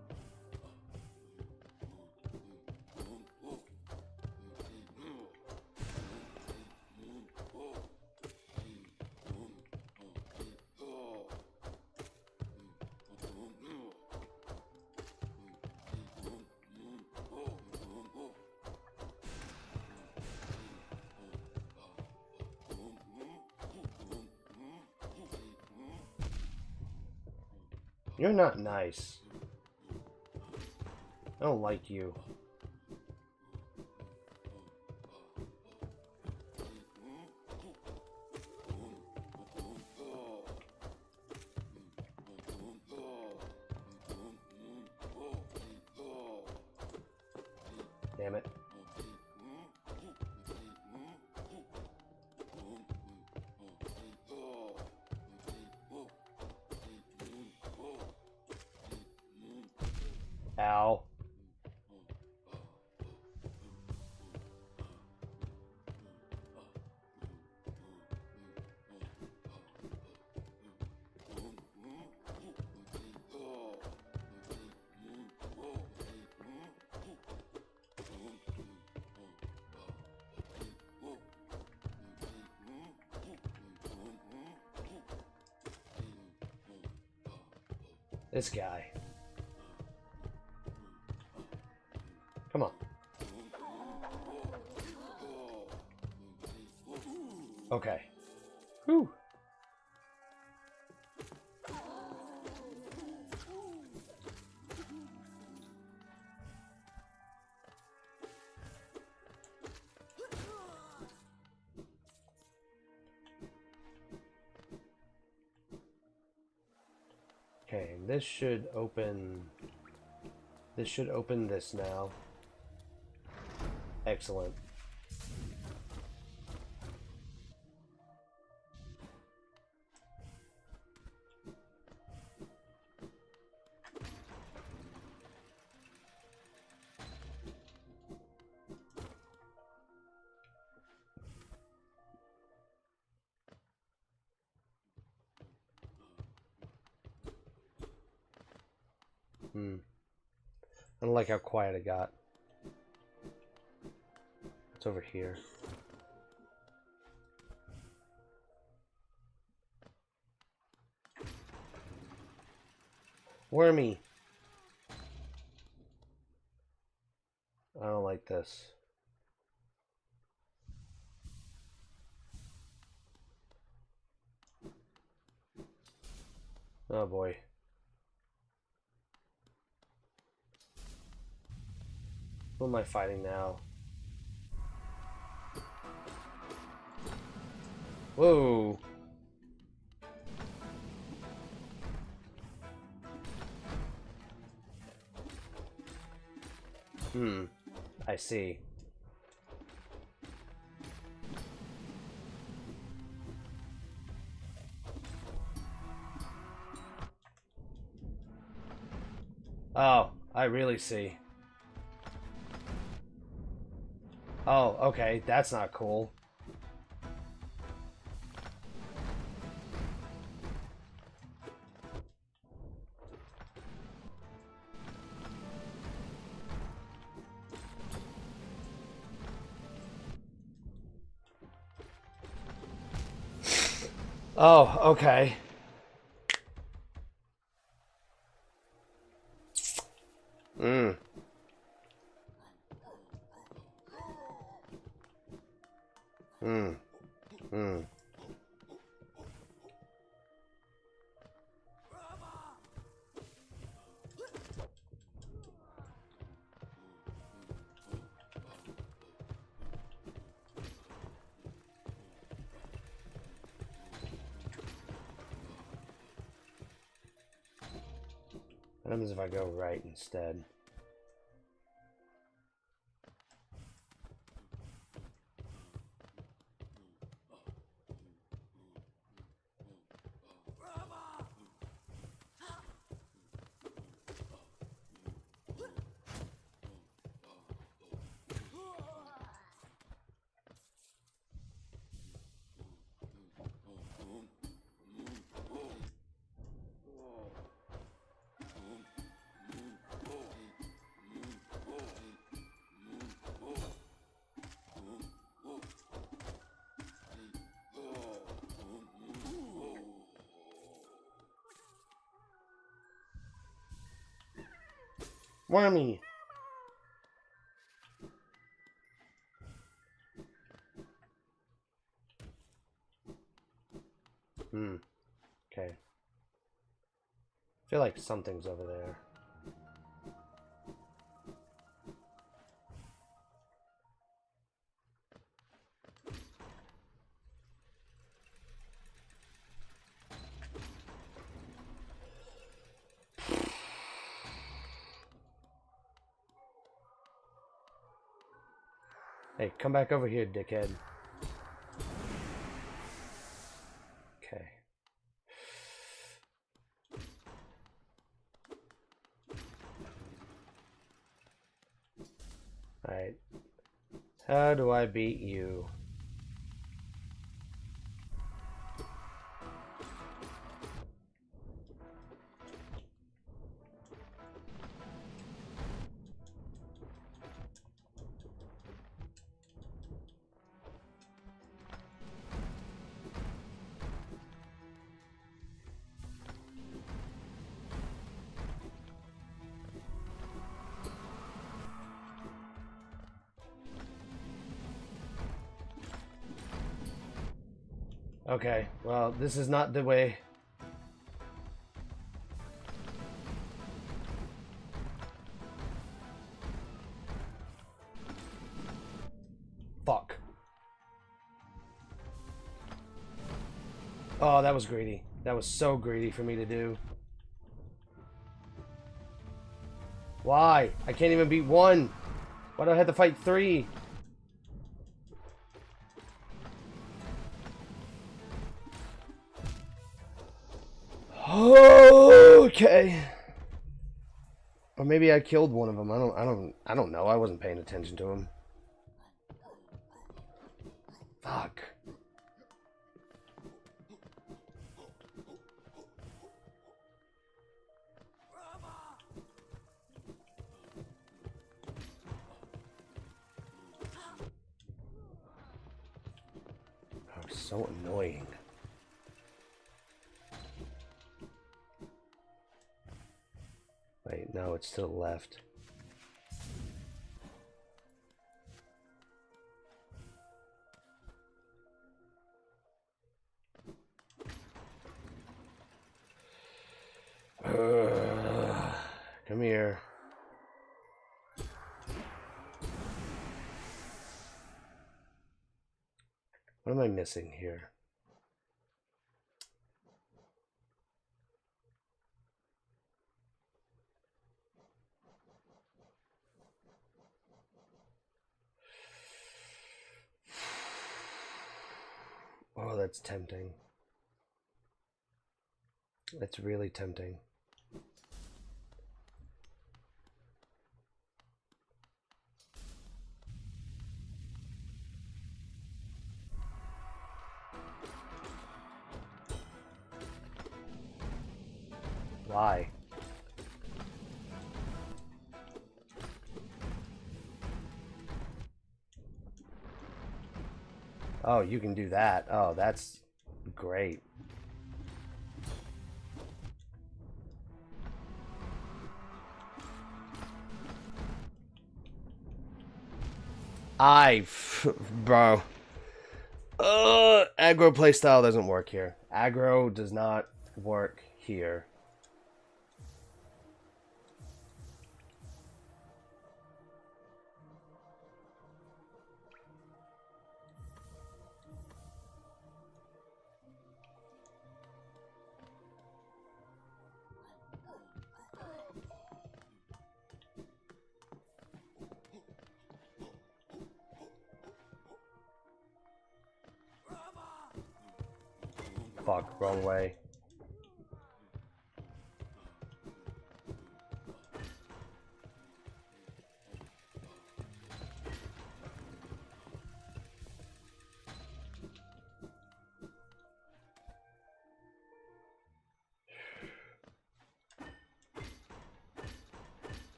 You're not nice. I don't like you. Damn it. Ow. This guy. Come on. Okay. Whew. Okay, this should open this now. Excellent. I don't like how quiet it got. It's over here. Wormy. I don't like this. Oh boy. Who am I fighting now? Whoa. I see. Oh, I really see. Oh, okay, that's not cool. Oh, okay. Mm. Mm. Mm. What happens if I go right instead? Wormy! Okay. I feel like something's over there. Hey, come back over here, dickhead. Okay. Alright. How do I beat you? Okay, well, this is not the way. Fuck. Oh, that was greedy. That was so greedy for me to do. Why? I can't even beat one. Why do I have to fight three? Okay. Or maybe I killed one of them. I don't know. I wasn't paying attention to him. Fuck. Oh, so annoying. Wait, no, it's to the left. Come here. What am I missing here? Oh, that's tempting. That's really tempting. Why? Oh, you can do that. Oh, that's great. Bro. Aggro playstyle doesn't work here. Aggro does not work here. Fuck, wrong way.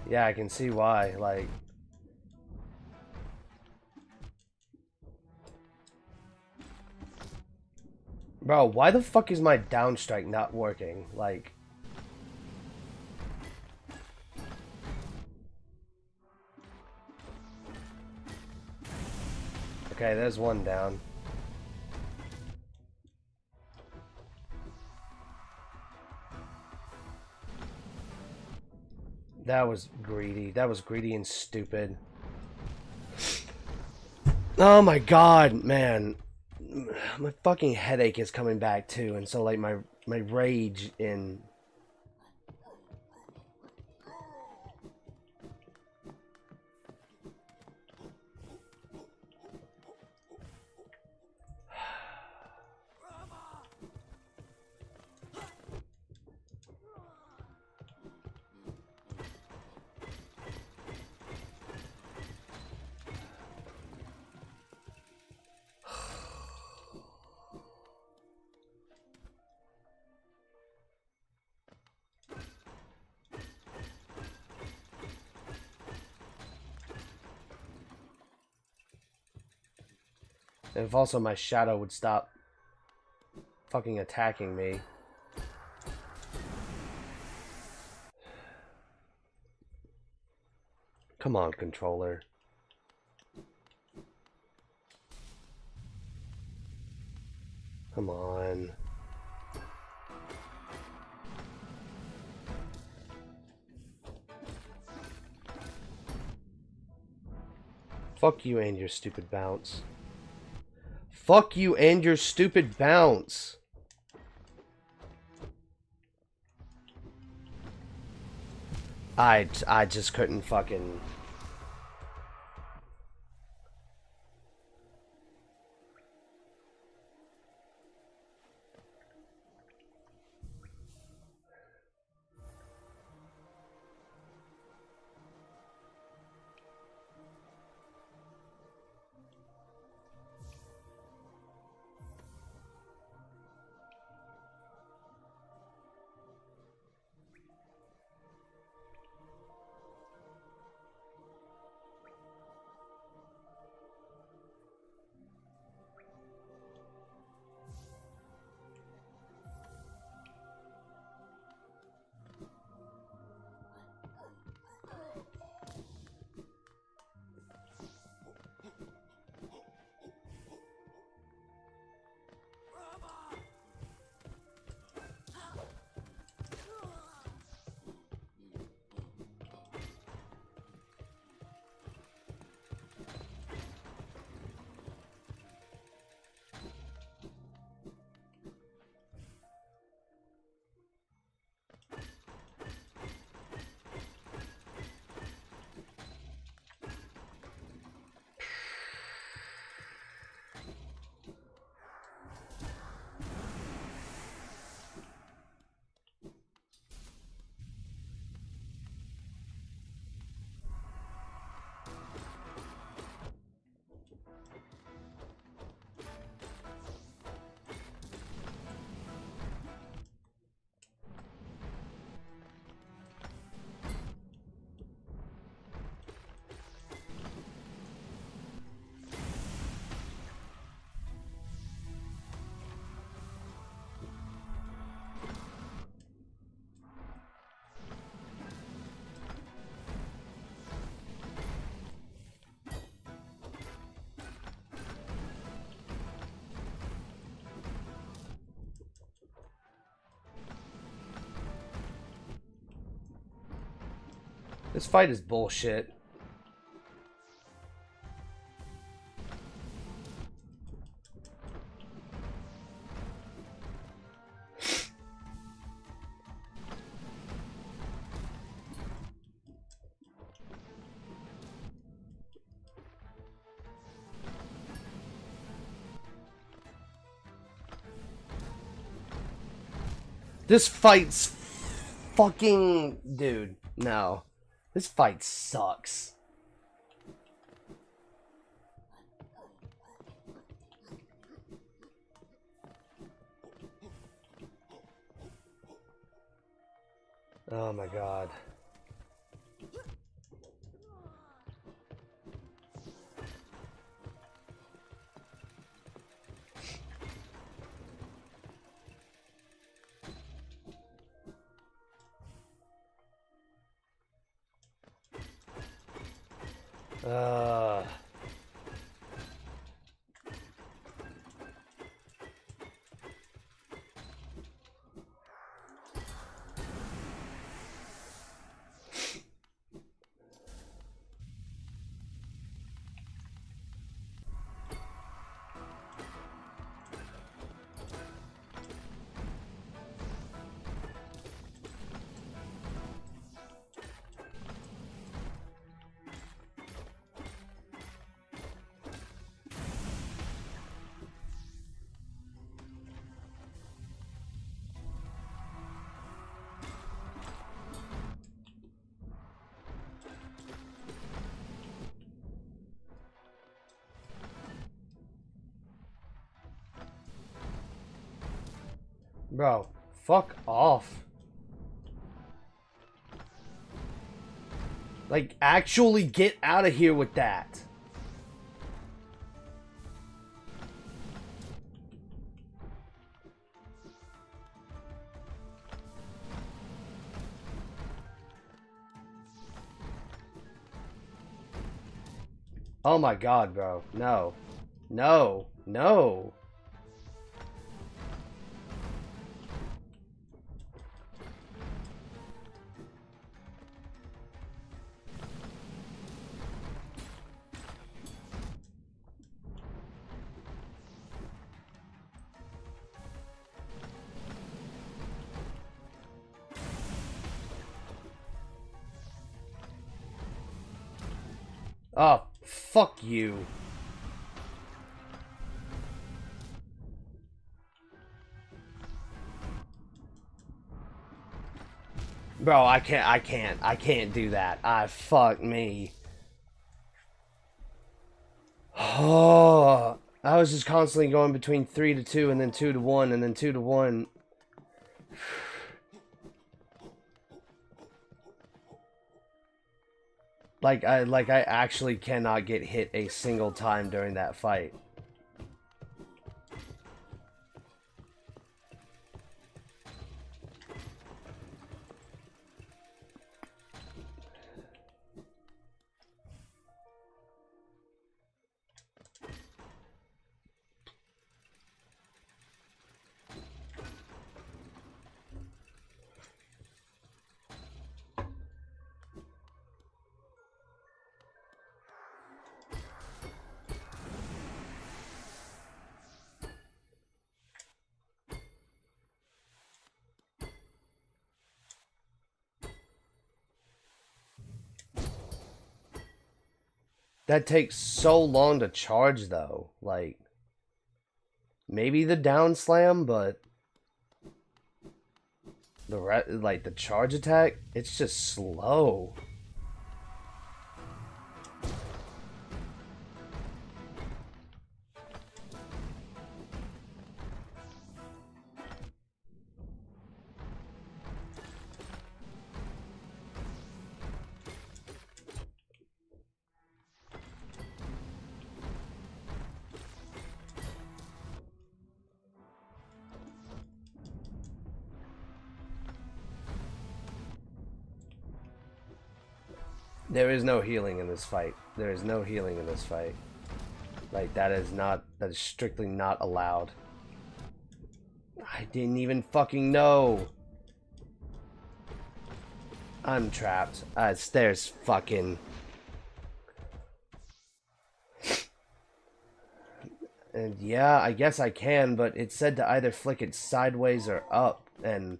Yeah, I can see why, like... Bro, why the fuck is my down strike not working? Like... Okay, there's one down. That was greedy. That was greedy and stupid. Oh my god, man. My fucking headache is coming back too, and so like my rage in... And if also my shadow would stop fucking attacking me. Come on, controller. Come on. Fuck you and your stupid bounce. Fuck you and your stupid bounce. I just couldn't fucking... This fight is bullshit. This fight's fucking... Dude, no. This fight sucks. Oh my god. Uh... Bro, fuck off. Like, actually get out of here with that. Oh my god, bro. No. No. No. Oh, fuck you. Bro, I can't do that. Fuck me. Oh, I was just constantly going between 3 to 2 and then 2 to 1 and then 2 to 1. Like I actually cannot get hit a single time during that fight. That takes so long to charge though. Like maybe the down slam, but like the charge attack, it's just slow. There is no healing in this fight. There is no healing in this fight. Like that is strictly not allowed. I didn't even fucking know. I'm trapped. There's fucking... And yeah, I guess I can, but it said to either flick it sideways or up, and...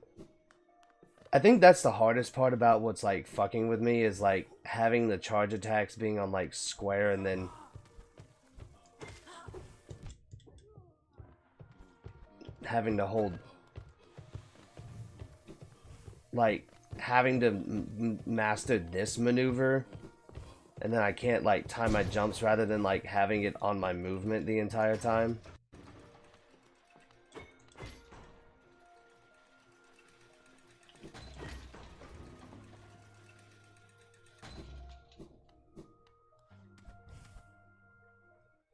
I think that's the hardest part about what's, like, fucking with me, is, like, having the charge attacks being on, like, square and then... having to hold... like, having to master this maneuver, and then I can't, like, time my jumps rather than, like, having it on my movement the entire time.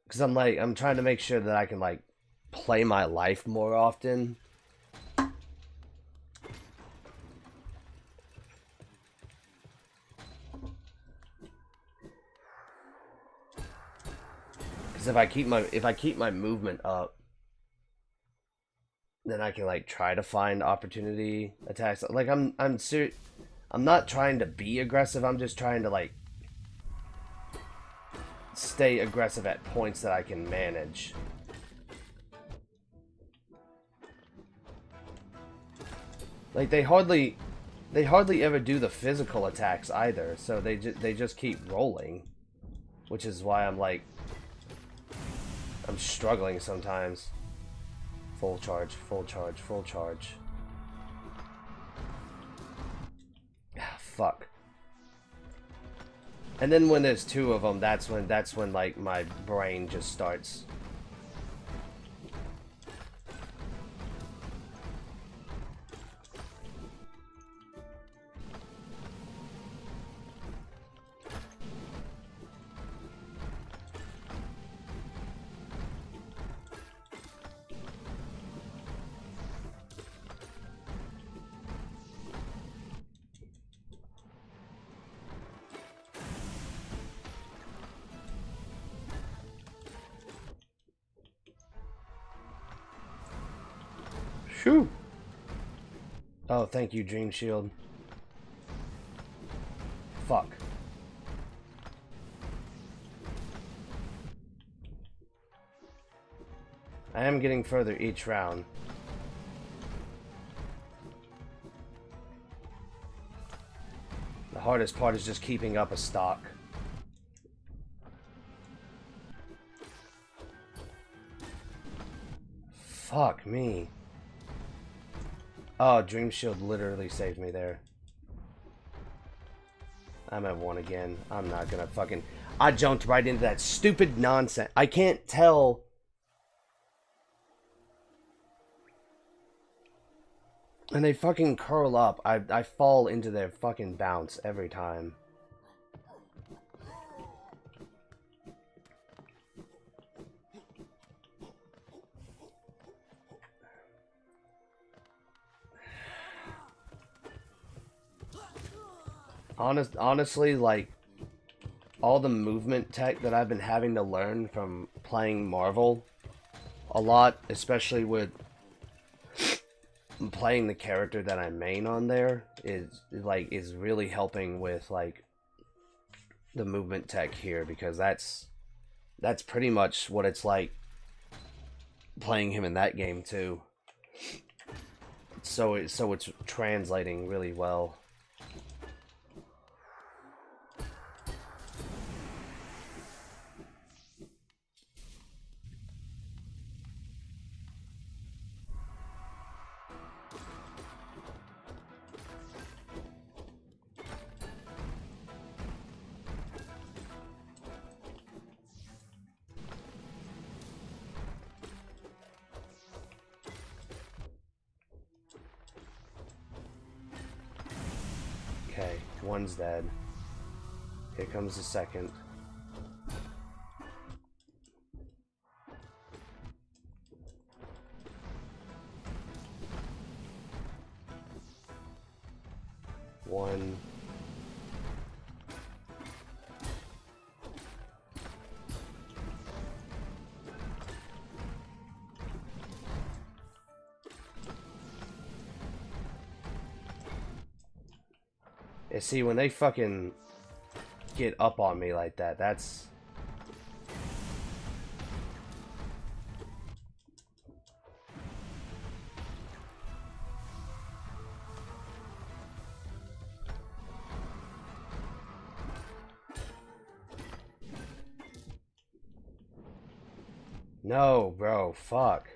Because I'm trying to make sure that I can, like, play my life more often. Because if I keep my movement up, then I can, like, try to find opportunity attacks. Like, I'm not trying to be aggressive. I'm just trying to, like, stay aggressive at points that I can manage. Like, they hardly ever do the physical attacks either, so they just keep rolling, which is why I'm like, I'm struggling sometimes. Full charge, full charge, full charge. Ah, fuck. And then when there's two of them, that's when like my brain just starts. Phew. Oh, thank you, Dream Shield. Fuck. I am getting further each round. The hardest part is just keeping up a stock. Fuck me. Oh, Dream Shield literally saved me there. I'm at 1 again. I'm not gonna fucking... I jumped right into that stupid nonsense. I can't tell... And they fucking curl up. I fall into their fucking bounce every time. Honestly, like, all the movement tech that I've been having to learn from playing Marvel a lot, especially with playing the character that I main on there, is really helping with, like, the movement tech here, because that's pretty much what it's like playing him in that game too. So it's translating really well. Okay, one's dead. Here comes the second. One. Yeah, see, when they fucking get up on me like that, that's... No, bro, fuck.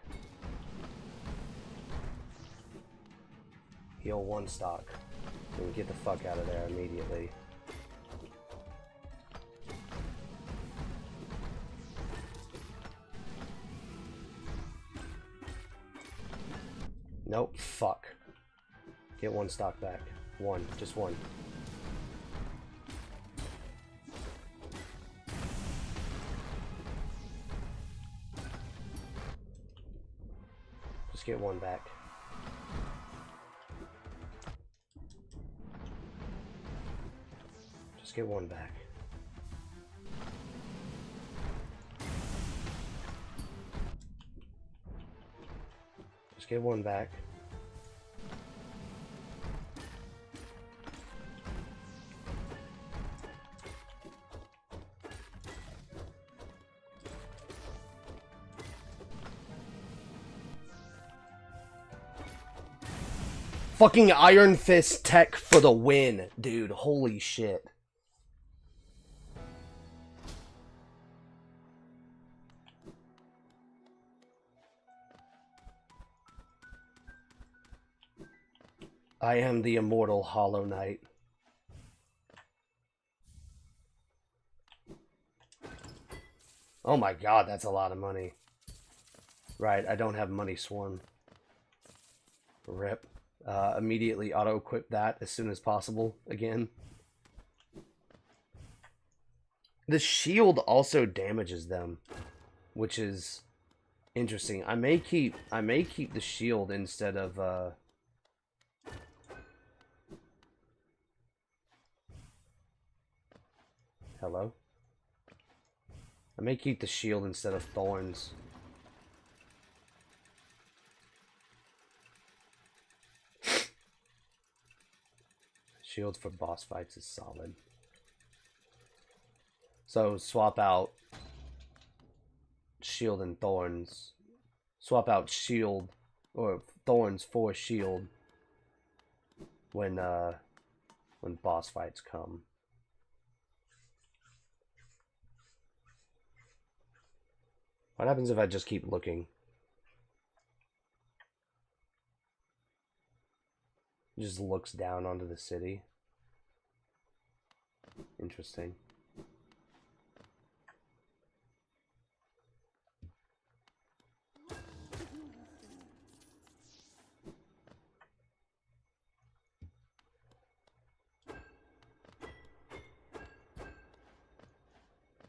Heal 1 stock. And get the fuck out of there immediately. Nope, fuck. Get 1 stock back. 1, just 1. Just get 1 back. Just get 1 back. Just get 1 back. Fucking Iron Fist tech for the win, dude. Holy shit. I am the immortal Hollow Knight. Oh my god, that's a lot of money. Right, I don't have Money Swarm. Rip. Immediately auto-equip that as soon as possible again. The shield also damages them, which is interesting. I may keep the shield instead of Hello? I may keep the shield instead of thorns. Shields for boss fights is solid. So swap out shield and thorns. Swap out shield or thorns for shield when boss fights come. What happens if I just keep looking? It just looks down onto the city. Interesting.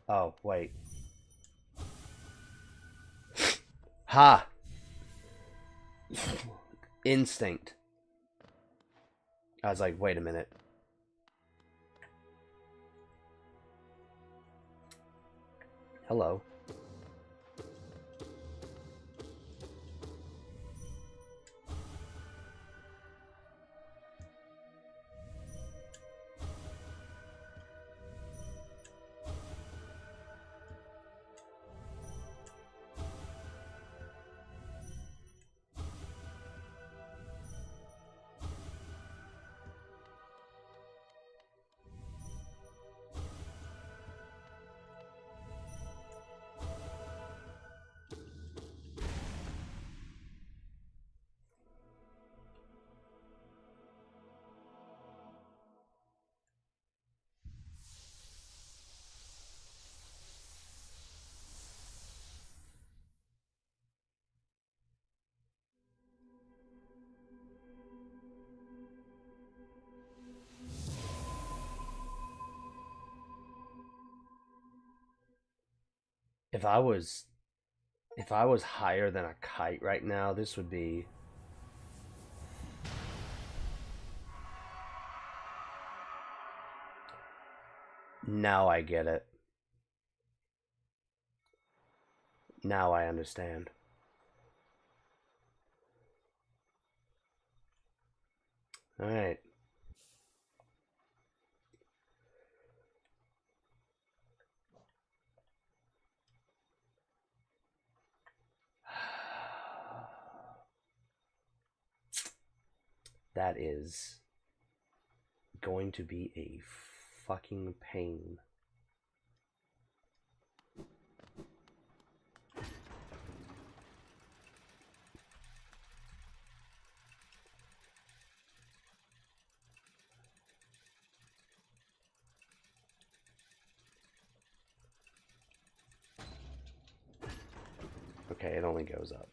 Oh, wait. Ha! Instinct. I was like, wait a minute. Hello. If I was higher than a kite right now, this would be now I get it. Now I understand. All right. That is going to be a fucking pain. Okay, it only goes up.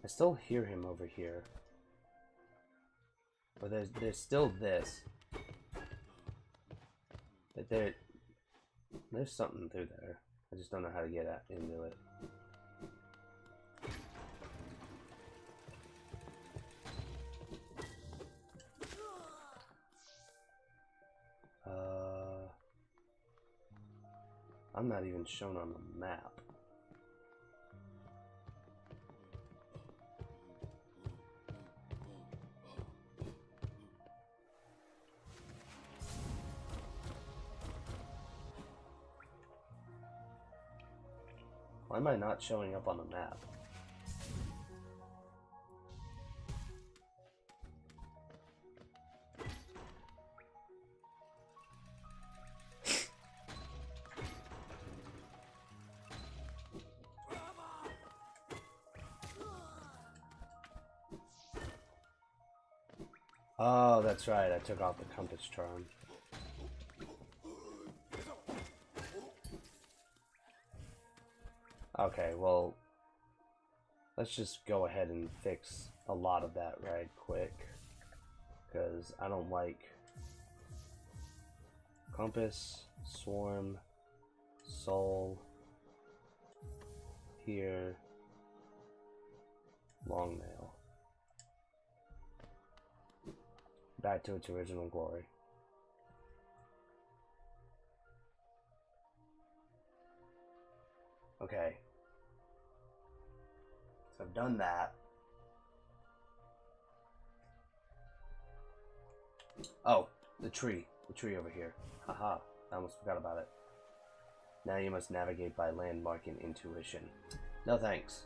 I still hear him over here. But there's still this. But there's something through there. I just don't know how to get into it. I'm not even shown on the map. Why am I not showing up on the map? Oh, that's right. I took off the compass charm. Okay, well, let's just go ahead and fix a lot of that right quick. Because I don't like compass, swarm, soul, here, long nail. Back to its original glory. Okay. So I've done that. Oh, the tree. The tree over here. Haha, I almost forgot about it. Now you must navigate by landmark and intuition. No thanks.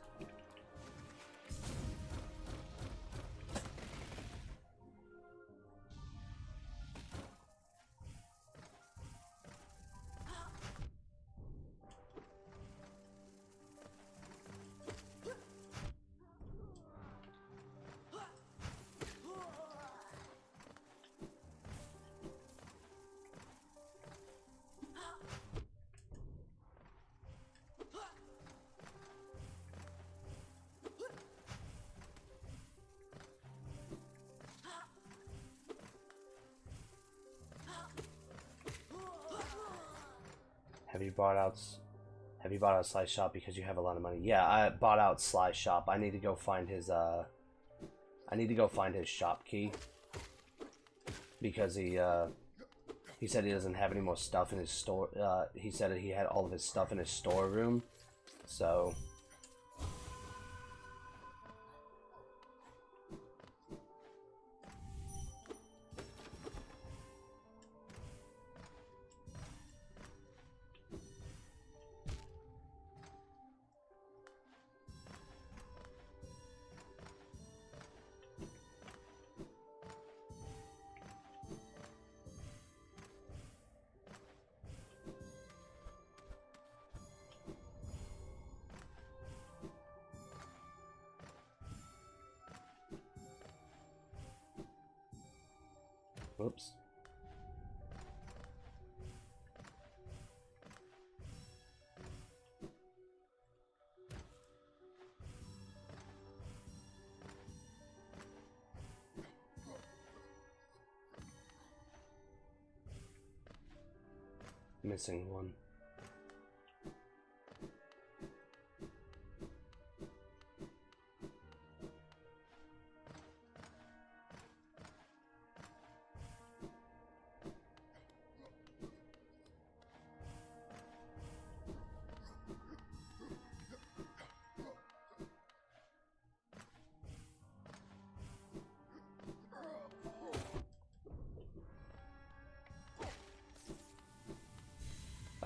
Have you bought out Sly Shop because you have a lot of money? Yeah, I bought out Sly Shop. I need to go find his shop key. Because he said he doesn't have any more stuff in his store. He said that he had all of his stuff in his storeroom. So whoops. Missing one.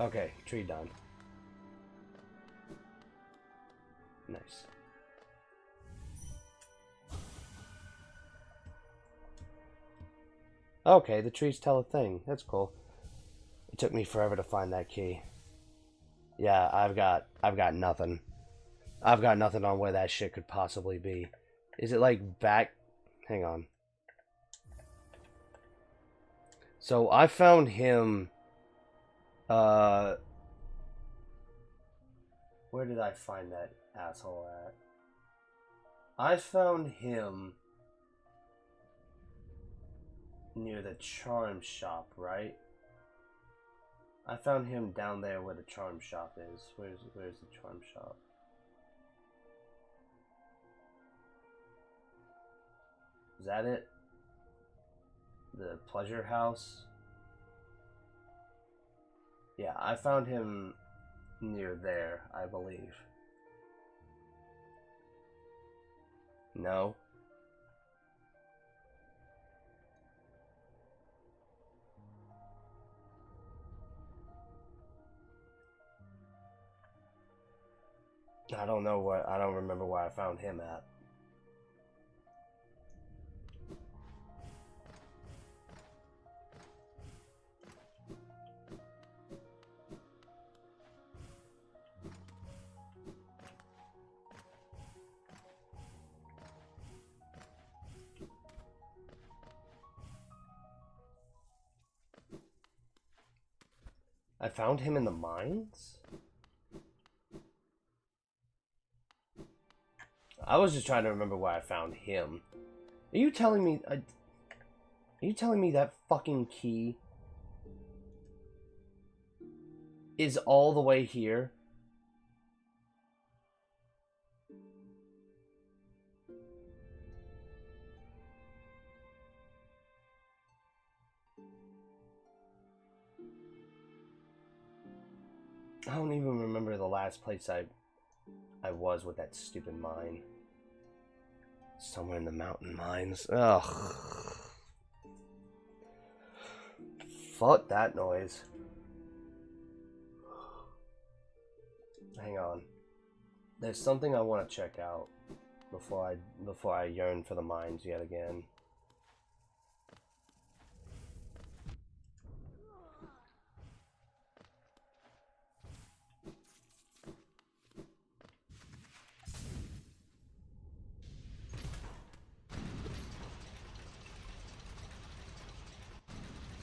Okay, tree done. Nice. Okay, the trees tell a thing. That's cool. It took me forever to find that key. Yeah, I've got nothing. I've got nothing on where that shit could possibly be. Is it like back? Hang on. So I found him. Where did I find that asshole at? I found him near the charm shop, right? I found him down there where the charm shop is. Where's the charm shop? Is that it? The pleasure house? Yeah, I found him near there, I believe. No. I don't remember where I found him at. I found him in the mines? I was just trying to remember where I found him. Are you telling me... Are you telling me that fucking key is all the way here? I don't even remember the last place I was with that stupid mine. Somewhere in the mountain mines. Ugh. Fuck that noise. Hang on. There's something I want to check out before I yearn for the mines yet again.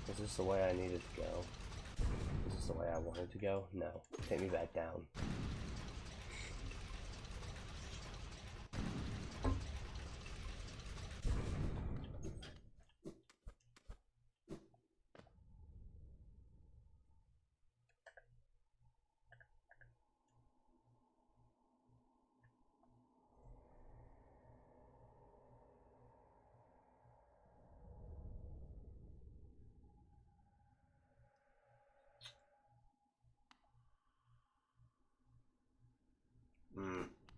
Is this the way I needed to go? Is this the way I wanted to go? No. Take me back down.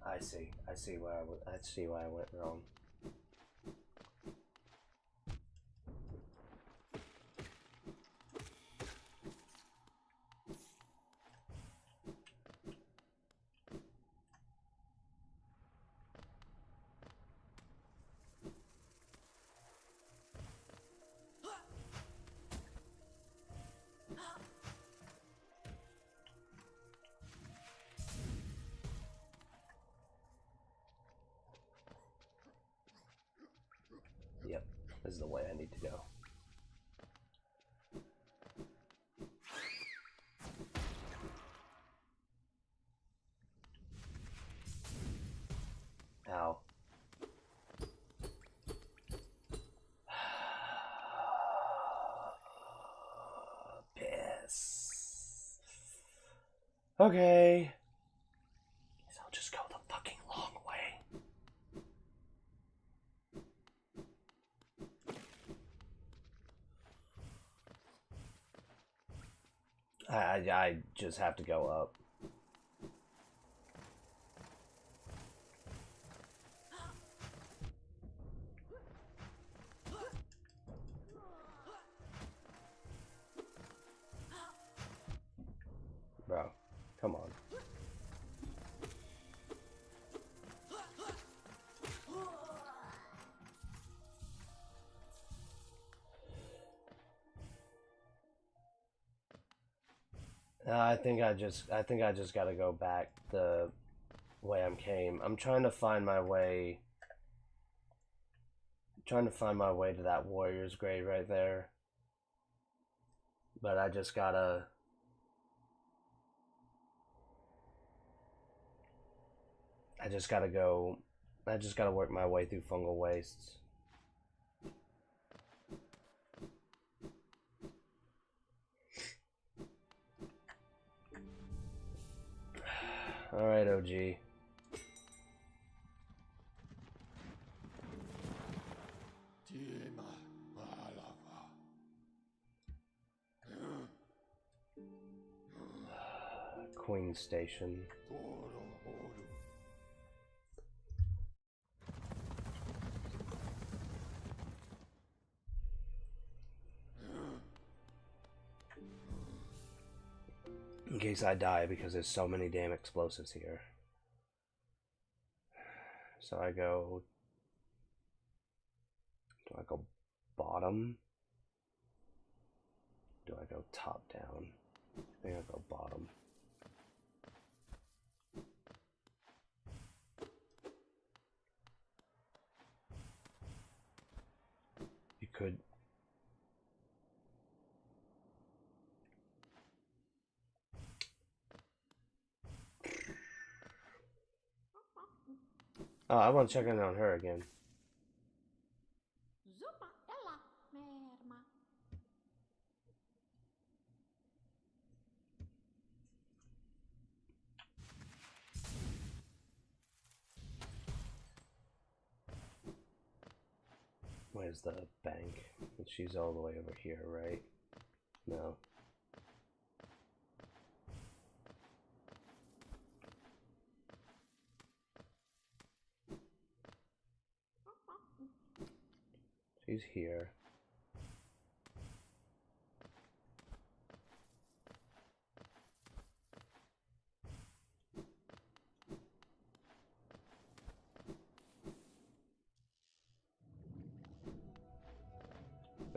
I see. I see why I went wrong. Yep, this is the way I need to go. Ow. Piss. Okay. So I'll just go the fucking long way. I just have to go up. Bro, come on. I think I just gotta go back the way I came. I'm trying to find my way. To that warrior's grave right there. But I just gotta go. I just gotta work my way through fungal wastes. Alright, OG. Queen Station. In case I die because there's so many damn explosives here. So I go... Do I go bottom? Do I go top down? I think I'll go bottom. You could... Oh, I want to check in on her again. Zupa ella merma. Where's the bank? She's all the way over here, right? No. She's here.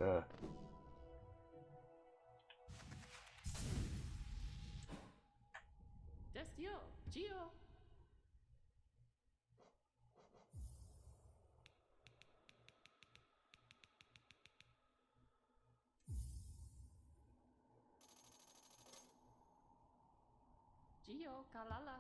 Uh. Destio, Gio. Gio, Kalala.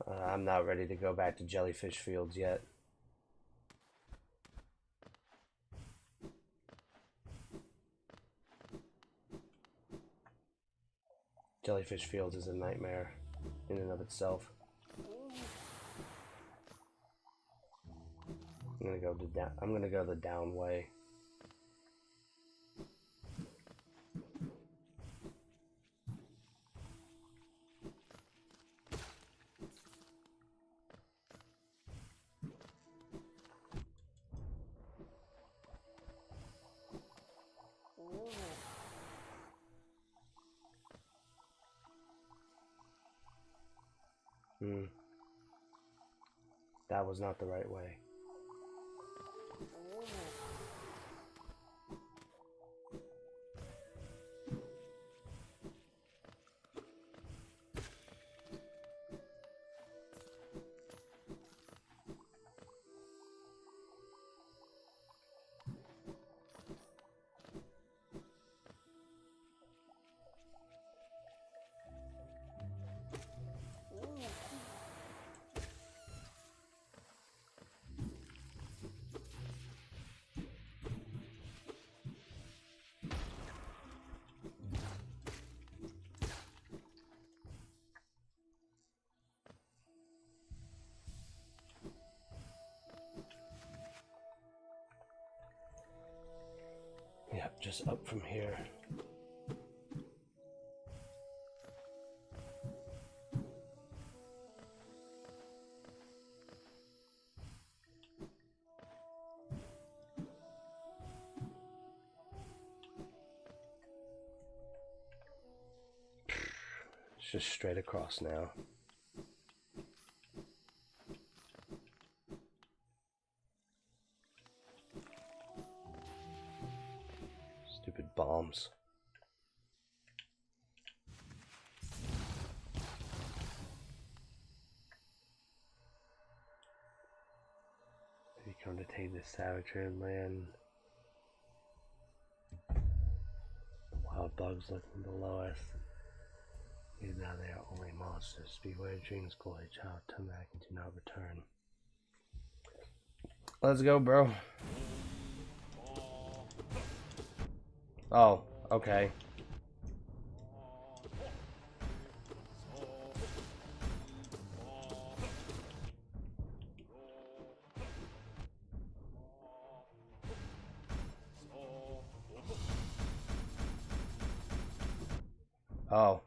I'm not ready to go back to Jellyfish Fields yet. Jellyfish Fields is a nightmare in and of itself. I'm gonna go the down way. That was not the right way. Yep, just up from here. It's just straight across now. Stupid bombs. You come to take this savage land. Wild bugs looking below us. Even now they are only monsters. Beware dreams, boy, child. Turn back and do not return. Let's go, bro. Oh, okay. Oh.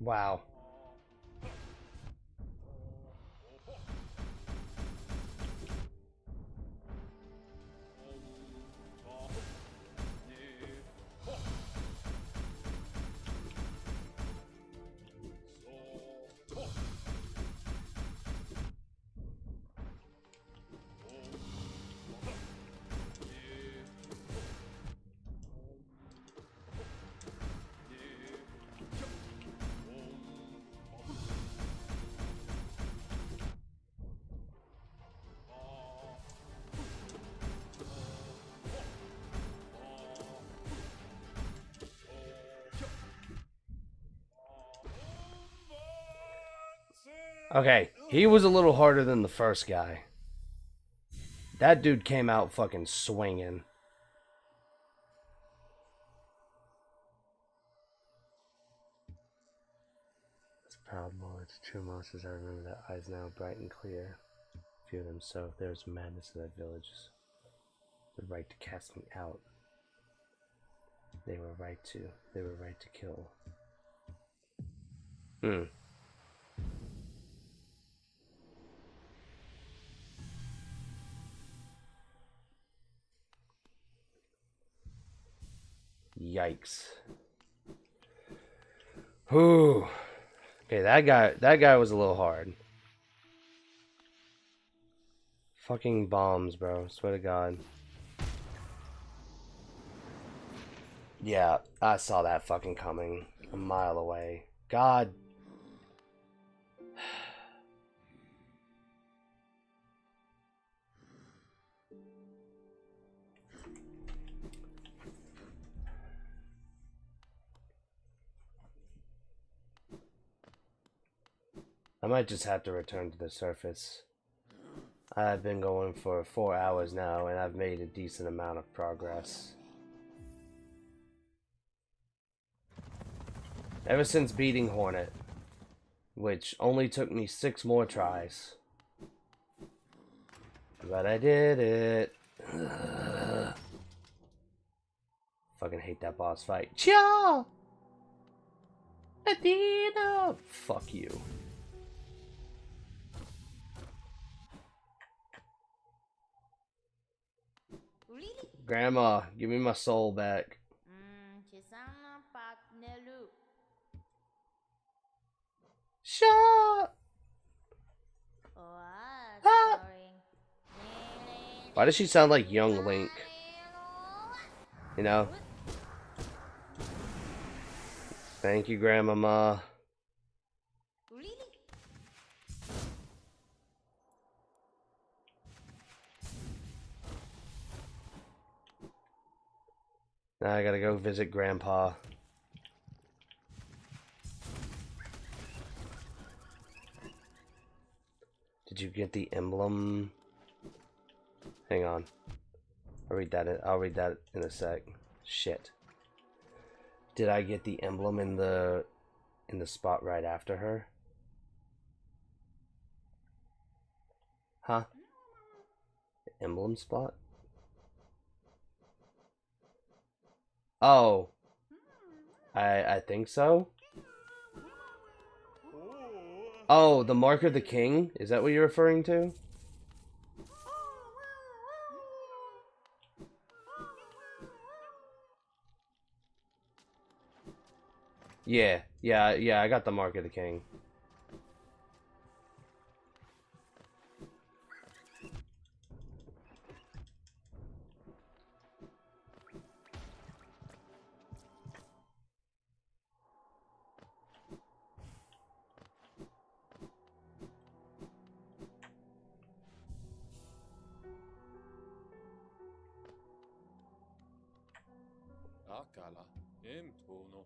Wow. Okay, he was a little harder than the first guy. That dude came out fucking swinging. It's probable it's true monsters. I remember that eyes now bright and clear. Few of them, so if there's madness in that village, the right to cast me out. They were right to kill. Yikes. Whew. Okay, that guy was a little hard. Fucking bombs, bro. Swear to God. Yeah, I saw that fucking coming a mile away. God. I might just have to return to the surface. I've been going for 4 hours now, and I've made a decent amount of progress. Ever since beating Hornet, which only took me 6 more tries. But I did it. Ugh. Fucking hate that boss fight. Chia! Adina! Fuck you. Grandma, give me my soul back. Shut! Ah! Why does she sound like young Link? You know? Thank you, Grandmama. Now I gotta go visit Grandpa. Did you get the emblem? Hang on. I'll read that in a sec. Shit. Did I get the emblem in the spot right after her? Huh? The emblem spot? Oh. I think so. Oh, the Mark of the King? Is that what you're referring to? Yeah, I got the Mark of the King. Akala, Tono.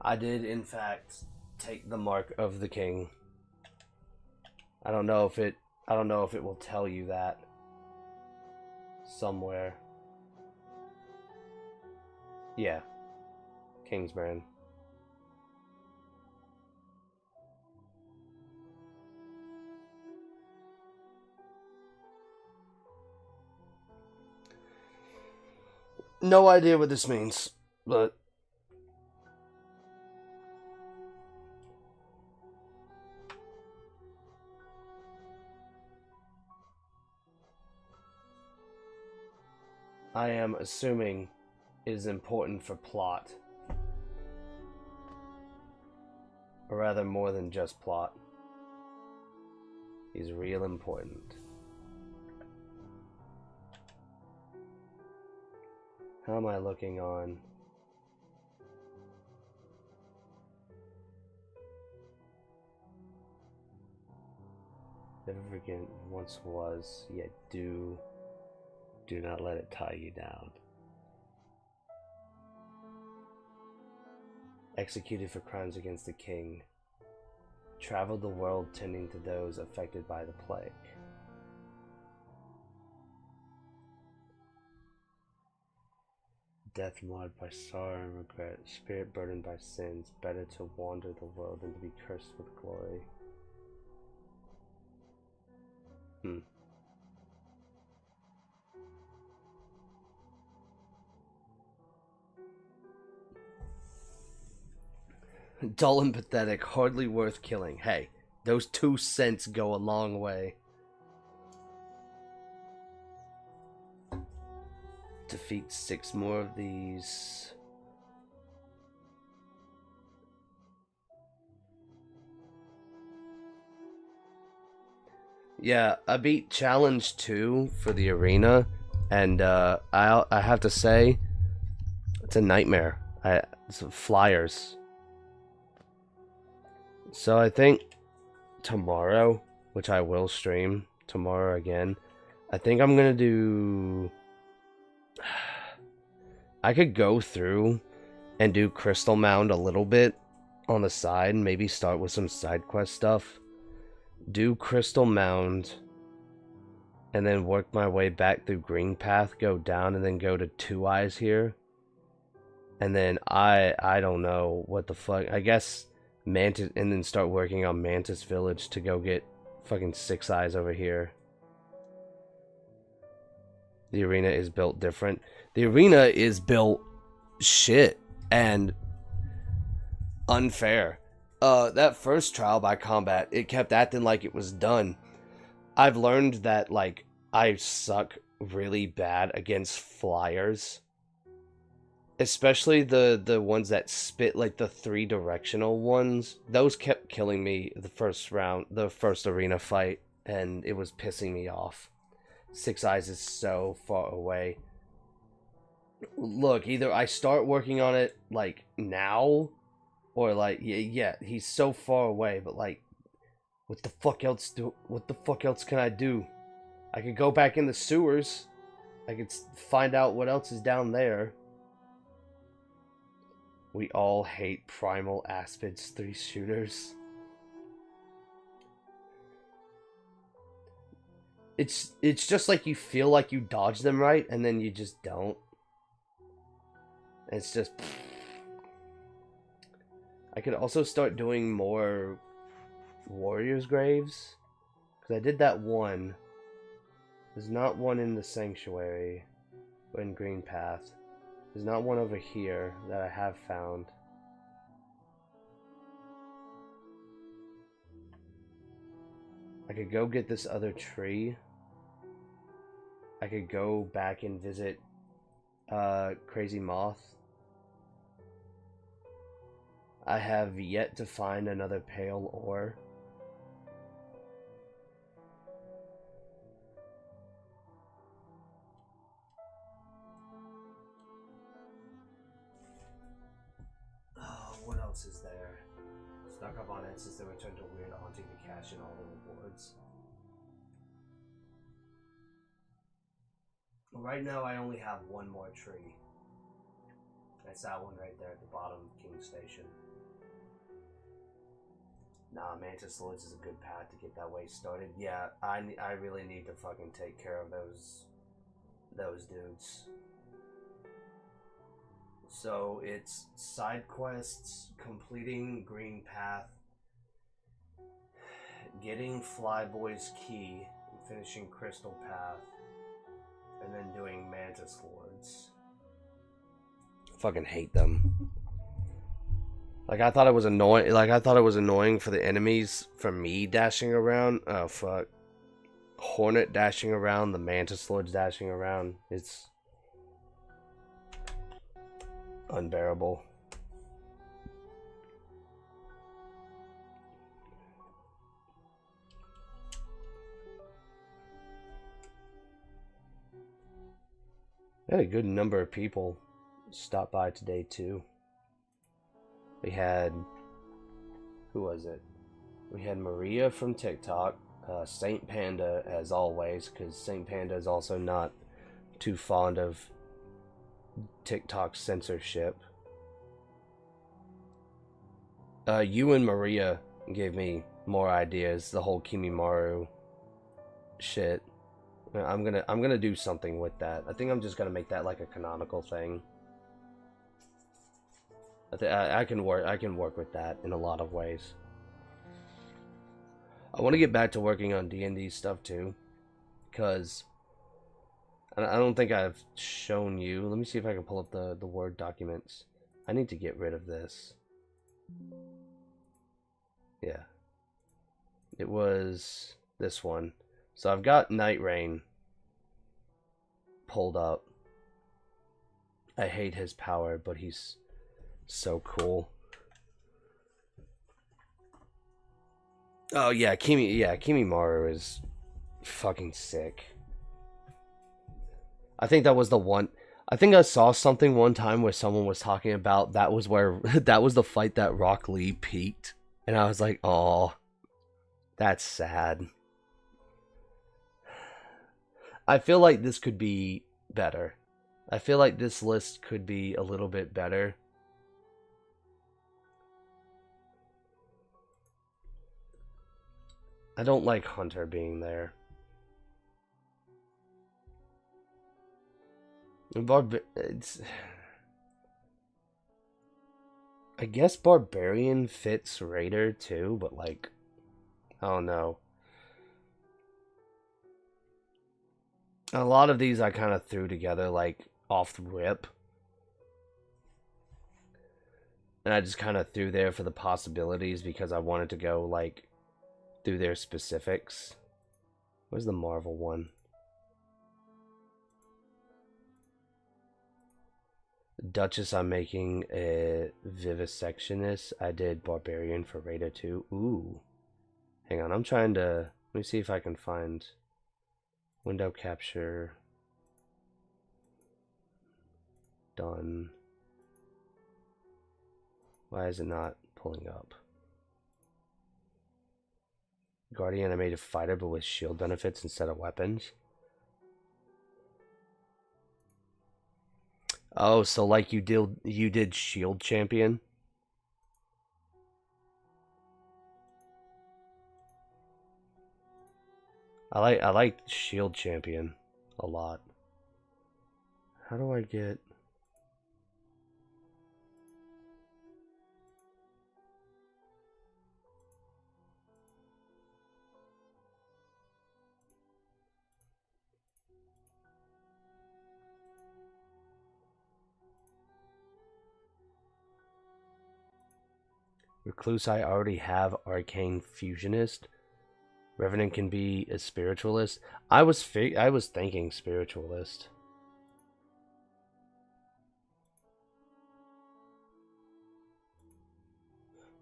I did, in fact, take the Mark of the King. I don't know if it will tell you that somewhere. Yeah. Kingsbrand. No idea what this means, but I am assuming it is important for plot. Or rather, more than just plot. He's real important. How am I looking on? Never forget once was, yet do not let it tie you down. Executed for crimes against the king. Traveled the world tending to those affected by the plague. Death marred by sorrow and regret, spirit burdened by sins, better to wander the world than to be cursed with glory. Dull and pathetic, hardly worth killing. Hey, those 2 cents go a long way. Defeat 6 more of these. Yeah, I beat Challenge 2 for the arena, and I have to say, it's a nightmare. It's flyers. So I think tomorrow, which I will stream tomorrow again, I think I'm gonna do... I could go through and do Crystal Mound a little bit on the side, and maybe start with some side quest stuff. Do Crystal Mound, and then work my way back through Green Path, go down, and then go to Two Eyes here. And then I don't know what the fuck, I guess Mantis, and then start working on Mantis Village to go get fucking Six Eyes over here. The arena is built different. The arena is built shit and unfair. That first trial by combat, it kept acting like it was done. I've learned that, like, I suck really bad against flyers. Especially the ones that spit, like the 3-directional ones. Those kept killing me the first round, the first arena fight, and it was pissing me off. Six Eyes is so far away. Look, either I start working on it, like, now, or, like, yeah, he's so far away, but, like, what the fuck else can I do? I could go back in the sewers. I could find out what else is down there. We all hate Primal Aspid's 3 shooters. It's just like you feel like you dodge them right, and then you just don't. It's just... I could also start doing more Warriors' Graves. Because I did that one. There's not one in the Sanctuary. Or in Green Path. There's not one over here that I have found. I could go get this other tree. I could go back and visit Crazy Moth. I have yet to find another pale ore. Oh, what else is there? Snuck up on Answers that returned to Weird Auntie to cash in all the rewards. Right now I only have one more tree. That's that one right there at the bottom of King Station. Nah, Mantis Lords is a good path to get that way started. Yeah, I really need to fucking take care of those dudes. So it's side quests, completing Green Path, getting Flyboy's key, finishing Crystal Path, and then doing Mantis Lords. Fucking hate them. Like I thought it was annoying. Like I thought it was annoying for the enemies for me dashing around. Oh fuck. Hornet dashing around, the Mantis Lords dashing around. It's unbearable. I had a good number of people stop by today too. We had, who was it? We had Maria from TikTok, Saint Panda as always, because Saint Panda is also not too fond of TikTok censorship. You and Maria gave me more ideas. The whole Kimimaru shit. I'm gonna do something with that. I think I'm just gonna make that like a canonical thing. I can work with that in a lot of ways. I want to get back to working on D&D stuff too, because I don't think I've shown you. Let me see if I can pull up the Word documents. I need to get rid of this. Yeah. It was this one. So I've got Night Rain pulled up. I hate his power, but he's so cool. Oh yeah, Kimimaru is fucking sick. I think that was the one. I think I saw something one time where someone was talking about that was where that was the fight that Rock Lee peaked, and I was like, oh, that's sad. I feel like this could be better. I feel like this list could be a little bit better. I don't like Hunter being there. I guess Barbarian fits Raider too, but like, I don't know. A lot of these I kind of threw together like off the rip. And I just kind of threw there for the possibilities because I wanted to go like through their specifics. Where's the Marvel one? Duchess, I'm making a Vivisectionist. I did Barbarian for Raider 2. Ooh. Hang on, I'm trying to... Let me see if I can find... Window capture. Done. Why is it not pulling up? Guardian animated fighter but with shield benefits instead of weapons. Oh, so like you did Shield Champion? I like Shield Champion a lot. How do I get... Recluse, I already have Arcane Fusionist. Revenant can be a Spiritualist. I was thinking Spiritualist.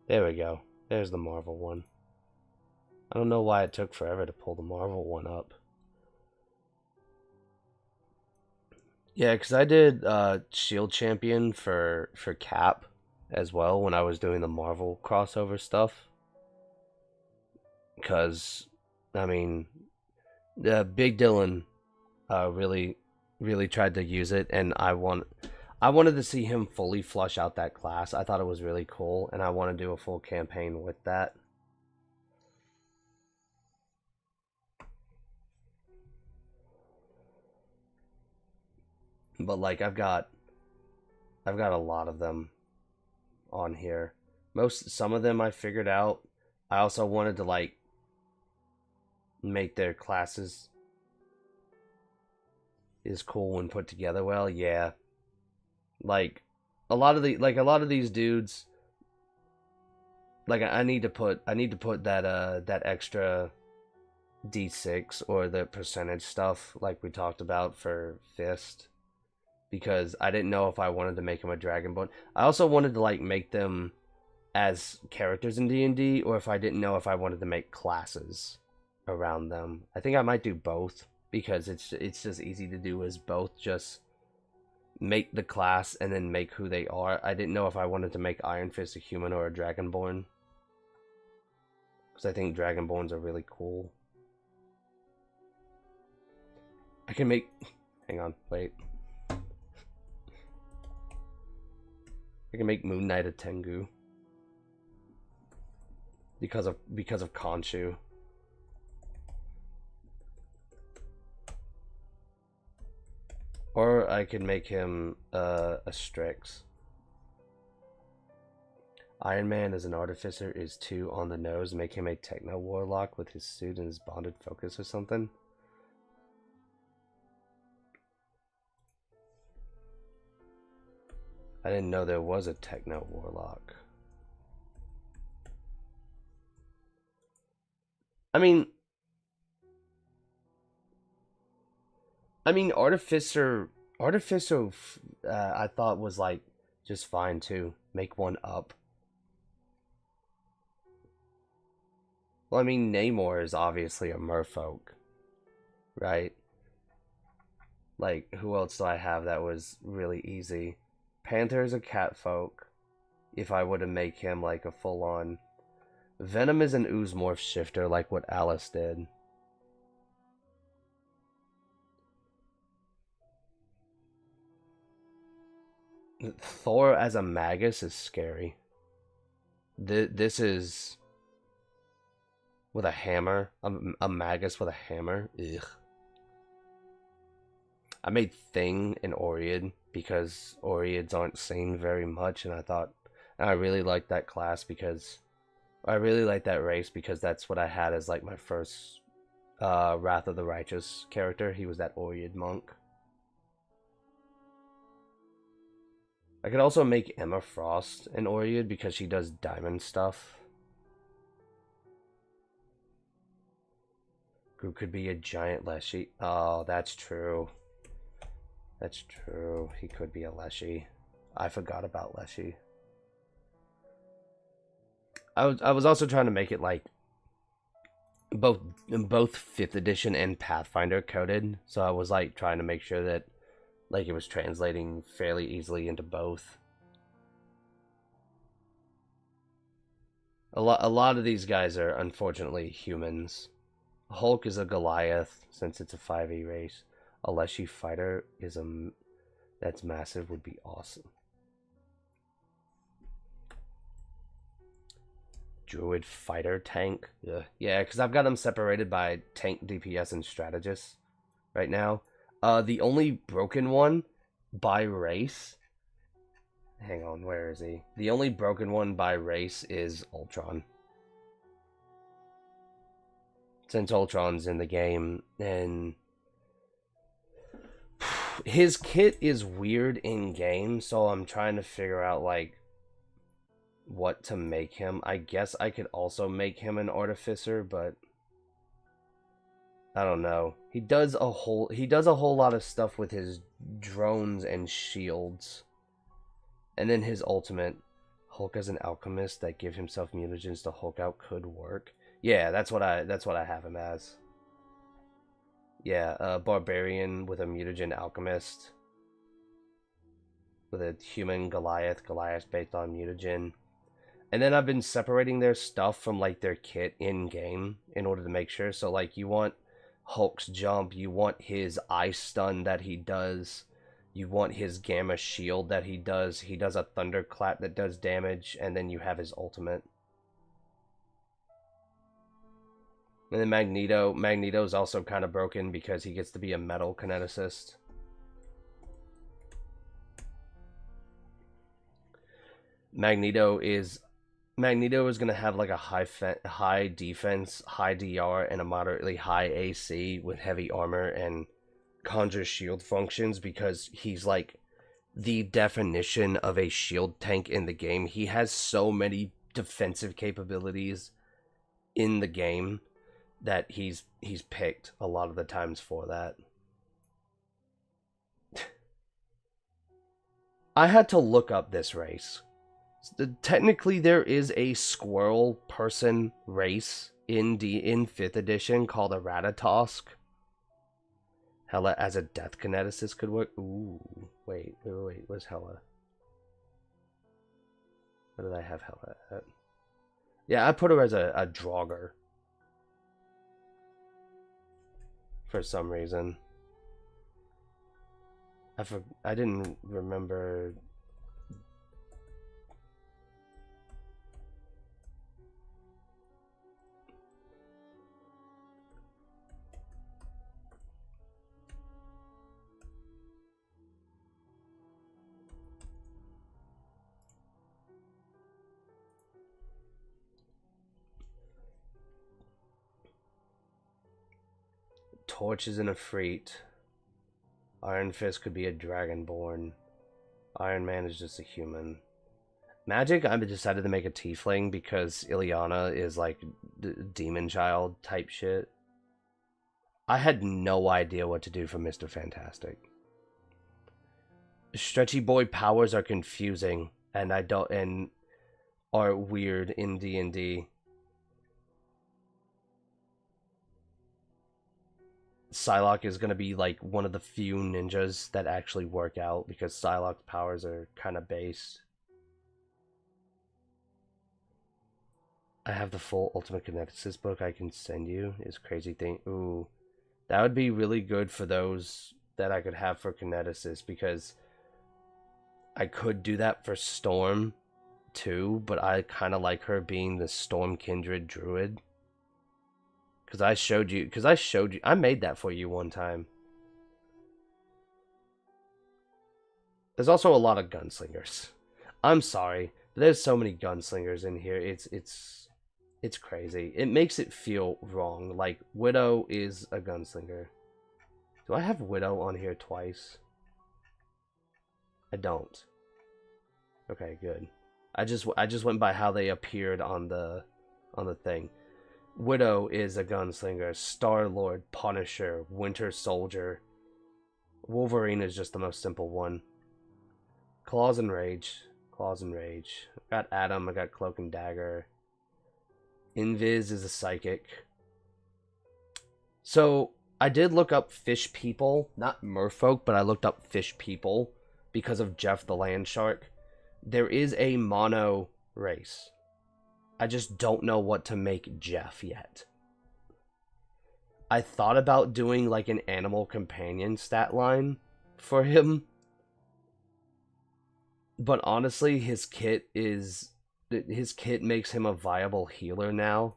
There we go. There's the Marvel one. I don't know why it took forever to pull the Marvel one up. Yeah, because I did Shield Champion for Cap as well when I was doing the Marvel crossover stuff. Because, I mean, Big Dylan really tried to use it, and I wanted to see him fully flush out that class. I thought it was really cool, and I want to do a full campaign with that. But like I've got a lot of them on here. Some of them I figured out. I also wanted to like make their classes is cool when put together well. Yeah. Like a lot of these dudes, like I need to put that extra D6 or the percentage stuff like we talked about for Fist, because I didn't know if I wanted to make him a Dragonborn. I also wanted to like make them as characters in D&D, or if I didn't know if I wanted to make classes around them. I think I might do both, because it's just easy to do as both, just make the class and then make who they are. I didn't know if I wanted to make Iron Fist a human or a Dragonborn, because I think Dragonborns are really cool. I can make... Hang on, wait. I can make Moon Knight a Tengu. Because of Khonshu. Or I could make him a Strix. Iron Man as an artificer is too on the nose. Make him a techno warlock with his suit and his bonded focus or something. I didn't know there was a techno warlock. I mean, Artificer, I thought was like just fine too. Make one up. Well, I mean, Namor is obviously a merfolk, right? Like, who else do I have that was really easy? Panther is a catfolk. If I were to make him like a full-on... Venom is an ooze morph shifter, like what Alice did. Thor as a magus is scary. This is with a hammer. A magus with a hammer. Ugh. I made Thing an Oread because Oreads aren't seen very much, and I really like that class because I really like that race because that's what I had as like my first Wrath of the Righteous character. He was that Oread monk. I could also make Emma Frost an Oread because she does diamond stuff. Groot could be a giant Leshy. Oh, that's true. That's true. He could be a Leshy. I forgot about Leshy. I was also trying to make it like both 5th edition and Pathfinder coded, so I was like trying to make sure that like it was translating fairly easily into both. A lot of these guys are unfortunately humans. Hulk is a Goliath since it's a 5e race. A Leshy fighter is that's massive, would be awesome. Druid fighter tank. Yeah, because I've got them separated by tank, DPS, and strategist right now. The only broken one by race... Hang on, where is he? The only broken one by race is Ultron. Since Ultron's in the game, and his kit is weird in game, so I'm trying to figure out like what to make him. I guess I could also make him an artificer, but I don't know. He does a whole lot of stuff with his drones and shields. And then his ultimate, Hulk as an alchemist that give himself mutagens to Hulk out, could work. Yeah, that's what I have him as. Yeah, a barbarian with a mutagen alchemist. With a human Goliath based on mutagen. And then I've been separating their stuff from like their kit in game in order to make sure. So like you want Hulk's jump, you want his ice stun that he does, you want his gamma shield that he does a thunderclap that does damage, and then you have his ultimate. And then Magneto's also kind of broken because he gets to be a metal kineticist. Magneto is going to have like a high defense, high DR, and a moderately high AC with heavy armor and conjure shield functions, because he's like the definition of a shield tank in the game. He has so many defensive capabilities in the game that he's picked a lot of the times for that. I had to look up this race. Technically, there is a squirrel person race in 5th edition called a Ratatosk. Hela as a death kineticist could work. Ooh, wait, where's Hela? What did I have Hela at? Yeah, I put her as a Draugr. For some reason. I didn't remember. Torch is an Efreet. Iron Fist could be a Dragonborn. Iron Man is just a human. Magic, I decided to make a Tiefling because Ilyana is like demon child type shit. I had no idea what to do for Mr. Fantastic. Stretchy boy powers are confusing and are weird in D&D. Psylocke is going to be like one of the few ninjas that actually work out because Psylocke's powers are kind of based. I have the full Ultimate Kineticist book I can send you. Is crazy thing. Ooh, that would be really good for those that I could have for Kineticist because I could do that for Storm too, but I kind of like her being the Storm Kindred Druid. Because I showed you, I made that for you one time. There's also a lot of gunslingers. I'm sorry, but there's so many gunslingers in here. It's crazy. It makes it feel wrong. Like, Widow is a gunslinger. Do I have Widow on here twice? I don't. Okay, good. I just went by how they appeared on the thing. Widow is a gunslinger, Star-Lord, Punisher, Winter Soldier. Wolverine is just the most simple one. Claws and Rage. I got Adam, I got Cloak and Dagger. Invis is a psychic. So, I did look up fish people, not merfolk, but I looked up fish people because of Jeff the Land Shark. There is a mono race. I just don't know what to make Jeff yet. I thought about doing like an animal companion stat line for him. But honestly, his kit makes him a viable healer now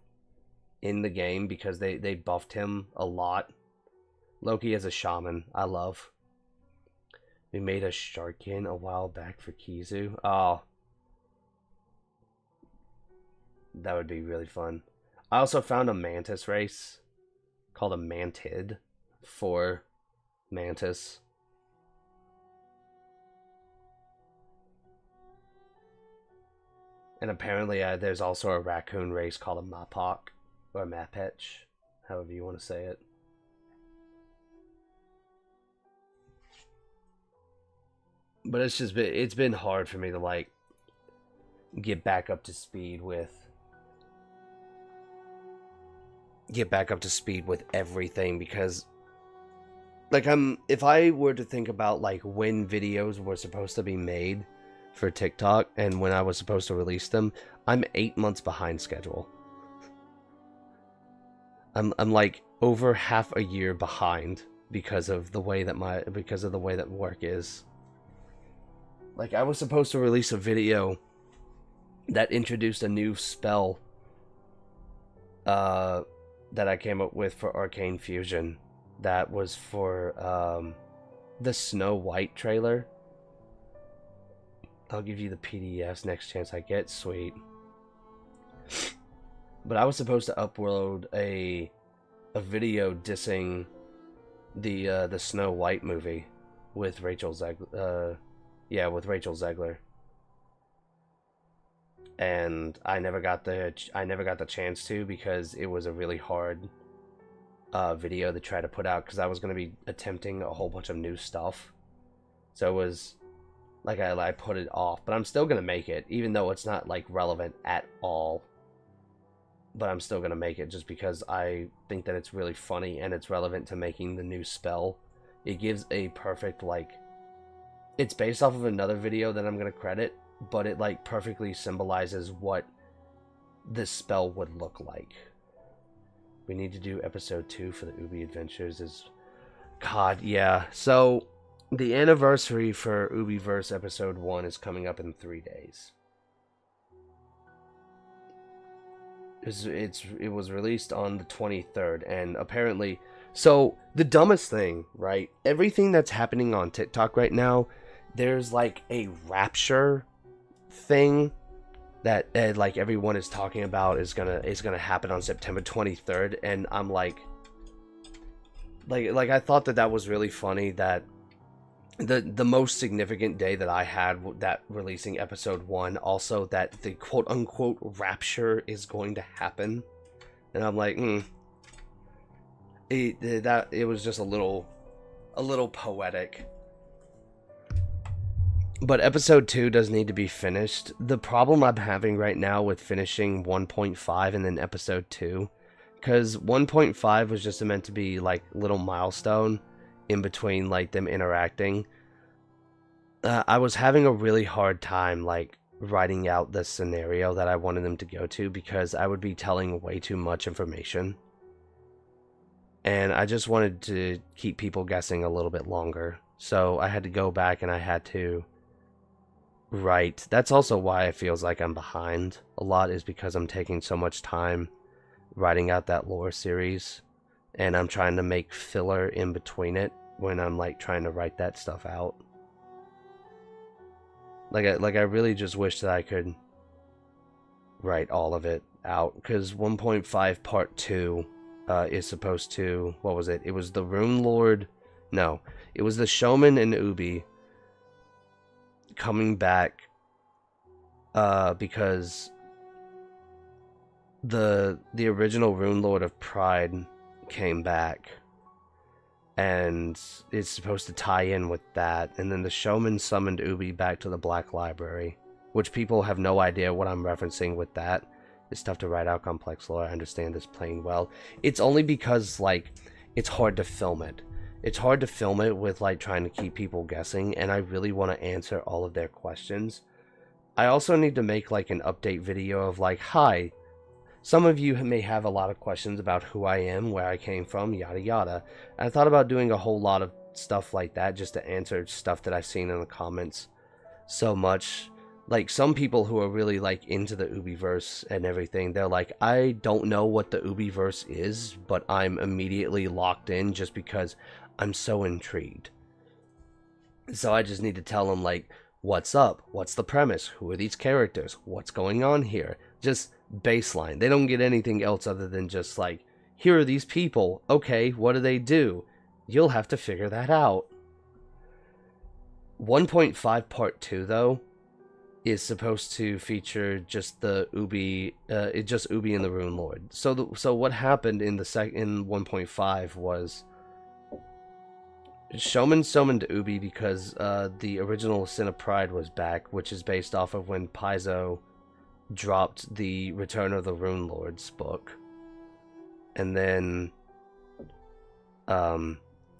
in the game because they buffed him a lot. Loki is a shaman, I love. We made a Sharkin a while back for Kizu. Oh. That would be really fun. I also found a Mantis race called a Mantid for Mantis. And apparently there's also a raccoon race called a Mapok or Mapetch, however you want to say it. But it's been hard for me to like get back up to speed with everything because like if I were to think about like when videos were supposed to be made for TikTok and when I was supposed to release them, I'm 8 months behind schedule. I'm like over half a year behind because of the way that work is. Like I was supposed to release a video that introduced a new spell that I came up with for Arcane Fusion. That was for the Snow White trailer. I'll give you the PDFs next chance I get, sweet. But I was supposed to upload a video dissing the Snow White movie with Rachel Zegler. Yeah, with Rachel Zegler. And I never got the chance to because it was a really hard video to try to put out because I was going to be attempting a whole bunch of new stuff. So it was like I put it off, but I'm still going to make it even though it's not like relevant at all. But I'm still going to make it just because I think that it's really funny and it's relevant to making the new spell. It gives a perfect, like, it's based off of another video that I'm going to credit, but it, like, perfectly symbolizes what this spell would look like. We need to do episode 2 for the Ubi Adventures God, yeah. So, the anniversary for Ubiverse episode 1 is coming up in 3 days. It was released on the 23rd, and apparently, so the dumbest thing, right? Everything that's happening on TikTok right now, there's like a rapture thing that like everyone is talking about is gonna happen on September 23rd, and I'm like I thought that was really funny that the most significant day that I had that releasing episode 1, also that the quote unquote rapture is going to happen, and I'm like, it was just a little poetic. But episode 2 does need to be finished. The problem I'm having right now with finishing 1.5 and then episode 2, because 1.5 was just meant to be like little milestone in between like them interacting. I was having a really hard time like writing out the scenario that I wanted them to go to because I would be telling way too much information. And I just wanted to keep people guessing a little bit longer. So I had to go back and I had to write. That's also why it feels like I'm behind. A lot is because I'm taking so much time writing out that lore series. And I'm trying to make filler in between it when I'm like trying to write that stuff out. Like I really just wish that I could write all of it out, because 1.5 part 2 is supposed to, what was it? It was the Rune Lord. No, it was the Showman and Ubi coming back because the original Rune Lord of Pride came back, and it's supposed to tie in with that. And then the Showman summoned Ubi back to the Black Library, which people have no idea what I'm referencing with that. It's tough to write out complex lore. I understand this playing well. It's only because like it's hard to film it. It's hard to film it with like trying to keep people guessing, and I really want to answer all of their questions. I also need to make like an update video of like, hi, some of you may have a lot of questions about who I am, where I came from, yada yada. And I thought about doing a whole lot of stuff like that just to answer stuff that I've seen in the comments so much. Like some people who are really like into the Ubiverse and everything, they're like, I don't know what the Ubiverse is, but I'm immediately locked in just because I'm so intrigued. So I just need to tell them like, what's up? What's the premise? Who are these characters? What's going on here? Just baseline. They don't get anything else other than just like, here are these people. Okay, what do they do? You'll have to figure that out. 1.5 part 2 though is supposed to feature just the Ubi, just Ubi and the Rune Lord. So what happened in the in 1.5 was Showman summoned Ubi because the original Sin of Pride was back, which is based off of when Paizo dropped the Return of the Rune Lords book. And then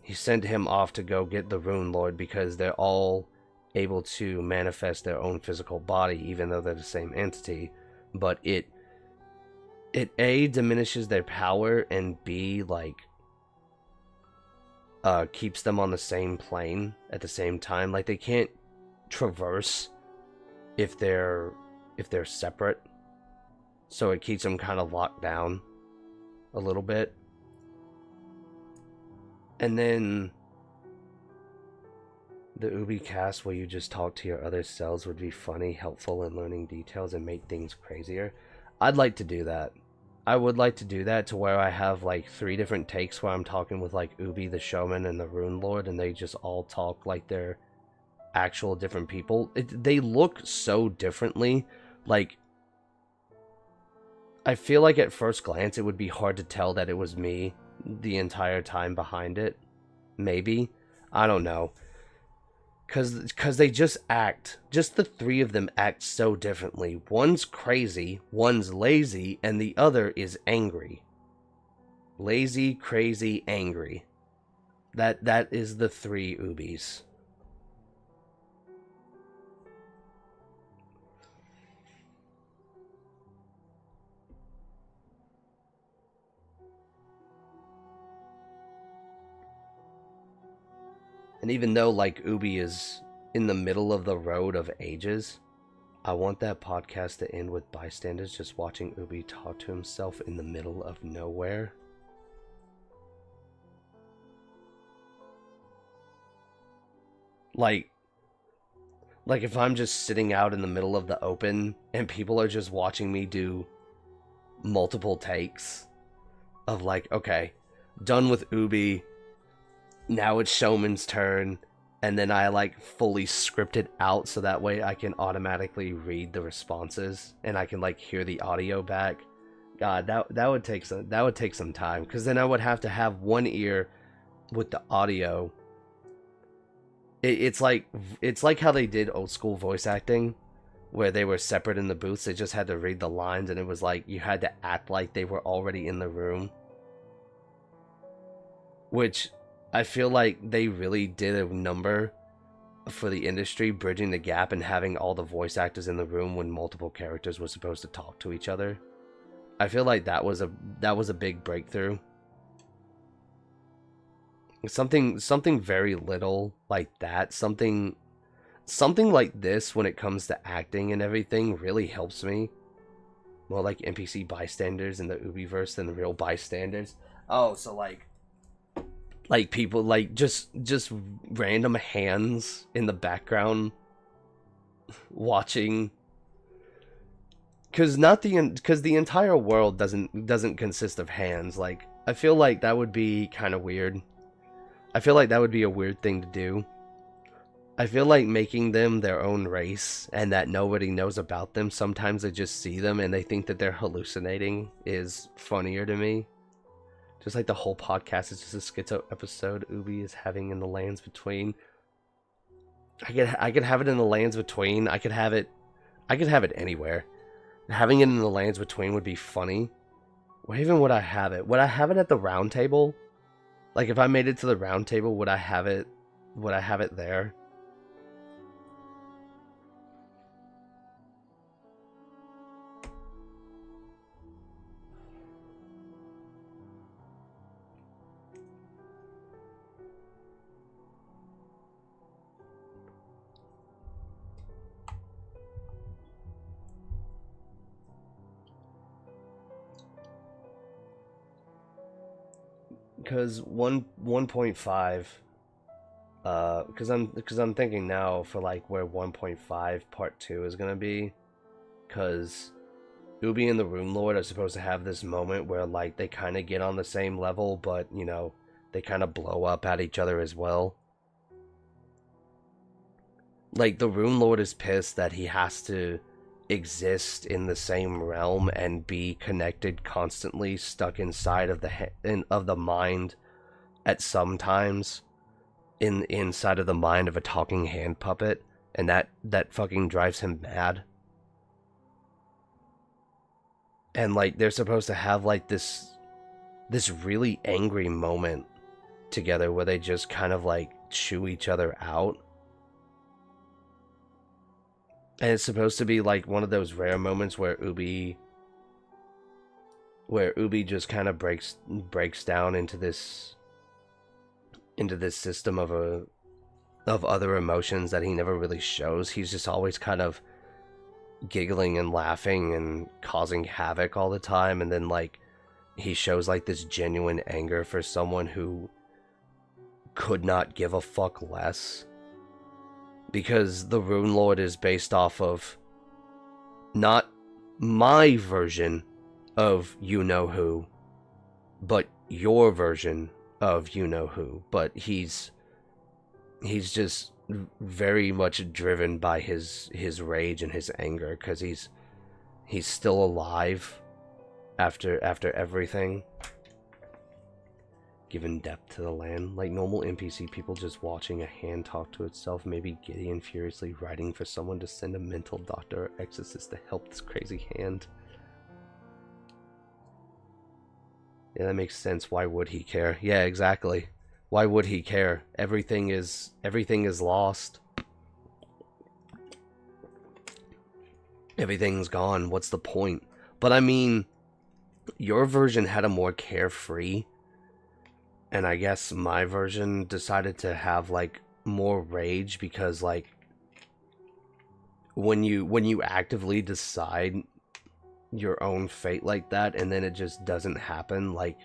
he sent him off to go get the Rune Lord because they're all able to manifest their own physical body, even though they're the same entity. But it A, diminishes their power, and B, like keeps them on the same plane at the same time. Like they can't traverse if they're separate, so it keeps them kind of locked down a little bit. And then the Ubi cast where you just talk to your other selves would be funny, helpful, and learning details and make things crazier. I'd like to do that. I would like to do that to where I have like 3 different takes where I'm talking with like Ubi, the Showman, and the Rune Lord, and they just all talk like they're actual different people. They look so differently. Like, I feel like at first glance it would be hard to tell that it was me the entire time behind it. Maybe. I don't know. Because they just the three of them act so differently. One's crazy, one's lazy, and the other is angry. Lazy, crazy, angry. That is the three Ubis. And even though, like, Ubi is in the middle of the road of ages, I want that podcast to end with bystanders just watching Ubi talk to himself in the middle of nowhere. Like if I'm just sitting out in the middle of the open and people are just watching me do multiple takes of, like, okay, done with Ubi, now it's Showman's turn, and then I, like, fully script it out so that way I can automatically read the responses and I can, like, hear the audio back. God, that would take some time, because then I would have to have one ear with the audio. It's like how they did old school voice acting, where they were separate in the booths. They just had to read the lines, and it was like you had to act like they were already in the room. Which I feel like they really did a number for the industry, bridging the gap and having all the voice actors in the room when multiple characters were supposed to talk to each other. I feel like that was a big breakthrough. Something very little like that, something like this when it comes to acting and everything really helps me. More like NPC bystanders in the Ubiverse than the real bystanders. Oh, so like people, like, just random hands in the background watching, because the entire world doesn't consist of hands. Like, I feel like that would be kind of weird. I feel like that would be a weird thing to do. I feel like making them their own race and that nobody knows about them, sometimes they just see them and they think that they're hallucinating, is funnier to me. Just like the whole podcast is just a schizo episode Ubi is having in the lands between. I could have it in the lands between. I could have it anywhere. Having it in the lands between would be funny. Where even would I have it? Would I have it at the round table? Like, if I made it to the round table, would I have it there? Because 1.5, because I'm thinking now for, like, where 1.5 part 2 is gonna be, because Ubi and the Rune Lord are supposed to have this moment where, like, they kind of get on the same level, but, you know, they kind of blow up at each other as well. Like, the Rune Lord is pissed that he has to exist in the same realm and be connected constantly, stuck inside of the mind at some times, inside of the mind of a talking hand puppet, and that fucking drives him mad. And, like, they're supposed to have, like, this really angry moment together where they just kind of, like, chew each other out. And it's supposed to be, like, one of those rare moments where Ubi just kind of breaks down into this system of other emotions that he never really shows. He's just always kind of giggling and laughing and causing havoc all the time, and then, like, he shows, like, this genuine anger for someone who could not give a fuck less. Because the Rune Lord is based off of not my version of you-know-who, but your version of you-know-who. But he's just very much driven by his rage and his anger, because he's still alive after everything. Given depth to the land, like normal NPC people just watching a hand talk to itself, maybe Gideon furiously writing for someone to send a mental doctor or exorcist to help this crazy hand. Yeah, that makes sense. Why would he care? Yeah, exactly. Why would he care? Everything is lost. Everything's gone. What's the point? But I mean, your version had a more carefree, and I guess my version decided to have like more rage, because like when you actively decide your own fate like that and then it just doesn't happen, like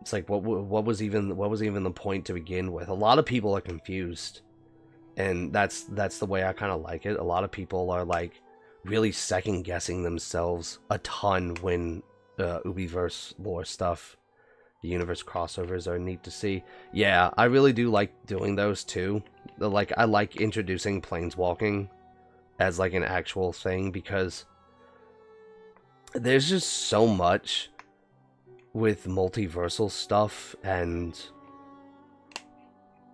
it's like what was even the point to begin with? A lot of people are confused, and that's the way I kind of like it. A lot of people are like really second guessing themselves a ton when Ubiverse lore stuff, the universe crossovers are neat to see. Yeah, I really do like doing those too. Like, I like introducing planeswalking as like an actual thing, because there's just so much with multiversal stuff, and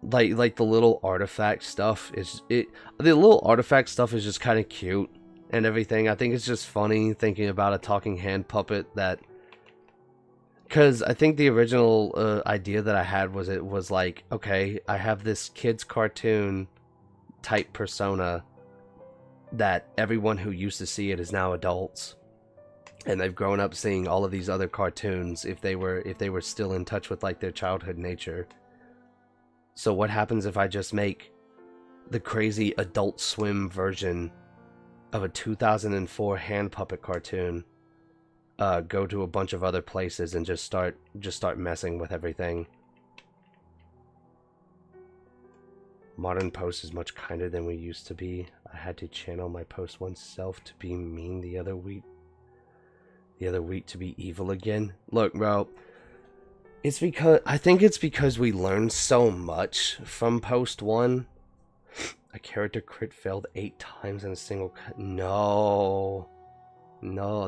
like the little artifact stuff is the little artifact stuff is just kind of cute and everything. I think it's just funny thinking about a talking hand puppet that, because I think the original idea that I had was, it was like, okay, I have this kid's cartoon type persona that everyone who used to see it is now adults, and they've grown up seeing all of these other cartoons if they were still in touch with like their childhood nature. So what happens if I just make the crazy Adult Swim version of a 2004 hand puppet cartoon, go to a bunch of other places and just start messing with everything? Modern post is much kinder than we used to be. I had to channel my post oneself to be mean the other week to be evil again. Look, bro, I think it's because we learned so much from post 1. A character crit failed 8 times in a single cut. No,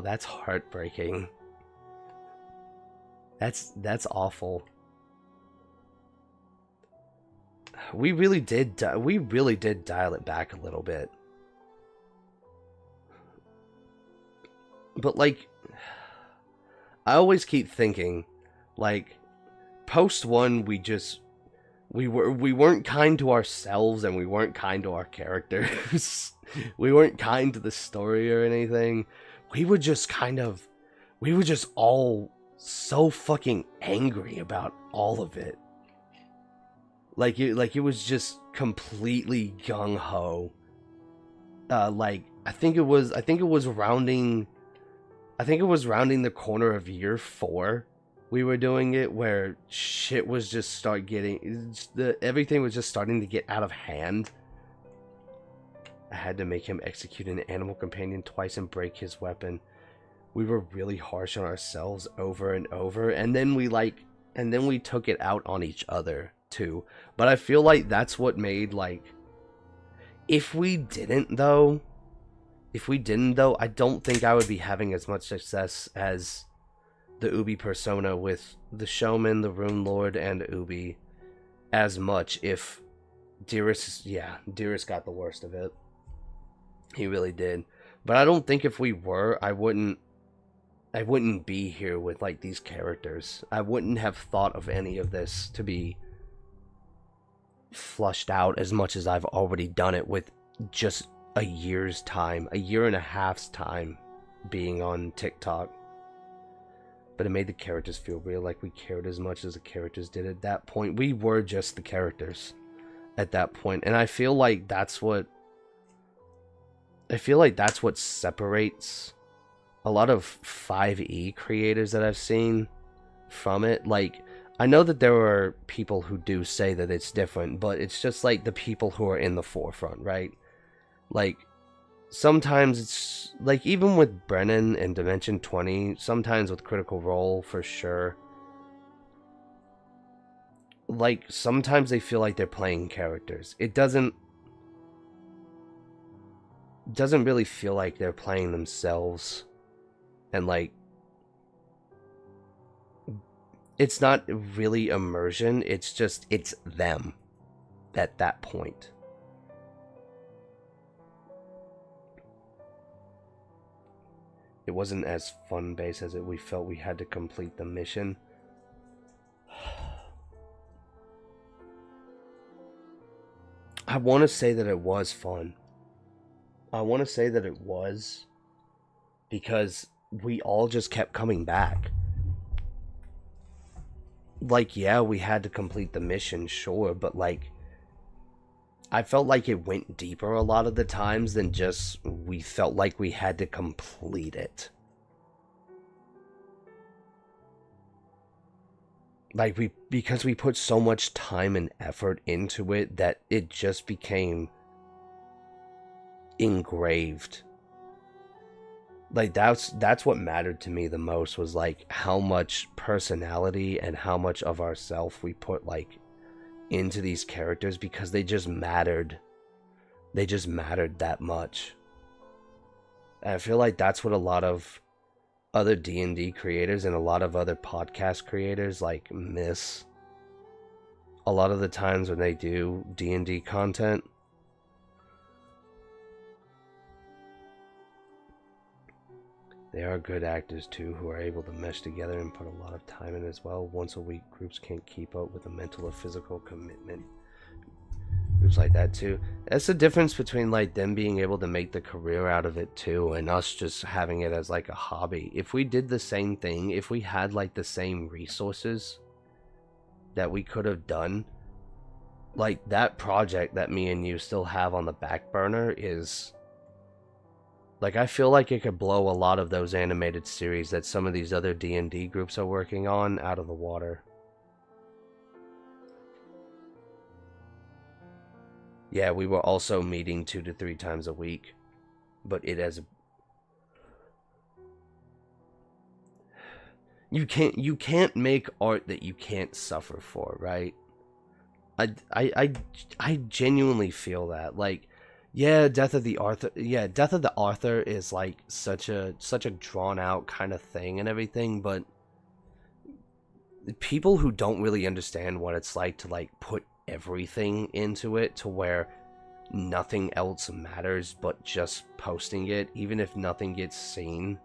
that's heartbreaking. That's awful. We really did dial it back a little bit. But like, I always keep thinking, like, post 1 we weren't kind to ourselves, and we weren't kind to our characters. We weren't kind to the story or anything. We were just all so fucking angry about all of it. Like it was just completely gung ho. Like I think it was rounding the corner of year 4. We were doing it, where shit was just everything was just starting to get out of hand. I had to make him execute an animal companion twice and break his weapon. We were really harsh on ourselves over and over, and then we took it out on each other too. But I feel like that's what made, like, if we didn't though, I don't think I would be having as much success as the Ubi persona with the Showman, the Rune Lord, and Ubi as much if Dearest got the worst of it. He really did. But I don't think if we were, I wouldn't be here with like these characters. I wouldn't have thought of any of this to be flushed out as much as I've already done it with just a year and a half's time being on TikTok. But it made the characters feel real, like we cared as much as the characters did at that point. We were just the characters at that point. And I feel like that's what separates a lot of 5e creators that I've seen from it. Like, I know that there are people who do say that it's different, but it's just like the people who are in the forefront, right? Like, sometimes it's like, even with Brennan and Dimension 20, sometimes with Critical Role for sure, like, sometimes they feel like they're playing characters. It doesn't really feel like they're playing themselves. And, like, it's not really immersion, it's just, it's them at that point. It wasn't as fun-based as we felt we had to complete the mission. I want to say that it was fun. I want to say that it was, because we all just kept coming back. Like, yeah, we had to complete the mission, sure, but, like, I felt like it went deeper a lot of the times than just we felt like we had to complete it. Like, because we put so much time and effort into it that it just became engraved. Like, that's what mattered to me the most, was like how much personality and how much of ourself we put like into these characters, because they just mattered. They just mattered that much. And I feel like that's what a lot of other D&D creators and a lot of other podcast creators like miss a lot of the times when they do D&D content. They are good actors too, who are able to mesh together and put a lot of time in as well. Once a week groups can't keep up with the mental or physical commitment. Groups like that too. That's the difference between like them being able to make the career out of it too, and us just having it as like a hobby. If we did the same thing, if we had like the same resources that we could have done, like that project that me and you still have on the back burner is... like, I feel like it could blow a lot of those animated series that some of these other D&D groups are working on out of the water. Yeah, we were also meeting 2 to 3 times a week. But it has... You can't make art that you can't suffer for, right? I genuinely feel that. Like... yeah, Death of the Author is like such a drawn out kind of thing and everything, but people who don't really understand what it's like to like put everything into it to where nothing else matters but just posting it, even if nothing gets seen.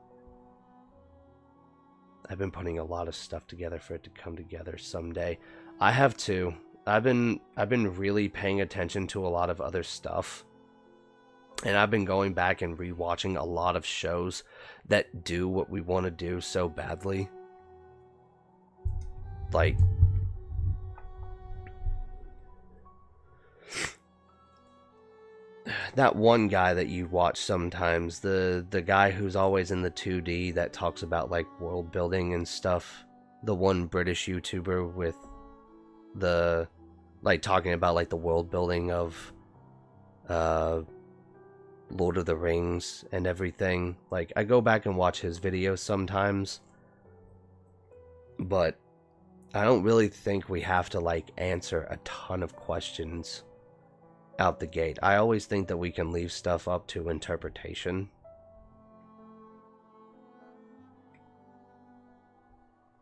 I've been putting a lot of stuff together for it to come together someday. I have too. I've been really paying attention to a lot of other stuff. And I've been going back and rewatching a lot of shows that do what we want to do so badly. Like... that one guy that you watch sometimes, the guy who's always in the 2D that talks about like world building and stuff. The one British YouTuber with the... like talking about like the world building of... Lord of the Rings and everything. Like, I go back and watch his videos sometimes, but I don't really think we have to like answer a ton of questions out the gate. I always think that we can leave stuff up to interpretation,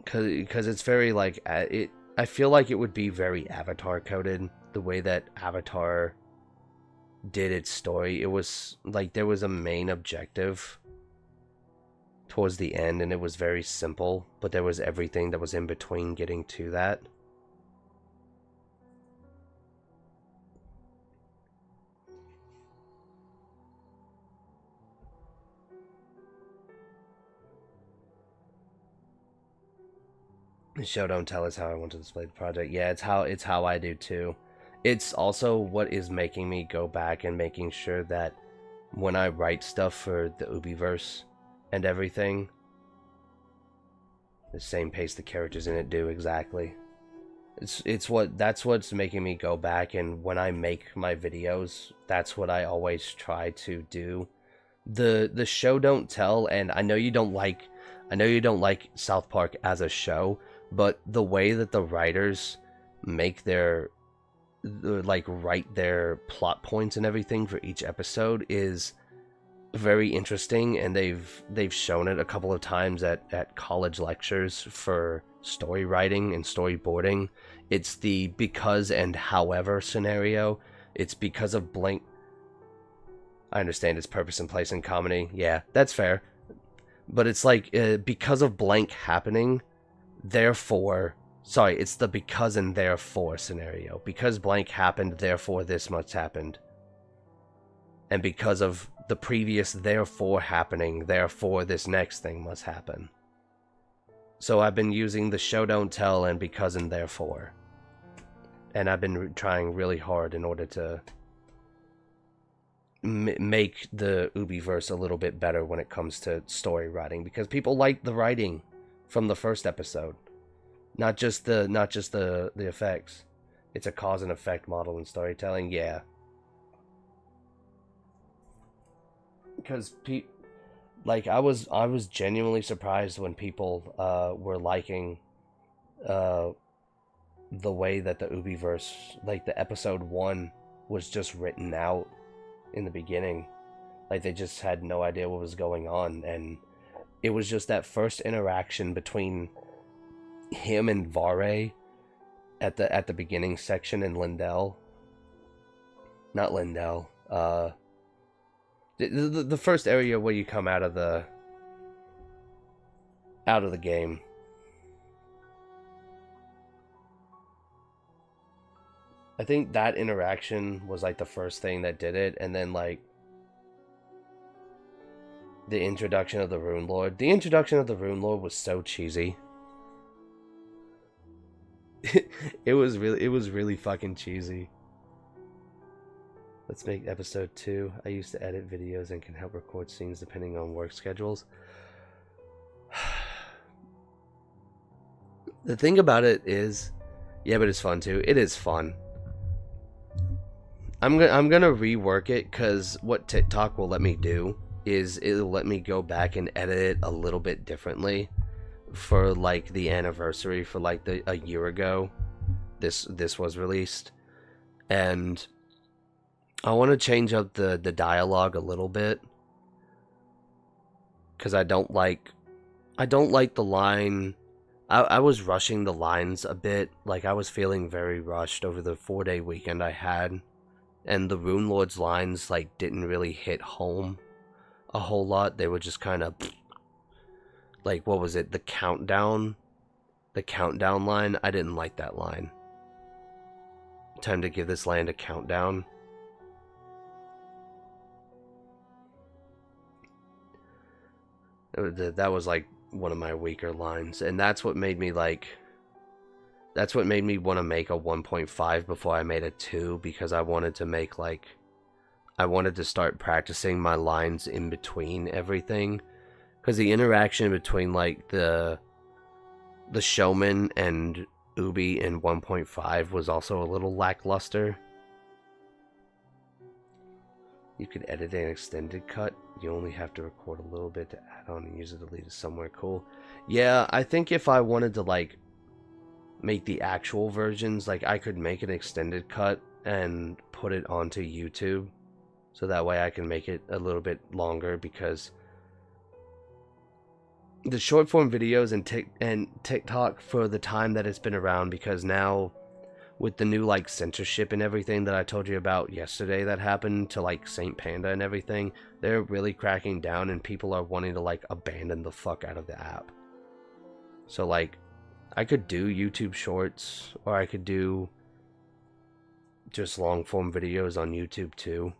because it's very like I feel like it would be very Avatar coded, the way that Avatar did its story. It was like there was a main objective towards the end, and it was very simple, but there was everything that was in between getting to that. Show don't tell us how I want to display the project. Yeah, it's how I do too. It's also what is making me go back and making sure that when I write stuff for the Ubiverse and everything, the same pace the characters in it do exactly. That's what's making me go back, and when I make my videos, that's what I always try to do. The show don't tell, and I know you don't like South Park as a show, but the way that the writers make their like write their plot points and everything for each episode is very interesting, and they've shown it a couple of times at college lectures for story writing and storyboarding. It's the because and however scenario. It's because of blank. I understand its purpose and place in comedy. Yeah, that's fair. But it's like because of blank happening, therefore. Sorry, it's the because and therefore scenario. Because blank happened, therefore this much happened. And because of the previous therefore happening, therefore this next thing must happen. So I've been using the show don't tell and because and therefore. And I've been trying really hard in order to make the Ubiverse a little bit better when it comes to story writing, because people like the writing from the first episode. Not just the effects. It's a cause and effect model in storytelling, yeah. Because like I was genuinely surprised when people were liking the way that the Ubiverse, like the episode 1 was just written out in the beginning. Like they just had no idea what was going on, and it was just that first interaction between him and Vare at the beginning section in Lindell. Not Lindell. The first area where you come out of the game. I think that interaction was like the first thing that did it, and then like the introduction of the Rune Lord. The introduction of the Rune Lord was so cheesy. It was really fucking cheesy. Let's make episode 2. I used to edit videos and can help record scenes depending on work schedules. The thing about it is, yeah, but it's fun too. It is fun. I'm gonna rework it, because what TikTok will let me do is it'll let me go back and edit it a little bit differently for like the anniversary for like a year ago. This was released, and I want to change up the dialogue a little bit, because I don't like the line. I was rushing the lines a bit. Like I was feeling very rushed over the 4-day weekend I had, and the Rune Lord's lines like didn't really hit home a whole lot. They were just kind of like, what was it? The countdown line. I didn't like that line. Time to give this land a countdown. That was like one of my weaker lines, and that's what made me want to make a 1.5 before I made a 2, because I wanted to start practicing my lines in between everything, because the interaction between like the showman and Ubi in 1.5 was also a little lackluster. You could edit an extended cut. You only have to record a little bit to add on and use it to lead it somewhere cool. Yeah, I think if I wanted to like make the actual versions, like I could make an extended cut and put it onto YouTube, so that way I can make it a little bit longer, because the short form videos and TikTok, for the time that it's been around, because now with the new like censorship and everything that I told you about yesterday that happened to like Saint Panda and everything, they're really cracking down, and people are wanting to like abandon the fuck out of the app. So like I could do YouTube shorts, or I could do just long form videos on YouTube too.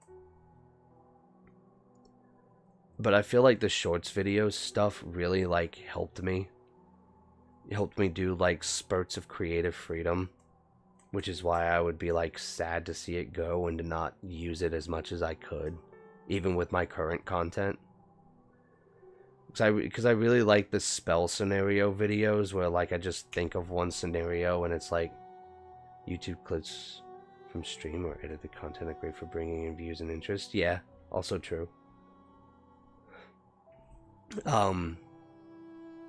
But I feel like the shorts videos stuff really like helped me. It helped me do like spurts of creative freedom, which is why I would be like sad to see it go and to not use it as much as I could, even with my current content. Because I really like the spell scenario videos where like I just think of one scenario and it's like YouTube clips from stream or edited content are great for bringing in views and interest. Yeah, also true.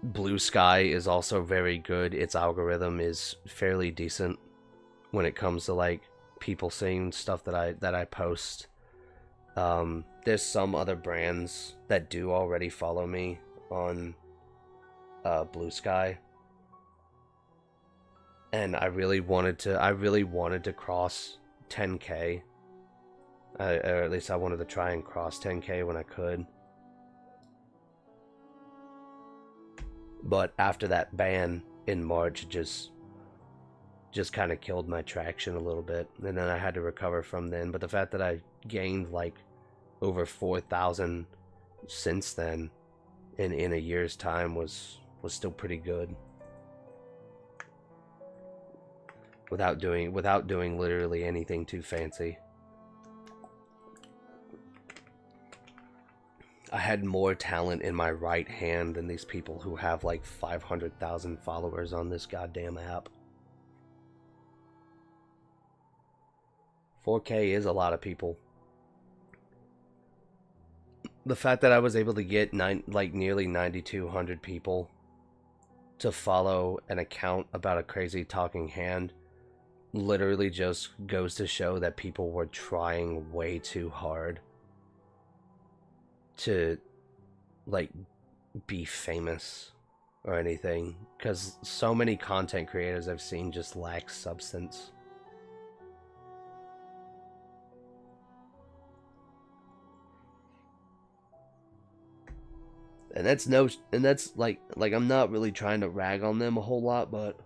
Blue Sky is also very good. Its algorithm is fairly decent. when it comes to like people seeing stuff that I post. There's some other brands that do already follow me on Blue Sky, and I really wanted to cross 10K, or at least I wanted to try and cross 10K when I could. But after that ban in March, it just kind of killed my traction a little bit, and then I had to recover from then. But the fact that I gained like over 4,000 since then in a year's time was still pretty good, without doing literally anything too fancy. I had more talent in my right hand than these people who have like 500,000 followers on this goddamn app. 4K is a lot of people. The fact that I was able to get nearly 9,200 people to follow an account about a crazy talking hand literally just goes to show that people were trying way too hard to like be famous or anything, because so many content creators I've seen just lack substance. And that's like I'm not really trying to rag on them a whole lot, but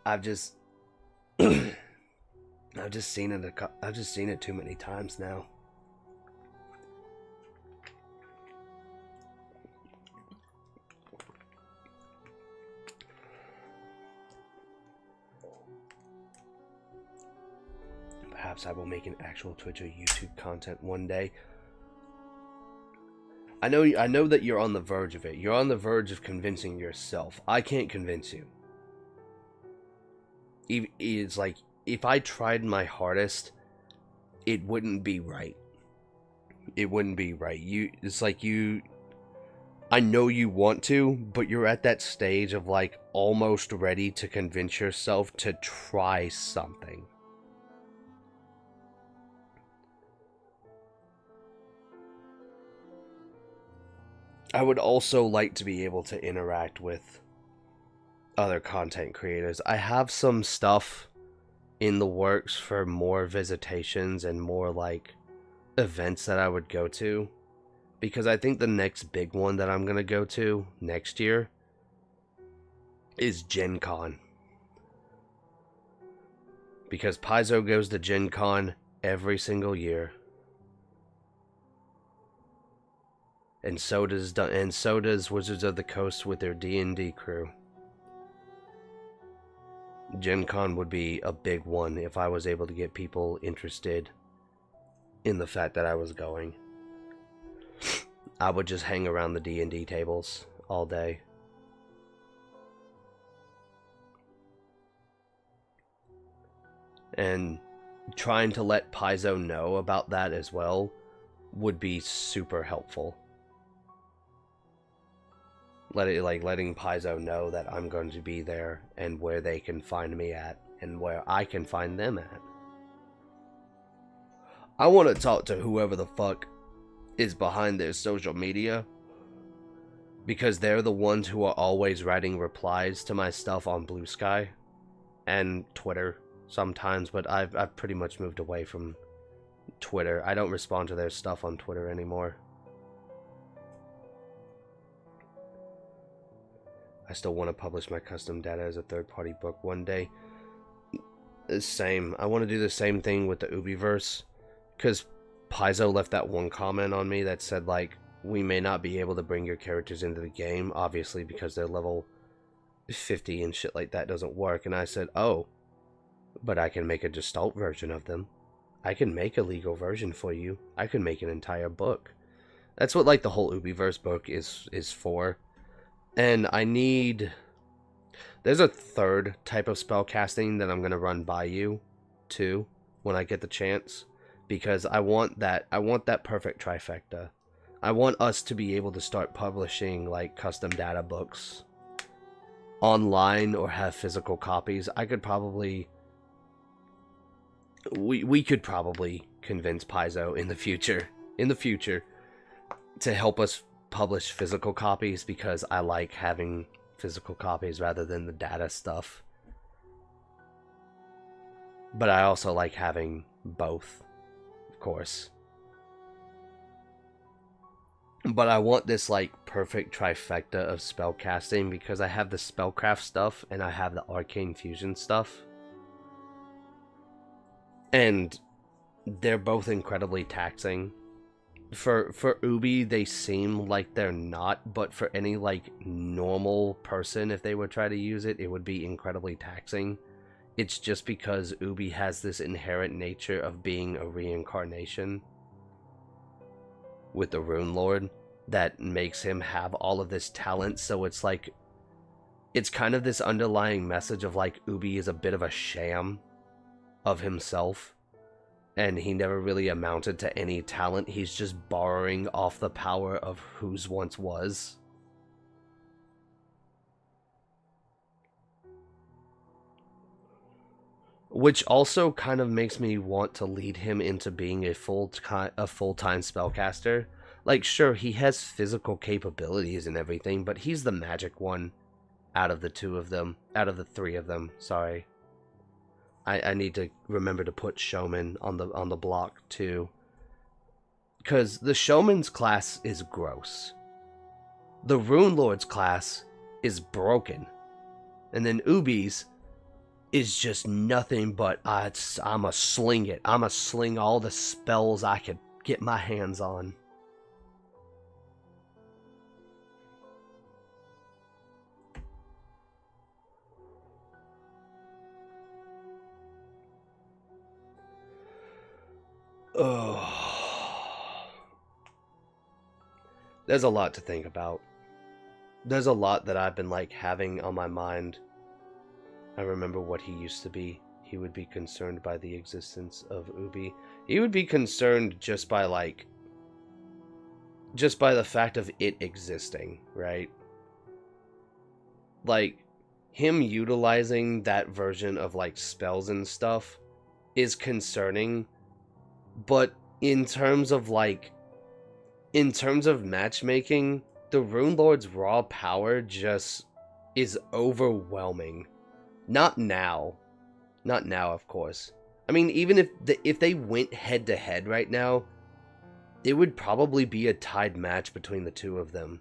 I've just seen it too many times now. Perhaps I will make an actual Twitch or YouTube content one day. I know that you're on the verge of it. You're on the verge of convincing yourself. I can't convince you. It's like, if I tried my hardest, it wouldn't be right. It wouldn't be right. It's like I know you want to, but you're at that stage of like almost ready to convince yourself to try something. I would also like to be able to interact with other content creators. I have some stuff in the works for more visitations and more like events that I would go to, because I think the next big one that I'm gonna go to next year is Gen Con, because Paizo goes to Gen Con every single year. And so does Wizards of the Coast with their D&D crew. Gen Con would be a big one if I was able to get people interested in the fact that I was going. I would just hang around the D&D tables all day. And trying to let Paizo know about that as well would be super helpful. Letting Paizo know that I'm going to be there and where they can find me at and where I can find them at. I want to talk to whoever the fuck is behind their social media, because they're the ones who are always writing replies to my stuff on Blue Sky and Twitter sometimes, but I've pretty much moved away from Twitter. I don't respond to their stuff on Twitter anymore. I still want to publish my custom data as a third-party book one day. Same. I want to do the same thing with the Ubiverse, because Paizo left that one comment on me that said, like, we may not be able to bring your characters into the game, obviously, because they're level 50 and shit like that doesn't work. And I said, oh, but I can make a Gestalt version of them. I can make a legal version for you. I can make an entire book. That's what, like, the whole Ubiverse book is for. And I need... There's a third type of spellcasting that I'm going to run by you, too, when I get the chance. Because I want that perfect trifecta. I want us to be able to start publishing, like, custom data books online or have physical copies, I could probably... We could probably convince Paizo in the future, to help us publish physical copies, because I like having physical copies rather than the data stuff. But I also like having both, of course. But I want this, like, perfect trifecta of spellcasting, because I have the spellcraft stuff and I have the arcane fusion stuff. And they're both incredibly taxing. For Ubi, they seem like they're not, but for any, like, normal person, if they would try to use it, it would be incredibly taxing. It's just because Ubi has this inherent nature of being a reincarnation with the Rune Lord that makes him have all of this talent, so it's like, it's kind of this underlying message of, like, Ubi is a bit of a sham of himself, and he never really amounted to any talent. He's just borrowing off the power of whose once was. Which also kind of makes me want to lead him into being a full-time spellcaster. Like, sure, he has physical capabilities and everything, but he's the magic one out of the three of them, sorry. I need to remember to put Showman on the block too, because the Showman's class is gross. The Rune Lord's class is broken, and then Ubi's is just nothing but I'ma sling it. I'ma sling all the spells I could get my hands on. Oh. There's a lot to think about. There's a lot that I've been, like, having on my mind. I remember what he used to be. He would be concerned by the existence of Ubi. He would be concerned just by, like, just by the fact of it existing, right? Like, him utilizing that version of, like, spells and stuff is concerning, but in terms of matchmaking, the Rune Lord's raw power just is overwhelming. Not now, of course. I mean, even if they went head to head right now, it would probably be a tied match between the two of them.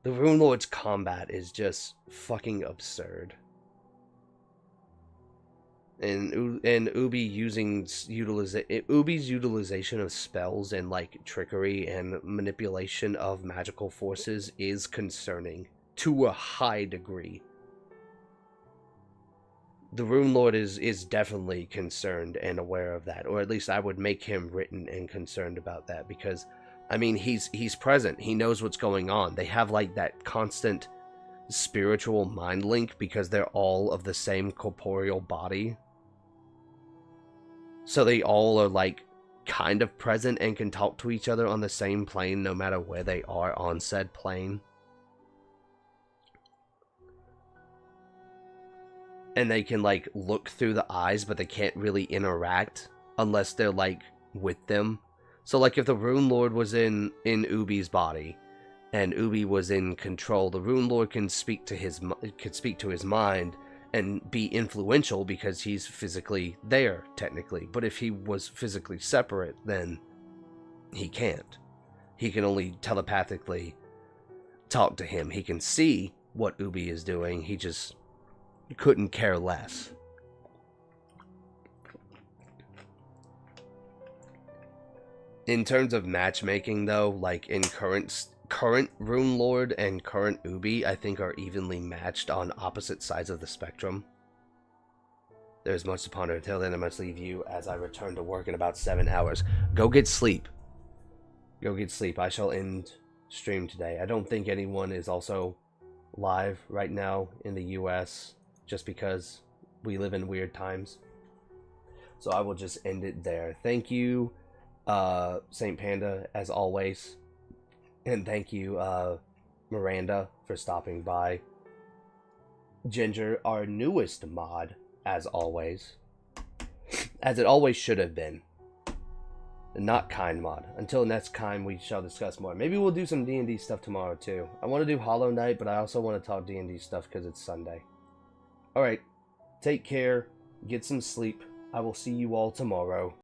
The Rune Lord's combat is just fucking absurd. And Ubi's utilization of spells and, like, trickery and manipulation of magical forces is concerning to a high degree. The Rune Lord is definitely concerned and aware of that, or at least I would make him written and concerned about that, because, I mean, he's present. He knows what's going on. They have, like, that constant spiritual mind link because they're all of the same corporeal body. So they all are, like, kind of present and can talk to each other on the same plane no matter where they are on said plane. And they can, like, look through the eyes, but they can't really interact unless they're, like, with them. So, like, if the Rune Lord was in Ubi's body and Ubi was in control, the Rune Lord can speak to his mind and be influential because he's physically there, technically. But if he was physically separate, then he can't. He can only telepathically talk to him. He can see what Ubi is doing. He just couldn't care less. In terms of matchmaking, though, like, in current Rune Lord and current Ubi, I think, are evenly matched on opposite sides of the spectrum. There's much to ponder. Until then, I must leave you as I return to work in about 7 hours. Go get sleep. Go get sleep. I shall end stream today. I don't think anyone is also live right now in the US, just because we live in weird times. So I will just end it there. Thank you, Saint Panda, as always. And thank you, Miranda, for stopping by. Ginger, our newest mod, as always. As it always should have been. Not kind mod. Until next time, we shall discuss more. Maybe we'll do some D&D stuff tomorrow, too. I want to do Hollow Knight, but I also want to talk D&D stuff because it's Sunday. Alright. Take care. Get some sleep. I will see you all tomorrow.